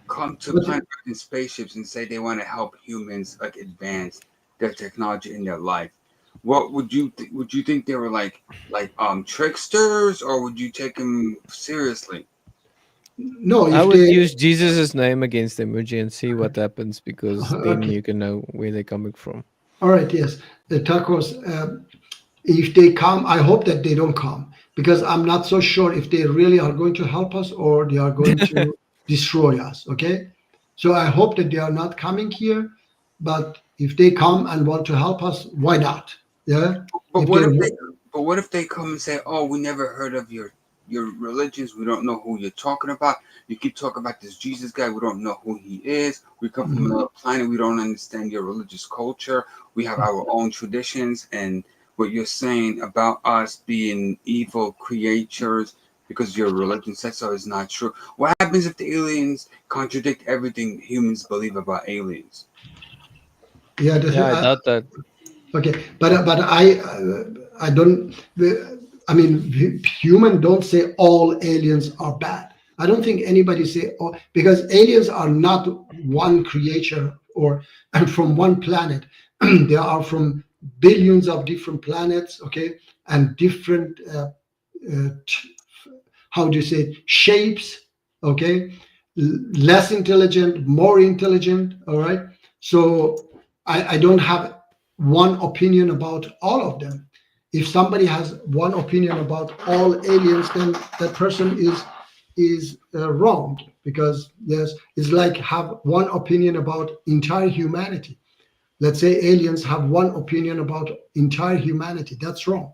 come to But- planet Earth in spaceships and say they want to help humans like advance their technology in their life, what would you would you think they were like tricksters, or would you take them seriously? No, I if would they use Jesus' name against them, Muji, and see what happens, because then Okay. you can know where they're coming from. all right, yes, the tacos. If they come, I hope that they don't come, because I'm not so sure if they really are going to help us or they are going to destroy us. Okay, so I hope that they are not coming here, but if they come and want to help us, why not? Yeah. But If what they- if they? But what if they come and say, "Oh, we never heard of your religions. We don't know who you're talking about. You keep talking about this Jesus guy. We don't know who he is. We come from another planet. We don't understand your religious culture. We have our own traditions, and what you're saying about us being evil creatures because your religion says so is not true. What happens if the aliens contradict everything humans believe about aliens? Yeah, Yeah, I doubt that. okay, but I don't. I mean, human don't say all aliens are bad. I don't think anybody say oh, because aliens are not one creature or and from one planet. They are from billions of different planets. Okay, and different how do you say shapes. Okay, less intelligent, more intelligent. All right, so I don't have one opinion about all of them. If somebody has one opinion about all aliens, then that person is wrong, because yes, it's like have one opinion about entire humanity. Let's say aliens have one opinion about entire humanity. That's wrong.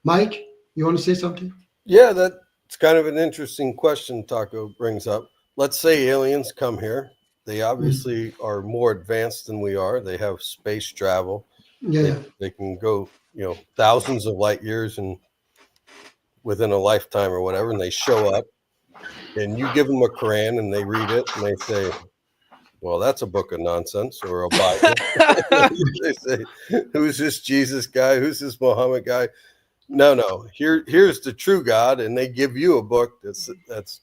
Mike, you want to say something? Yeah, that's kind of an interesting question Taco brings up. Let's say aliens come here. They obviously are more advanced than we are. They have space travel. Yeah. They can go, thousands of light years and within a lifetime or whatever, and they show up and you give them a Quran and they read it and they say, well, that's a book of nonsense, or a Bible. They say, who's this Jesus guy? Who's this Muhammad guy? No. Here's the true God, and they give you a book that's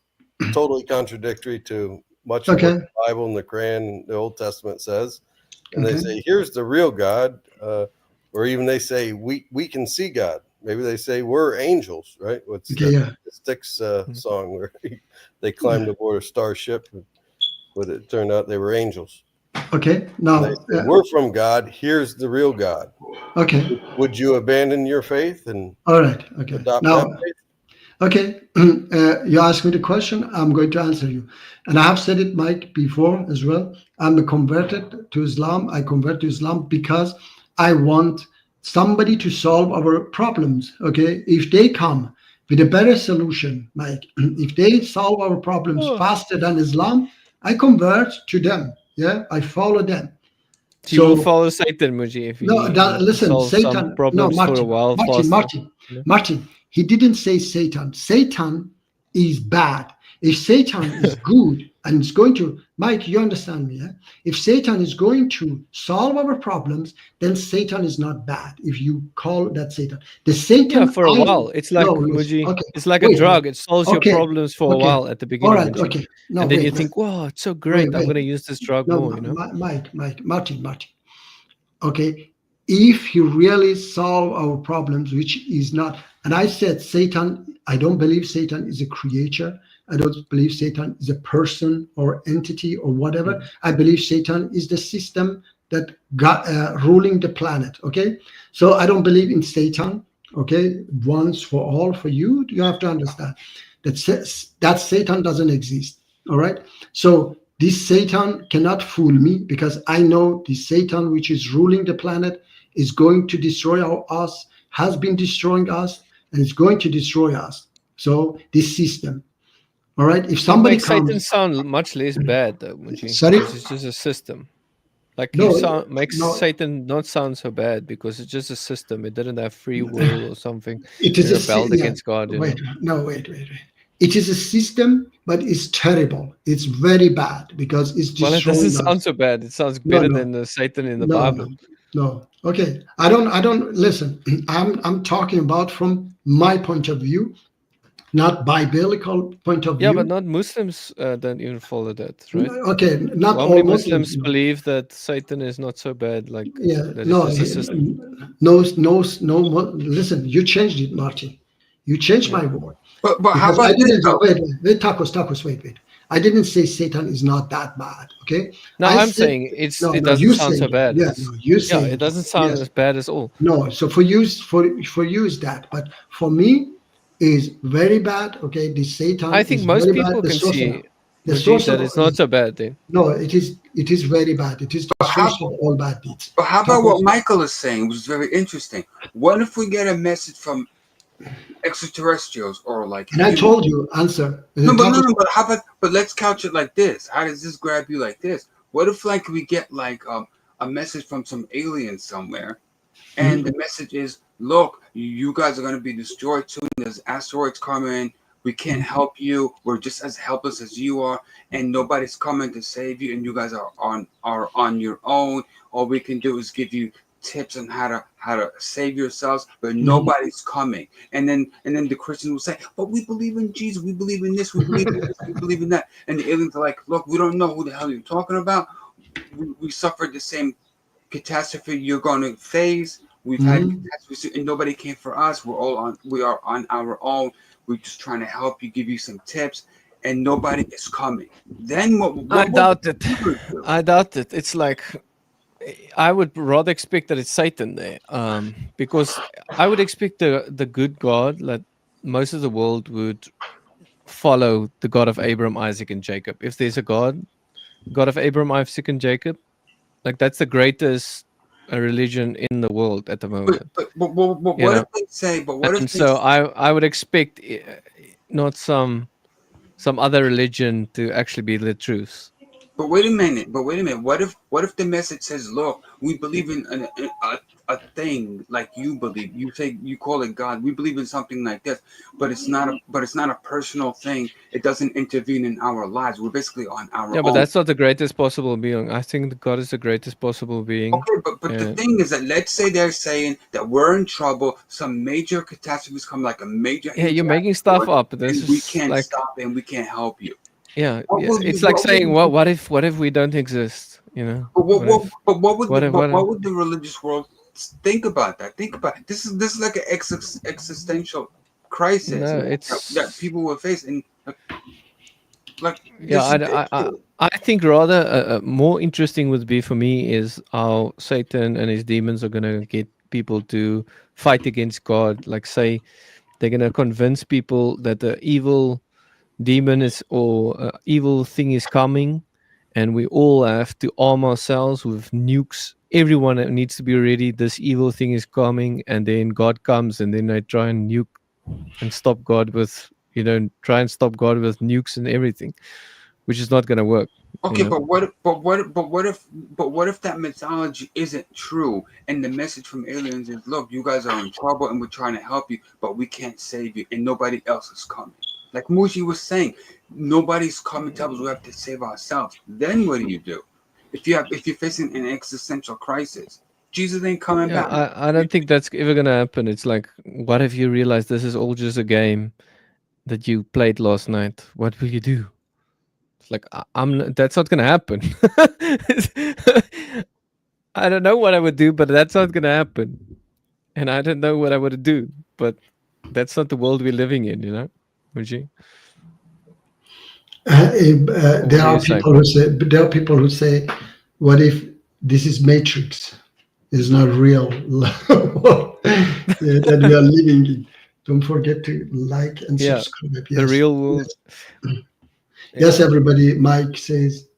totally contradictory to much of what the Bible and the Quran and the Old Testament says. And they say, here's the real God, or even they say we can see God. Maybe they say we're angels, right? What's the Styx song where they climbed aboard a starship, but it turned out they were angels. Okay, now we're from God. Here's the real God. Okay. Would you abandon your faith and all right? Okay. Adopt Now, that faith? okay, you asked me the question. I'm going to answer you, and I have said it, Mike, before as well. I'm converted to Islam. I convert to Islam because I want somebody to solve our problems. Okay, if they come with a better solution, Mike, if they solve our problems faster than Islam, I convert to them. Yeah, I follow them. So you will follow Satan, Muji, if he listen, solves Satan. some problems Martin, for a while Martin. He didn't say Satan. Satan is bad. If Satan is good and it's going to, Mike, you understand me? Yeah? If Satan is going to solve our problems, then Satan is not bad. If you call that Satan, the Satan for a while, it's like Muji. It's like a drug. It solves your problems for a while at the beginning. All right, okay. No, and then you think, "Wow, it's so great! I'm going to use this drug more." Mike, Martin. Okay, if you really solve our problems, which is not, and I said Satan, I don't believe Satan is a creature. I don't believe Satan is a person or entity or whatever. I believe Satan is the system that got ruling the planet. Okay, so I don't believe in Satan. Okay, once for all. For you, you have to understand that Satan doesn't exist. All right, so this Satan cannot fool me, because I know the Satan which is ruling the planet is going to destroy us, has been destroying us, and is going to destroy us. So this system. All right. If somebody comes, Satan sound much less bad, though, Muji. Sorry? It's just a system. Like you makes Satan not sound so bad because it's just a system. It didn't have free will or something. It is rebelled against God. Wait. It is a system, but it's terrible. It's very bad because it's destroying it doesn't sound so bad. It sounds better than the Satan in the Bible. No. Okay. I don't listen. I'm talking about from my point of view. not biblical point of Yeah, view. but not Muslims don't even follow that, right? Okay, not How all many Muslims. Muslims believe that Satan is not so bad? Like, Yeah, that no, is just a system. listen, you changed it, Martin. You changed Yeah. my word. But how Because I about this didn't, though? wait, Tacos, wait. I didn't say Satan is not that bad, okay? No, I I'm said, saying it no, doesn't you sound so saying it. bad. Yeah, It's, no, you yeah, saying it doesn't sound yes. as bad as all. No, so for you is that, but for me is very bad, okay? The Satan I think is most very bad. people The can sorcerer. see, The Mujib, that sorcerer it's not is, so bad then. no, it is very bad. It is the But how, source of all bad deeds. but how about Tacos. what Michael is saying, which is very interesting? What if we get a message from extraterrestrials or like And I human? told you, answer. No, but no, Tacos. no. But how about? But let's couch it like this. How does this grab you like this? What if like we get like a message from some alien somewhere, and the message is, look, you guys are going to be destroyed soon. There's asteroids coming. We can't help you. We're just as helpless as you are, and nobody's coming to save you. And you guys are on your own. All we can do is give you tips on how to save yourselves, but nobody's coming. And then the Christians will say, but we believe in Jesus. We believe in this. We believe in this. We believe in that. And the aliens are like, look, we don't know who the hell you're talking about. We suffered the same catastrophe you're going to face. We've had catastrophes, and nobody came for us. We are on our own. We're just trying to help you, give you some tips, and nobody is coming. Then I what doubt it. do? I doubt it. It's like, I would rather expect that it's Satan there, because I would expect the good God, like most of the world would follow the God of Abraham, Isaac, and Jacob. If there's a God of Abraham, Isaac, and Jacob, like that's the greatest religion in the world at the moment. But You what know? if they say? But what if And they so I would expect not some other religion to actually be the truth. But wait a minute. What if the message says, "Look, we believe in a thing like you believe. You say you call it God. We believe in something like this, but it's not a personal thing. It doesn't intervene in our lives. We're basically on our Yeah, but own." that's not the greatest possible being. I think that God is the greatest possible being. Okay, but the thing is that let's say they're saying that we're in trouble. Some major catastrophes come, like a major. Yeah, huge you're making stuff asteroid, up. This and we is can't like, stop it, and we can't help you. yeah, What would you? it's like What would saying, you? what if we don't exist? You know, But what if what would what if what if what would the religious world think about that? Think about it. This is like an existential crisis no, that it's people will face, and like yeah. this is it I too. I think rather more interesting would be for me is how Satan and his demons are gonna get people to fight against God. Like, say they're gonna convince people that the evil demon is, or evil thing is coming, and we all have to arm ourselves with nukes. Everyone needs to be ready. This evil thing is coming, and then God comes, and then they try and nuke and stop God with, try and stop God with nukes and everything, which is not going to work. Okay, but what if that mythology isn't true, and the message from aliens is, look, you guys are in trouble, and we're trying to help you, but we can't save you, and nobody else is coming. Like Muji was saying, nobody's coming to us. We have to save ourselves. Then what do you do? If you're facing an existential crisis, Jesus ain't coming Yeah, back. I don't think that's ever going to happen. It's like, what if you realize this is all just a game that you played last night? What will you do? It's like, that's not going to happen. I don't know what I would do, but that's not going to happen. And I don't know what I would do, but that's not the world we're living in, would you? What There do are you say? people who say, what if this is Matrix? It's not real that we are living in. Don't forget to like and Yeah, subscribe. the real world. Yes, everybody. Mike says,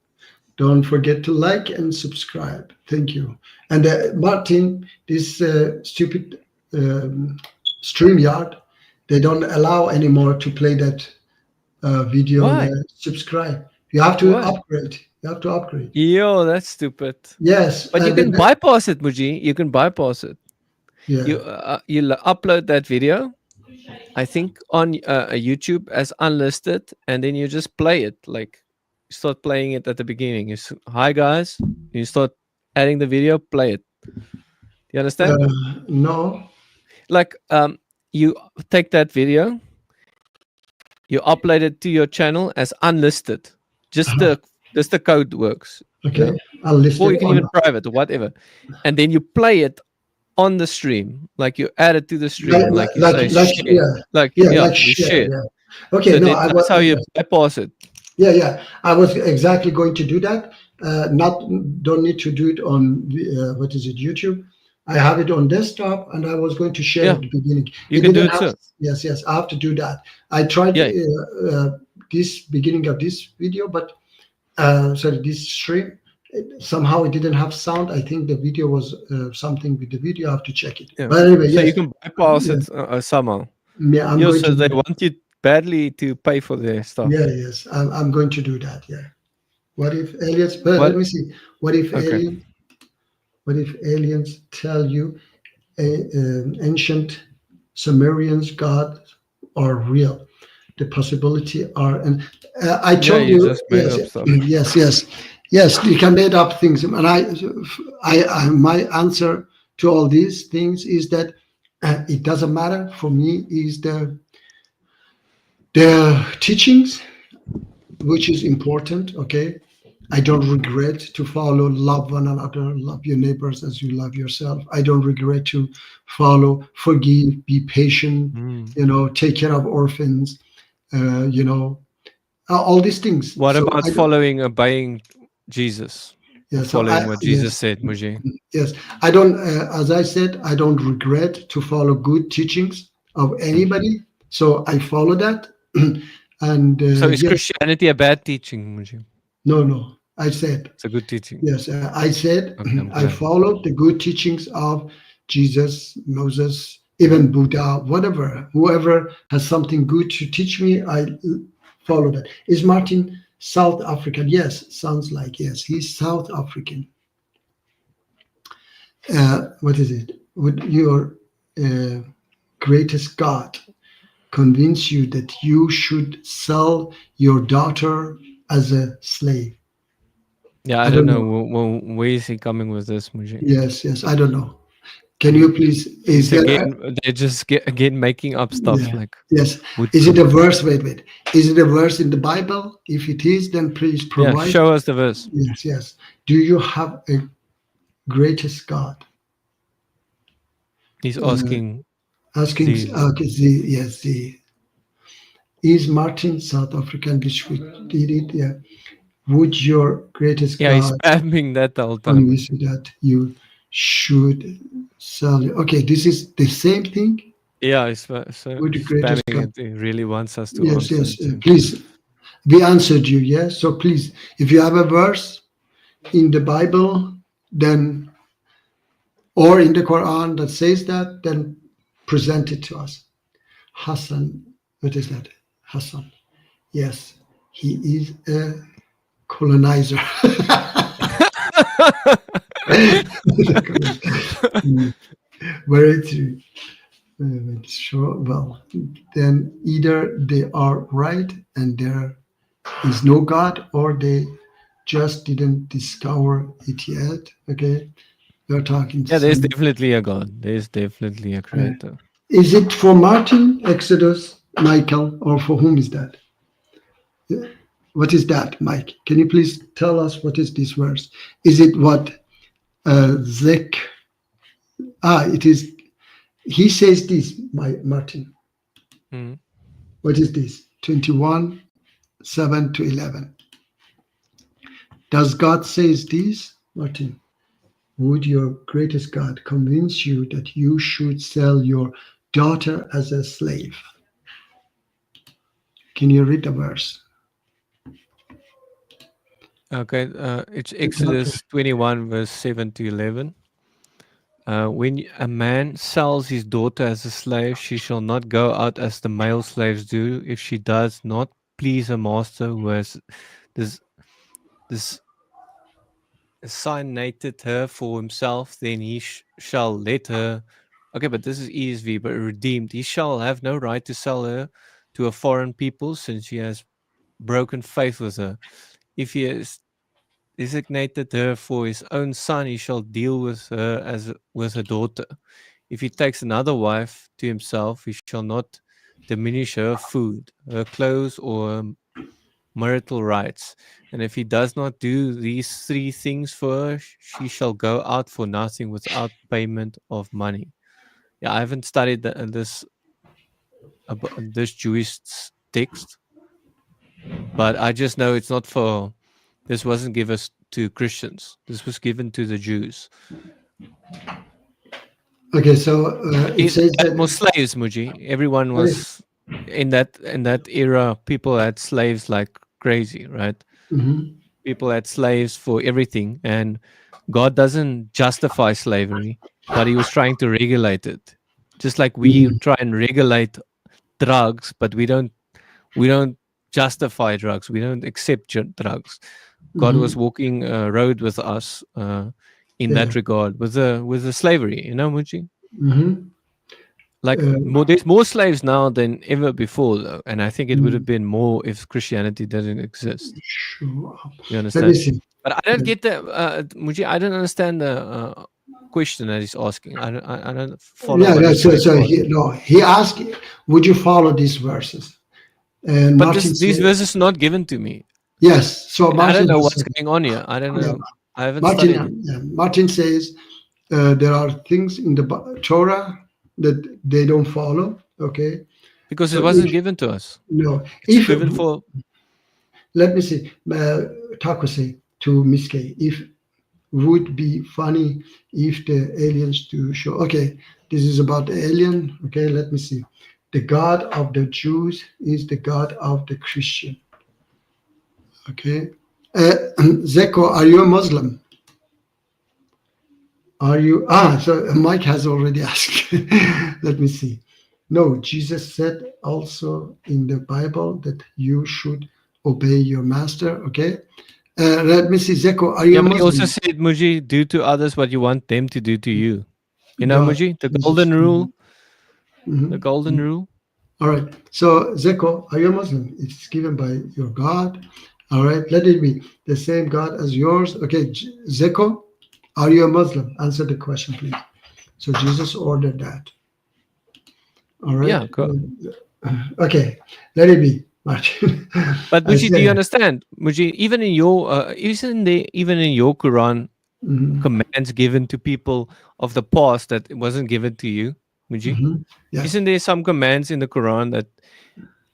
don't forget to like and subscribe. Thank you. And Martin, this stupid StreamYard, they don't allow anymore to play that video. Why? Subscribe. You have to Why? upgrade. You have to upgrade. Yo, that's stupid. Yes, But you can bypass it, Muji. You can bypass it. yeah. You upload that video, I think, on YouTube as unlisted, and then you just play it. Like, you start playing it at the beginning. Hi guys. You start adding the video, play it. You understand? No. Like, you take that video, you upload it to your channel as unlisted. Just the code works. Okay, Yeah. I'll list Or it you can on. even private or whatever. And then you play it on the stream. Like you add it to the stream. Like you say share. yeah, Like yeah, yeah, like you share. share. Yeah. Okay, So no, then I that's how you was. bypass it. Yeah. I was exactly going to do that. Don't need to do it on what is it, YouTube. I have it on desktop, and I was going to share Yeah, at the beginning. you can do didn't it have, too. Yes, I have to do that. I tried Yeah. this beginning of this video, but sorry, this stream. Somehow it didn't have sound. I think the video was something with the video. I have to check it. Yeah. But anyway, So yes, you can bypass yes. it somehow. Yeah, I'm Yeah, going so to. they want you badly to pay for their stuff. Yeah, yes, I'm going to do that. Yeah. What if aliens? Well, What? let me see. What if Okay. What if aliens tell you ancient Sumerians gods are real? The possibility are, and I Yeah, told you you, just made up stuff. yes. You can make up things, and I my answer to all these things is that it doesn't matter for me. Is the teachings, which is important. Okay, I don't regret to follow love one another, love your neighbors as you love yourself. I don't regret to follow forgive, be patient, take care of orphans, all these things. What So about following, obeying Jesus? Yeah, so following what Jesus said, Muji? Yes, I don't. As I said, I don't regret to follow good teachings of anybody. So I follow that. And So is yes, Christianity a bad teaching, Muji? no. I said It's a good teaching. yes. I said Okay, I'm I glad. followed the good teachings of Jesus, Moses, even Buddha, whatever. Whoever has something good to teach me, I follow that. Is Martin South African? Yes, sounds like yes. He's South African. What is it? Would your greatest God convince you that you should sell your daughter as a slave? Yeah, I don't know. Where is he coming with this, Muji? Yes, I don't know. Can you please? Is there They're just again making up stuff like. Yes. Is it a verse? Wait. Is it a verse in the Bible? If it is, then please provide. Yeah, show us the verse. Yes. Do you have a greatest God? He's asking. Is Martin South African? Which we did it. Yeah. Would your greatest God? He's spamming that the whole time. Convince you that you should sell it. Okay, this is the same thing. Yeah, he's spamming it. He really wants us to answer. Yes. Please, we answered you. Yes. So please, if you have a verse in the Bible, then or in the Quran that says that, then present it to us. Hassan, what is that? Hassan. Yes, he is a colonizer. Very true. Sure. Well, then either they are right and there is no God, or they just didn't discover it yet. Okay, we're talking. Yeah, there's definitely a God. There's definitely a creator. Is it for Martin, Exodus, Michael, or for whom is that? What is that, Mike? Can you please tell us what is this verse? Is it what Zek? It is. He says this, Martin. Mm-hmm. What is this? 21:7-11. Does God says this, Martin? Would your greatest God convince you that you should sell your daughter as a slave? Can you read the verse? Okay, it's Exodus 21, verse 7-11. When a man sells his daughter as a slave, she shall not go out as the male slaves do. If she does not please her master who has designated her for himself, then he shall let her. Okay, but this is ESV, but redeemed. He shall have no right to sell her to a foreign people, since he has broken faith with her. If he has designated her for his own son, he shall deal with her as with a daughter. If he takes another wife to himself, he shall not diminish her food, her clothes, or marital rights. And if he does not do these 3 things for her, she shall go out for nothing without payment of money. Yeah, I haven't studied this Jewish text, but I just know it's not for. This wasn't given to Christians. This was given to the Jews. Okay, so it says that more slaves, Muji. Everyone was in that era. People had slaves like crazy, right? Mhm. People had slaves for everything, and God doesn't justify slavery, but He was trying to regulate it, just like we try and regulate drugs, but we don't justify drugs. We don't accept drugs. God was walking a road with us in that regard with the slavery, Muji. Mhm. Like there's more slaves now than ever before, though, and I think it would have been more if Christianity didn't exist. Sure. You Let understand? me see. But I don't get the Muji. I don't understand the question that he's asking. I don't follow. Yeah, what that's he's so. asking. He asked, "Would you follow these verses?" And But Martin these said, verses are not given to me. yes. So I Martin don't know has what's said, going on here. I don't know. I haven't studied it. Martin says there are things in the Torah that they don't follow. Okay, Because so it wasn't given to us. No, It's given for. Let me see. Takose to Miske. If would be funny if the aliens do show. Okay, this is about the alien. Okay, let me see. The God of the Jews is the God of the Christian. Okay, Zeko, are you a Muslim? Are you? So Mike has already asked. Let me see. No, Jesus said also in the Bible that you should obey your master. Okay. Let me see. Zeko, are you a But he Muslim? also said, Muji, do to others what you want them to do to you. You know, God, Muji, the Jesus. golden rule. Mhm. The golden rule. All right. So Zeko, are you a Muslim? It's given by your God. All right. Let it be the same God as yours. Okay. Zeko, are you a Muslim? Answer the question, please. So Jesus ordered that. All right. Yeah. Okay. Let it be, Martin. But Muji, do you understand? Muji, even in your even in your Quran, commands given to people of the past that it wasn't given to you, Muji? Yes. Isn't there some commands in the Quran that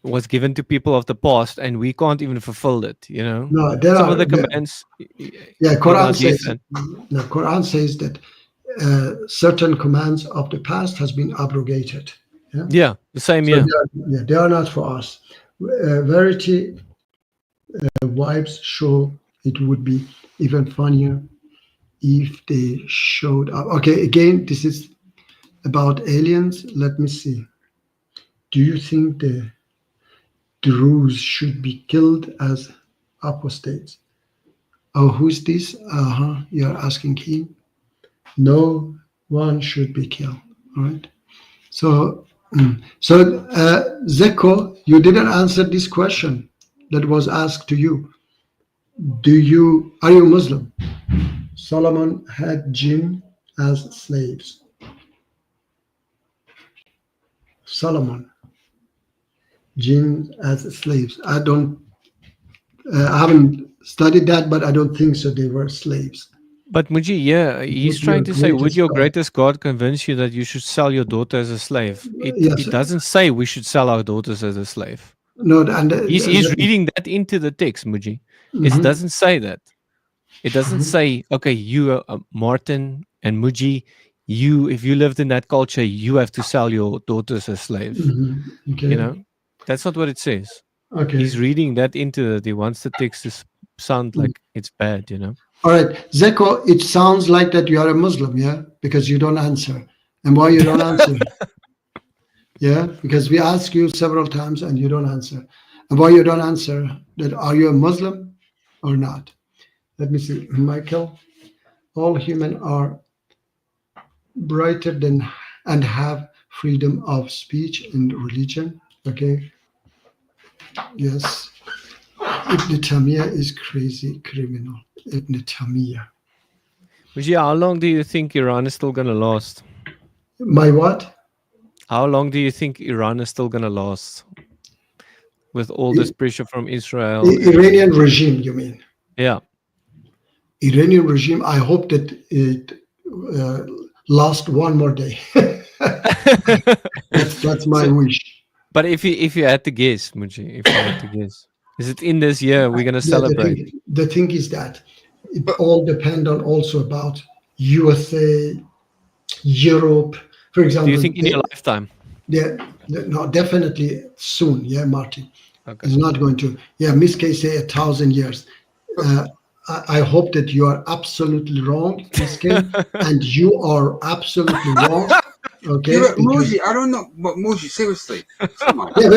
was given to people of the past and we can't even fulfill it? You know, No, there some are of the commands. Yeah, Quran says. Different. The Quran says that certain commands of the past has been abrogated. Yeah, the same. So Yeah, they are not for us. Verity vibes show it would be even funnier if they showed up. Okay, again, this is about aliens. Let me see. Do you think the Druze should be killed as apostates? Oh, who's this? You're asking him. No one should be killed. All right. So, Zeko, you didn't answer this question that was asked to you. Are you Muslim? Solomon had jinn as slaves. Solomon, jinn as slaves. I haven't studied that, but I don't think so. They were slaves. but Muji, yeah, he's trying to say, would your greatest God convince you that you should sell your daughter as a slave? It doesn't say we should sell our daughters as a slave. No, and he's reading that into the text, Muji. It doesn't say that. It doesn't say, okay, you, Martin and Muji, if you lived in that culture, you have to sell your daughters as slaves. Okay. You know, that's not what it says. Okay. He's reading that into it. He wants the text to sound like it's bad, you know. All right, Zeko, it sounds like that you are a Muslim, yeah, because you don't answer. And why you don't answer? Yeah, because we ask you several times and you don't answer. And why you don't answer? That are you a Muslim or not? Let me see, Michael. All humans are brighter than and have freedom of speech and religion. Okay. Yes. Ibn Taymiyyah is crazy criminal. Ibn Taymiyyah. Muji, how long do you think Iran is still going to last? My what? How long do you think Iran is still going to last with all this pressure from Israel? The Iranian regime, you mean? Yeah. Iranian regime, I hope that it lasts one more day. That's my wish. But if you had to guess, Muji, if you had to guess, is it in this year we're going to celebrate? The thing is that it all depends on also about USA, Europe, for example. Do you think in your lifetime? No, definitely soon. Yeah, Martin. Okay. It's not going to. Yeah, Miss K say 1,000 years. I hope that you are absolutely wrong, Miss K, and you are absolutely wrong. Okay, Muji, I don't know, but Muji, seriously, come on. Wait,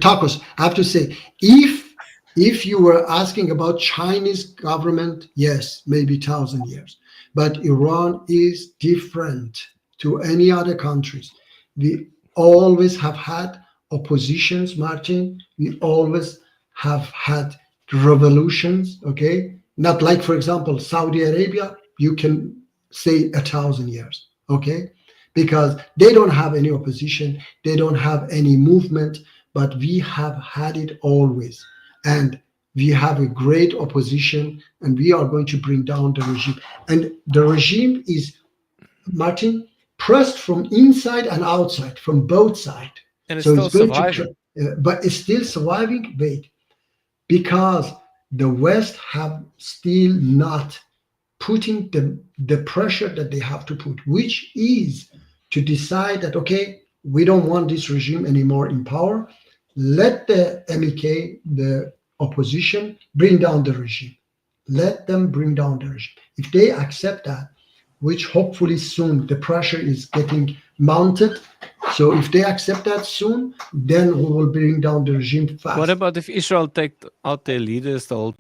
Tacos. I have to say, if you were asking about Chinese government, yes, maybe 1,000 years, but Iran is different to any other countries. We always have had oppositions, Martin. We always have had revolutions. Okay, not like, for example, Saudi Arabia. You can say 1,000 years. Okay. Because they don't have any opposition, they don't have any movement, but we have had it always. And we have a great opposition, and we are going to bring down the regime. And the regime is, Martin, pressed from inside and outside, from both sides. And it's still surviving. But it's still surviving, wait, because the West have still not putting the pressure that they have to put, which is to decide that, okay, we don't want this regime anymore in power. Let the MEK, the opposition, bring down the regime. Let them bring down the regime. If they accept that, which hopefully soon the pressure is getting mounted. So if they accept that soon, then we will bring down the regime fast. What about if Israel take out their leaders the whole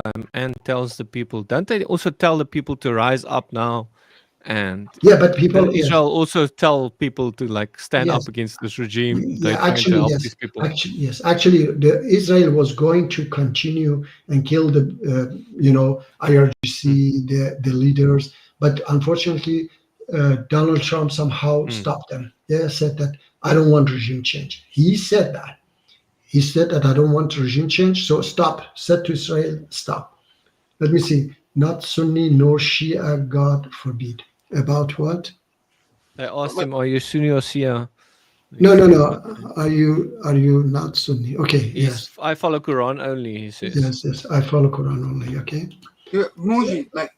time and tells the people? Don't they also tell the people to rise up now? And but people, Israel also tell people to like stand up against this regime. They're trying to help these people. Actually, the Israel was going to continue and kill the IRGC, the leaders, but unfortunately, Donald Trump somehow stopped them. Said that I don't want regime change. He said that. He said that I don't want regime change. So stop. Said to Israel, stop. Let me see. Not Sunni nor Shia, God forbid. About what? They asked him, "Are you Sunni or Shia?" No. Are you not Sunni? Okay. Yes. I follow Quran only. He says. Yes. I follow Quran only. Okay. Muji, like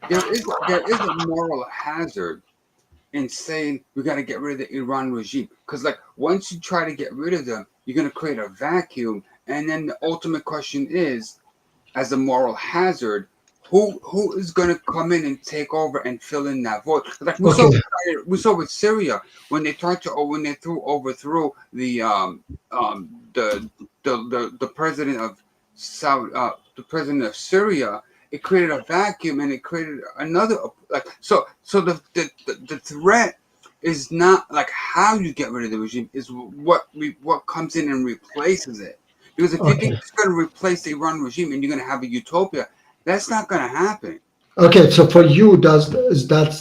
there is a moral hazard in saying we got to get rid of the Iran regime, because like once you try to get rid of them, you're going to create a vacuum, and then the ultimate question is, as a moral hazard, who is going to come in and take over and fill in that void? Like we saw with Syria when they overthrew the president of Syria. It created a vacuum, and it created another so the threat is not like how you get rid of the regime, is what comes in and replaces it. Because if you think it's going to replace the Iran regime and you're going to have a utopia, that's not going to happen. Okay, so for you, that's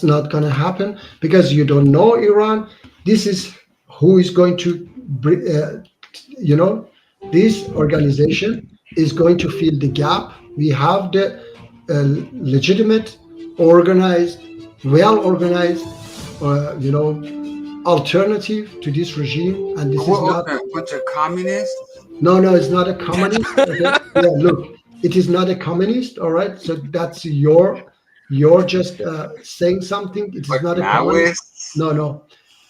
not going to happen because you don't know Iran. This is who is going to, this organization is going to fill the gap. We have the legitimate, organized, well-organized, alternative to this regime, and this is not a bunch of communists. No, it's not a communist. Okay? Look, it is not a communist. All right, so that's you're just saying something. It is like not a communist. No.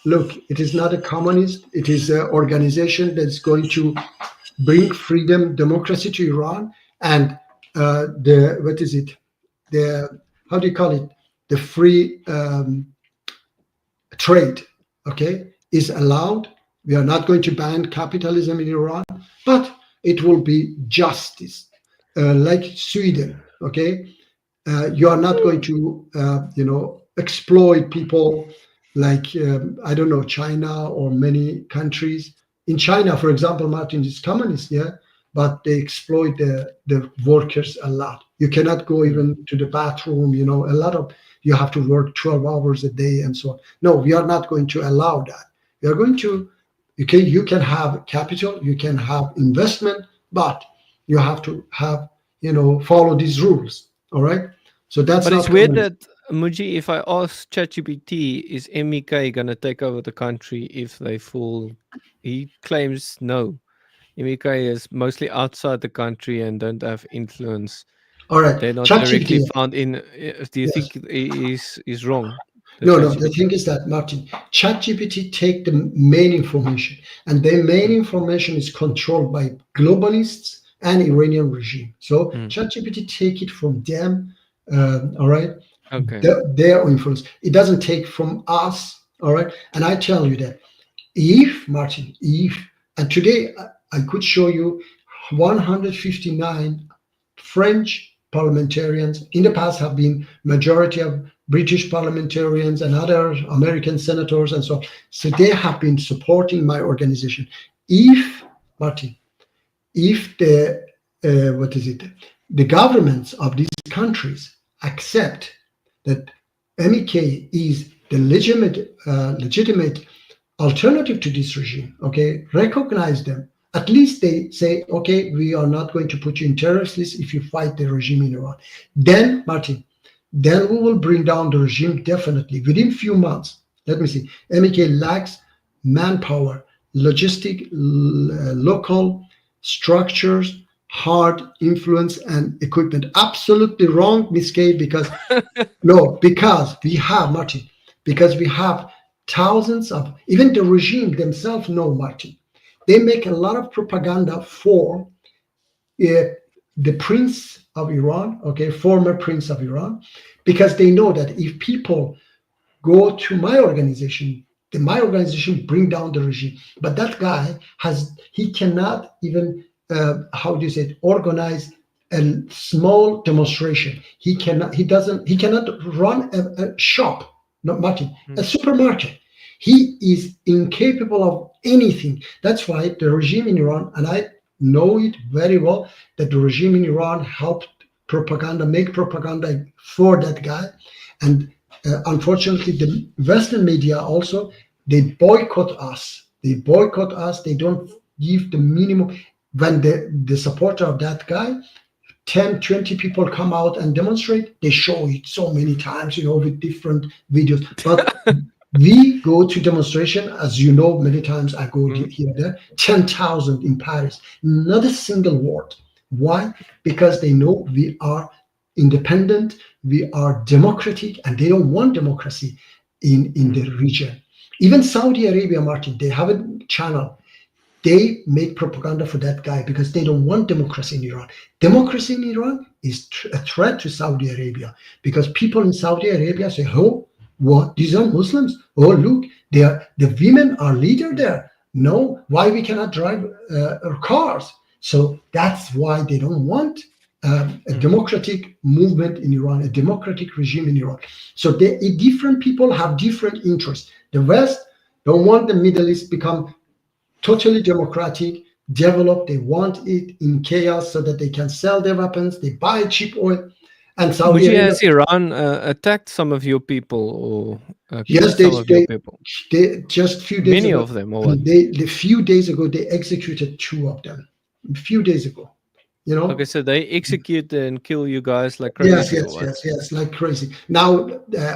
Look, it is not a communist. It is an organization that's going to bring freedom, democracy to Iran, and how do you call it? The free trade. Okay, is allowed. We are not going to ban capitalism in Iran, but it will be justice, like Sweden. Okay, you are not going to, exploit people like China or many countries. In China, for example, Martin is communist, but they exploit the workers a lot. You cannot go even to the bathroom. You have to work 12 hours a day and so on. No, we are not going to allow that. we are going to, okay, you can have capital, you can have investment, but you have to have, follow these rules. All right. So that's But not it's weird gonna- that Muji, if I ask ChatGPT, is MEK gonna take over the country if they fall? He claims no. MEK is mostly outside the country and don't have influence. all right. They're not ChatGPT, directly found in. Do you Yes. think is wrong? No, the thing is that, Martin, ChatGPT take the main information, and the main information is controlled by globalists and Iranian regime. So ChatGPT take it from them, all right? Okay. Their influence. It doesn't take from us, all right? And I tell you that if, Martin, and today I could show you 159 French parliamentarians in the past have been majority of British parliamentarians and other American senators and so on. So they have been supporting my organization. If, Martin, if the the governments of these countries accept that MEK is the legitimate alternative to this regime, okay, recognize them. At least they say, okay, we are not going to put you in terrorist list if you fight the regime in Iran. Then, Martin, then we will bring down the regime definitely within few months. Let me see. MEK lacks manpower, logistic, local structures, hard influence, and equipment. Absolutely wrong, Miss Kay, because because we have, Martin, because we have thousands of, even the regime themselves know, Martin. They make a lot of propaganda for the Prince of Iran, okay, former Prince of Iran, because they know that if people go to my organization, then my organization bring down the regime. But that guy he cannot even, organize a small demonstration. He cannot run a shop, not Martin, a supermarket. He is incapable of anything. That's why the regime in Iran, and I know it very well, that the regime in Iran helped make propaganda for that guy. And unfortunately, the Western media also, they boycott us. They don't give the minimum. When the supporter of that guy, 10, 20 people come out and demonstrate, they show it so many times, with different videos. But we go to demonstration, as you know, many times I go here and there, 10,000 in Paris, not a single word. Why? Because they know we are independent, we are democratic, and they don't want democracy in the region. Even Saudi Arabia, Martin, they have a channel. They make propaganda for that guy because they don't want democracy in Iran. Democracy in Iran is a threat to Saudi Arabia because people in Saudi Arabia say, oh, what? These are Muslims. Oh, look, the women are leader there. No, why we cannot drive cars? So that's why they don't want a democratic movement in Iran, a democratic regime in Iran. So different people have different interests. The West don't want the Middle East become totally democratic, developed. They want it in chaos so that they can sell their weapons. They buy cheap oil. And Saudi Arabia, has Iran attacked some of your people or yes, killed some of your people? They just few days Many ago, of them, or what? A few days ago, they executed 2 of them. A few days ago, Okay, so they execute and kill you guys like crazy. Yes, like crazy. Now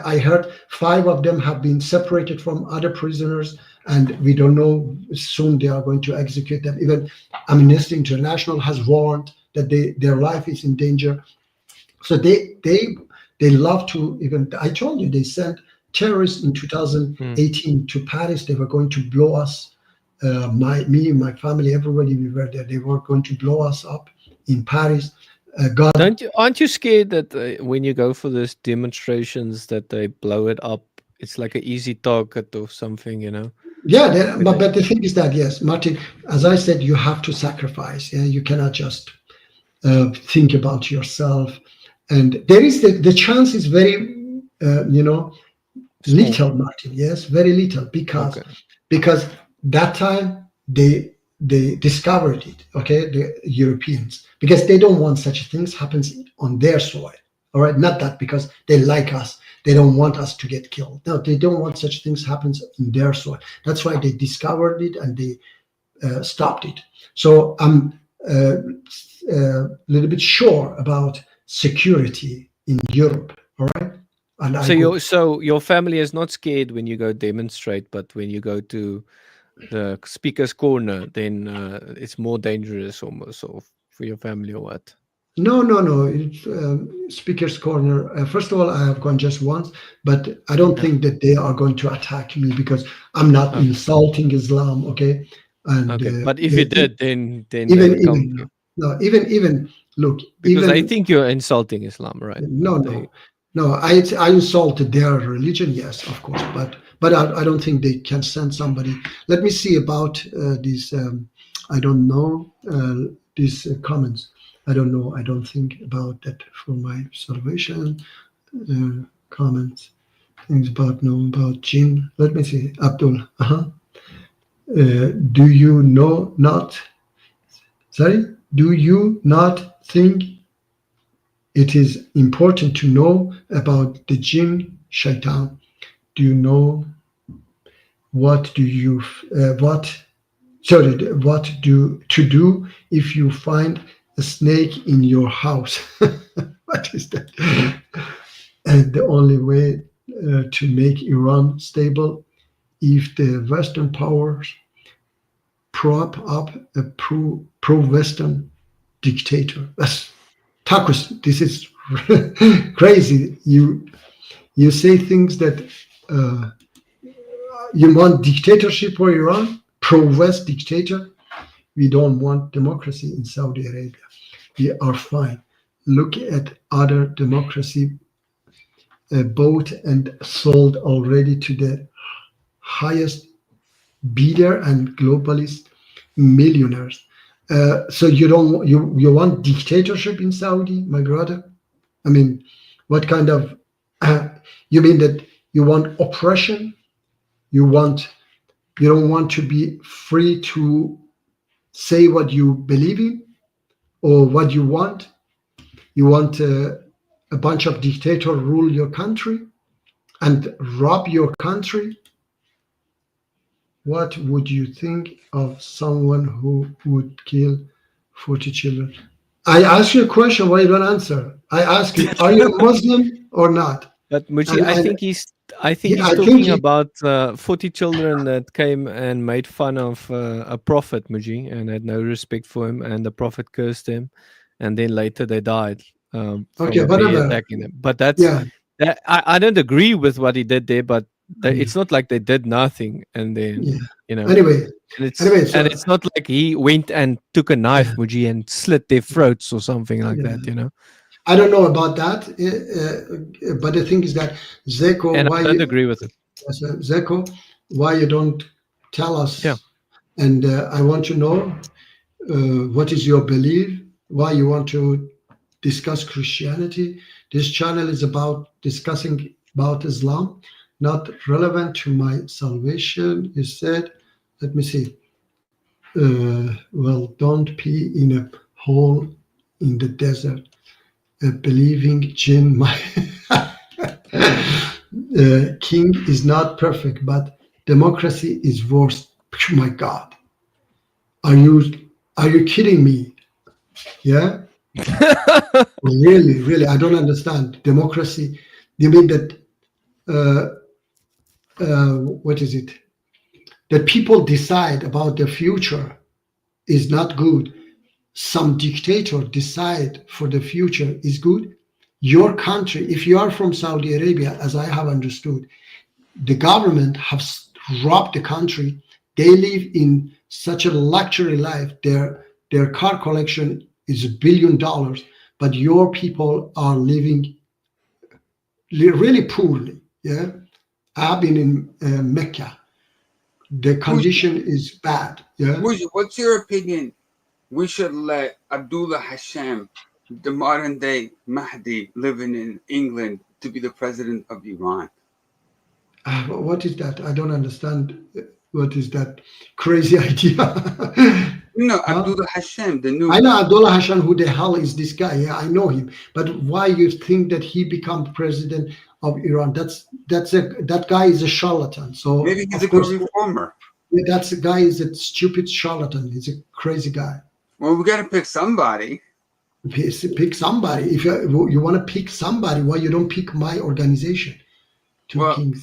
I heard 5 of them have been separated from other prisoners, and we don't know. Soon they are going to execute them. Even Amnesty International has warned that their life is in danger. So they love to, even I told you, they sent terrorists in 2018 to Paris. They were going to blow us, me, my family, everybody, we were there. They were going to blow us up in Paris. Aren't you scared that when you go for these demonstrations that they blow it up? It's like an easy target or something, Yeah, but the thing is that, yes, Martin, as I said, you have to sacrifice. Yeah, you cannot just think about yourself. And there is the chance is very, little, Martin. Yes, very little, because that time they discovered it. Okay, the Europeans, because they don't want such things happens on their soil. All right, not that because they like us. they don't want us to get killed. No, they don't want such things happens in their soil. That's why they discovered it and they stopped it. So I'm a little bit sure about security in Europe. All right. And So your family is not scared when you go demonstrate, but when you go to the speaker's corner, then it's more dangerous almost, or for your family, or what? No. It's, speaker's corner. First of all, I have gone just once, but I don't think that they are going to attack me because I'm not insulting Islam. Okay. And Okay, but if you did, then they even would come. even look, Because even I think you're insulting Islam, right? No. I insulted their religion, yes, of course, but I don't think they can send somebody. Let me see about these. I don't know these comments. I don't know. I don't think about that for my salvation. Comments, things about jinn. Let me see, Abdul. Do you not think it is important to know about the jinn shaitan? Do you know what to do if you find a snake in your house? What is that? And the only way to make Iran stable, if the Western powers prop up a pro-Western dictator. That's Takus. This is crazy. You say things that you want dictatorship for Iran, pro-West dictator. We don't want democracy in Saudi Arabia. We are fine. Look at other democracy bought and sold already to the highest bidder and globalist millionaires. So you want dictatorship in Saudi, my brother? I mean, what kind of you mean that you want oppression? You don't want to be free to say what you believe in or what you want? You want a bunch of dictators rule your country and rob your country? What would you think of someone who would kill 40 children? I ask you a question, why you don't answer? I ask you, are you a Muslim or not? But Muji, I think he's talking about 40 children that came and made fun of a prophet, Muji, and had no respect for him, and the prophet cursed him, and then later they died. Okay, whatever. Attacking them. But I don't agree with what he did there, but it's not like they did nothing, and then Anyway, it's not like he went and took a knife, Muji, and slit their throats or something like that. I don't know about that, but the thing is that Zeko, and I don't agree with it. Zeko, why you don't tell us? Yeah. And I want to know what is your belief? Why you want to discuss Christianity? This channel is about discussing about Islam, not relevant to my salvation. You said, let me see. Well, don't pee in a hole in the desert. A believing jinn, my king is not perfect, but democracy is worse. My God, are you kidding me? Yeah, really, I don't understand democracy. You mean that what is it? That people decide about their future is not good. Some dictator decide for the future is good. Your country, if you are from Saudi Arabia, as I have understood, the government has robbed the country. They live in such a luxury life. Their car collection is $1 billion, but your people are living really poorly. Yeah, I've been in Mecca. The condition is bad. Yeah. What's your opinion? We should let Abdullah Hasham, the modern day Mahdi living in England, to be the president of Iran. What is that? I don't understand. What is that crazy idea? No, Abdullah Hasham, the new. I know Abdullah Hasham. Who the hell is this guy? Yeah, I know him. But why you think that he become president of Iran. That guy is a charlatan. So Maybe he's of a good course, reformer. that's a guy is a stupid charlatan. He's a crazy guy. Well, we got to pick somebody. Pick somebody. If you want to pick somebody, why you don't pick my organization? Two Well, Kings.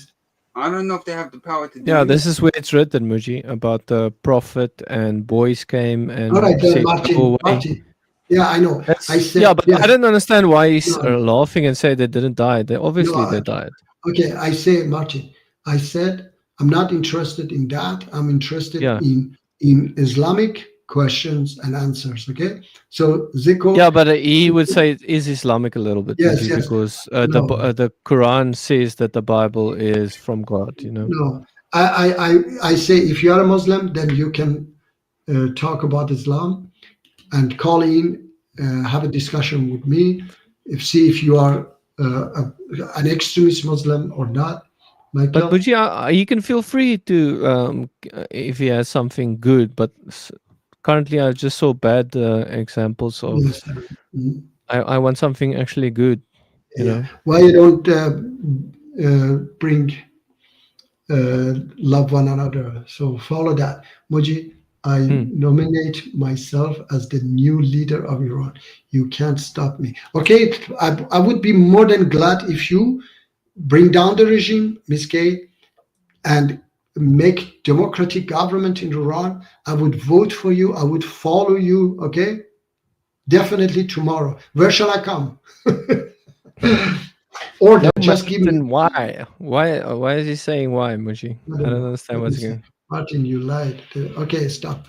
I don't know if they have the power to do Yeah, it. this is where it's written, Muji, about the prophet and boys came and All right, said, Martin. "Go away." Martin. Yeah, I know. That's, I said yeah, but yes. I don't understand why he's No. laughing and say they didn't die. They obviously No, they died. Okay, I say, Martin. I said I'm not interested in that. I'm interested Yeah. in Islamic questions and answers. Okay, so Zico. Yeah, but he would say it is Islamic a little bit, Yes, Muji, yes. because No. the Quran says that the Bible is from God. You know. No, I say if you are a Muslim, then you can talk about Islam and call in, have a discussion with me, see if you are an extremist Muslim or not. Michael? But Muji, he can feel free to if he has something good. But currently, I just saw bad examples of. Yes. Mm. I want something actually good. You know. Why you don't bring love one another? So follow that. Muji, I nominate myself as the new leader of Iran. You can't stop me. Okay, I would be more than glad if you bring down the regime, Ms. K, and make democratic government in Iran. I would vote for you. I would follow you. Okay, definitely tomorrow. Where shall I come? Or No, just give me. Martin, why? Why is he saying why, Muji? I don't understand what's going. Martin, you lied. Okay, stop.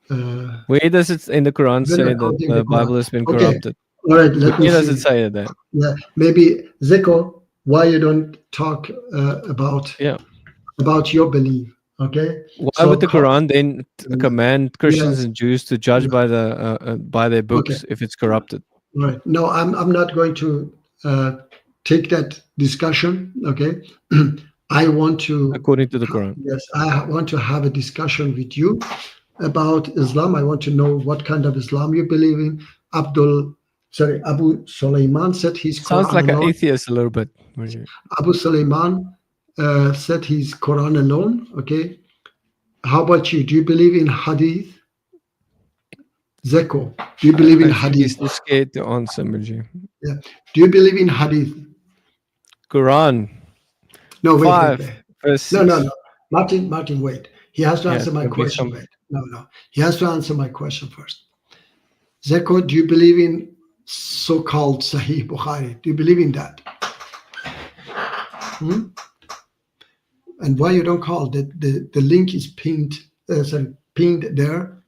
Where does it in the Quran We're say not that quoting the the Bible Quran. has been Okay. corrupted? All right, let me Where does it see. say that? Yeah, maybe Zico, why you don't talk about Yeah. about your belief? Okay. Why So would the co- Quran then command Christians Yes. and Jews to judge by their books Okay. if it's corrupted? Right. No, I'm not going to take that discussion. Okay. I want to. According to the Quran. Yes, I want to have a discussion with you about Islam. I want to know what kind of Islam you believe in. Abu Sulaiman said his Sounds Quran like an alone. atheist a little bit. Muji. Abu Sulaiman said his Quran alone. Okay. How about you? Do you believe in Hadith? Zeko, do you believe in I think he's Hadith? too scared to answer, Muji. Do you believe in Hadith? Quran No, wait, 5 wait, wait. verse No, 6. no, no. Martin, wait. He has to Yeah, answer my there'll be question. some- Wait. No. He has to answer my question first. Zeko, do you believe in so-called Sahih Bukhari? Do you believe in that? And why you don't call? The link is pinned there.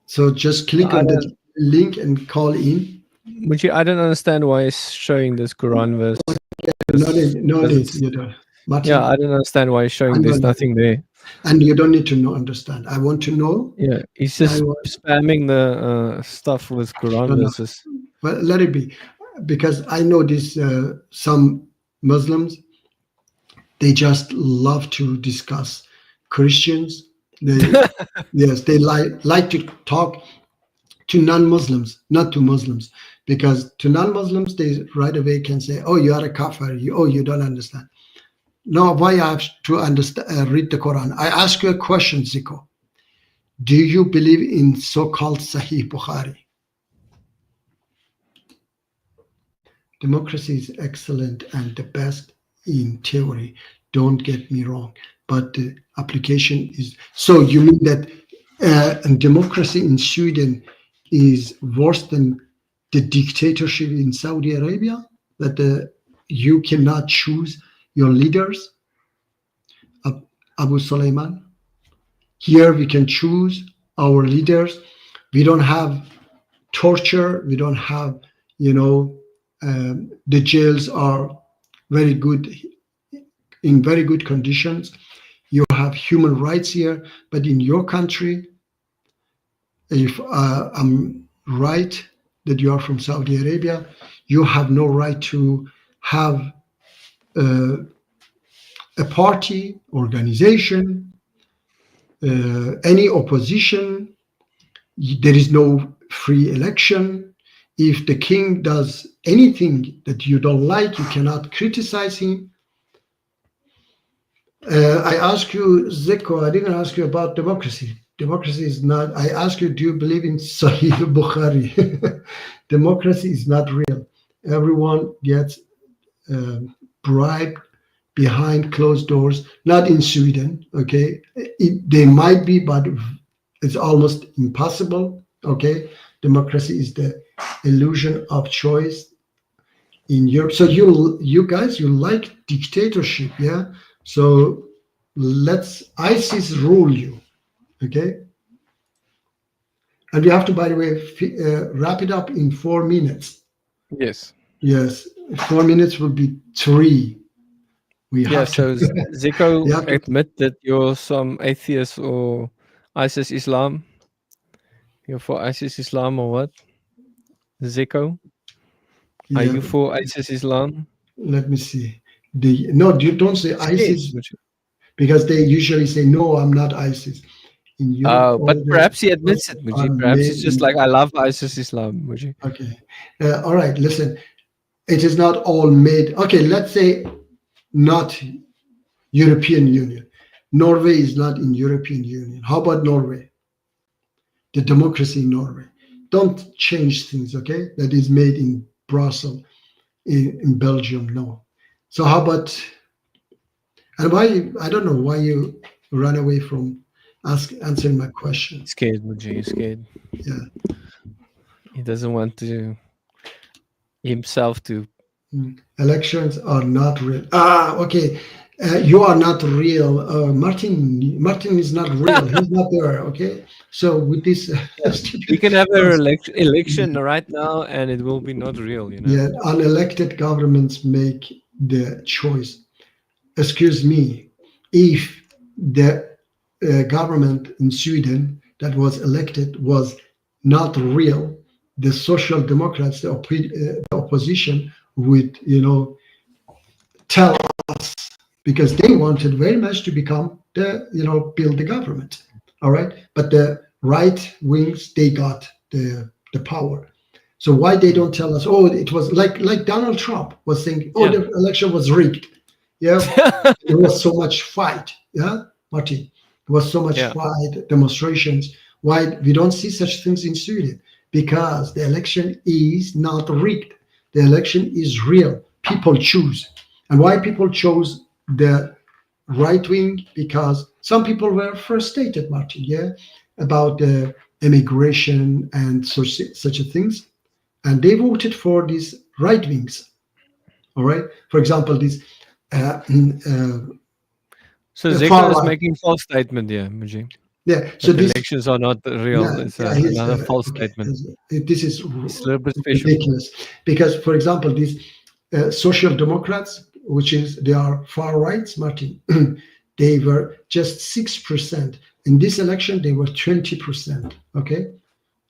So just click on the link and call in. Muji, I don't understand why he's showing this Quran verse. No, you don't. Martin, Yeah, I don't understand why he's showing there's nothing there. and you don't need to understand. I want to know. Yeah, he's just spamming the stuff with Quran No, no. verses. Well, let it be, because I know this. Some Muslims, they just love to discuss Christians. Yes, they like to talk to non-Muslims, not to Muslims, because to non-Muslims they right away can say, "Oh, you are a kafir. You don't understand." No, why I have to understand? Read the Quran. I ask you a question, Ziko. Do you believe in so-called Sahih Bukhari? Democracy is excellent and the best in theory. Don't get me wrong, but the application is. So you mean that democracy in Sweden is worse than the dictatorship in Saudi Arabia? That you cannot choose your leaders? Abu Sulaiman. Here we can choose our leaders. We don't have torture. We don't have, the jails are very good, in very good conditions. You have human rights here, but in your country, if I'm right that you are from Saudi Arabia, you have no right to have a party, organization, any opposition. There is no free election. if the king does anything that you don't like, you cannot criticize him. I ask you, Zeko, I didn't ask you about democracy. Democracy is not, I ask you, do you believe in Sahih Bukhari? Democracy is not real. Everyone gets bribed behind closed doors, not in Sweden, okay? They might be, but it's almost impossible, okay? Democracy is the illusion of choice in Europe. So you guys, you like dictatorship, yeah? So let's ISIS rule you, okay? And we have to, by the way, wrap it up in 4 minutes. Yes. Yes, 4 minutes will be 3. We Yeah, have so to. Zico You have to- admit that you're some atheist or ISIS Islam. You're for ISIS Islam or what? Zico? Are yeah, you for ISIS Islam? let me see. No, you don't say ISIS Yes. because they usually say, no, I'm not ISIS. In Europe, But all the perhaps he admits it, are Muji. Perhaps made it's just in- like, I love ISIS Islam, Muji. Okay. All right, listen. It is not all made. Okay, let's say not European Union. Norway is not in European Union. How about Norway? The democracy in Norway. Don't change things, okay? That is made in Brussels, in Belgium, no. So how about, and why, I don't know why you run away from answering my question. Scared, Muji. He's scared. Yeah. He doesn't want to himself to. Elections are not real. Okay. You are not real. Martin is not real. He's not there. Okay. So with this, We can have an election right now, and it will be not real, you know. yeah, unelected governments make the choice. Excuse me, if the government in Sweden that was elected was not real, the Social Democrats, the opposition, would, tell us, because they wanted very much to become build the government. All right, but the right wings, they got the power. So why they don't tell us? Oh, it was like Donald Trump was saying, oh, Yeah. the election was rigged. Yeah, there was so much fight. Yeah, Martin, there was so much Yeah. fight, demonstrations. Why we don't see such things in Sweden? Because the election is not rigged. The election is real. People choose. And why people chose the right wing? Because some people were frustrated, Martin, yeah, about the immigration and such things. And they voted for these right wings. All right. For example, this So The Zico far is right. making false statement here, Muji. yeah. So That the this elections are not real. yeah, It's yeah, he's, another false okay, statement. This is It's a little bit special. ridiculous because, for example, these social democrats, they are far rights, Martin, they were just 6%. In this election, they were 20%. Okay,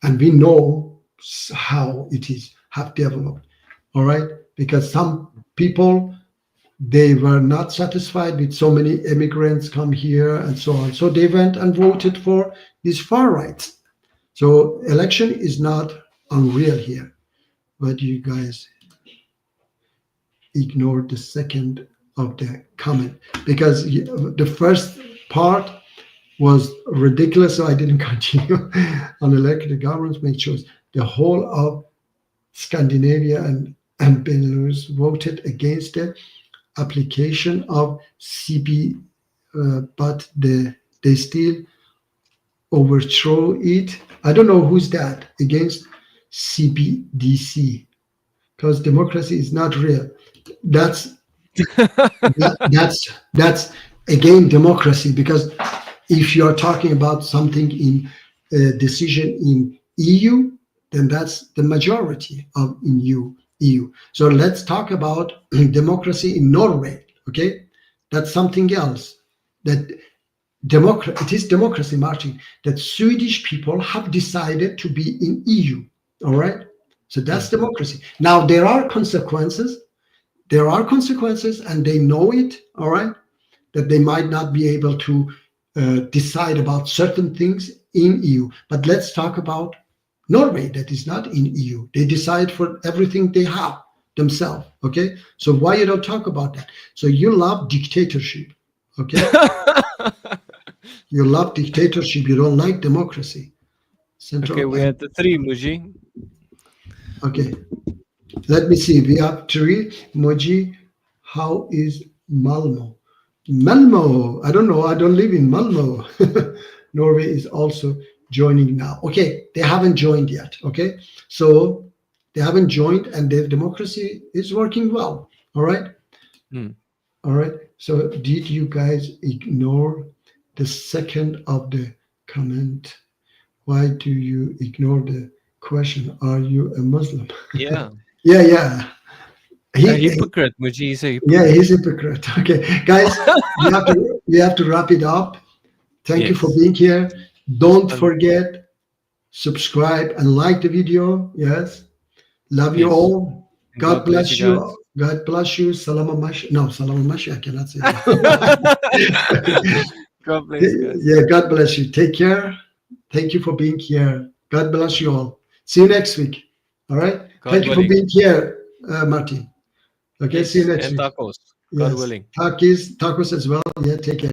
and we know how it have developed. All right, because some people, they were not satisfied with so many immigrants come here and so on. So they went and voted for these far rights. So election is not unreal here, but you guys ignored the second of the comment because the first part was ridiculous. So I didn't continue. Unelected governments make choice. The whole of Scandinavia and Belarus voted against the application of CB, but they still overthrow it. I don't know who's that against CBDC because democracy is not real. That's again democracy, because if you are talking about something in decision in EU, then that's the majority of in EU. So let's talk about democracy in Norway. Okay, that's something else. That it is democracy, Martin. That Swedish people have decided to be in EU. All right, so that's democracy. Now there are consequences. There are consequences, and they know it. All right, that they might not be able to decide about certain things in EU. But let's talk about Norway, that is not in EU. They decide for everything they have themselves. Okay, so why you don't talk about that? So you love dictatorship. Okay, you love dictatorship. You don't like democracy. Central Okay, we had the 3, Muji. Okay, let me see. We have 3. Moji, how is Malmo? Malmo, I don't know. I don't live in Malmo. Norway is also joining now. Okay, they haven't joined yet. Okay, so they haven't joined, and their democracy is working well. All right. Hmm. All right. So did you guys ignore the second of the comment? Why do you ignore the question? Are you a Muslim? Yeah. Yeah. A hypocrite, Muji is a hypocrite. Yeah, he's a hypocrite. Okay, guys, we have to wrap it up. Thank you for Yes. being here. Don't Um, forget, subscribe and like the video. Yes. Love you Yes. all. And God bless guys. you. God bless you. Salam alaikum. No, salam alaikum. I cannot say that. God bless, guys. Yeah, God bless you. Take care. Thank you for being here. God bless you all. See you next week. All right. God Thank you for willing. being here, Martin. Okay, Yes, see you next and week. tacos. God Yes. willing. Tacos as well. Yeah, take care.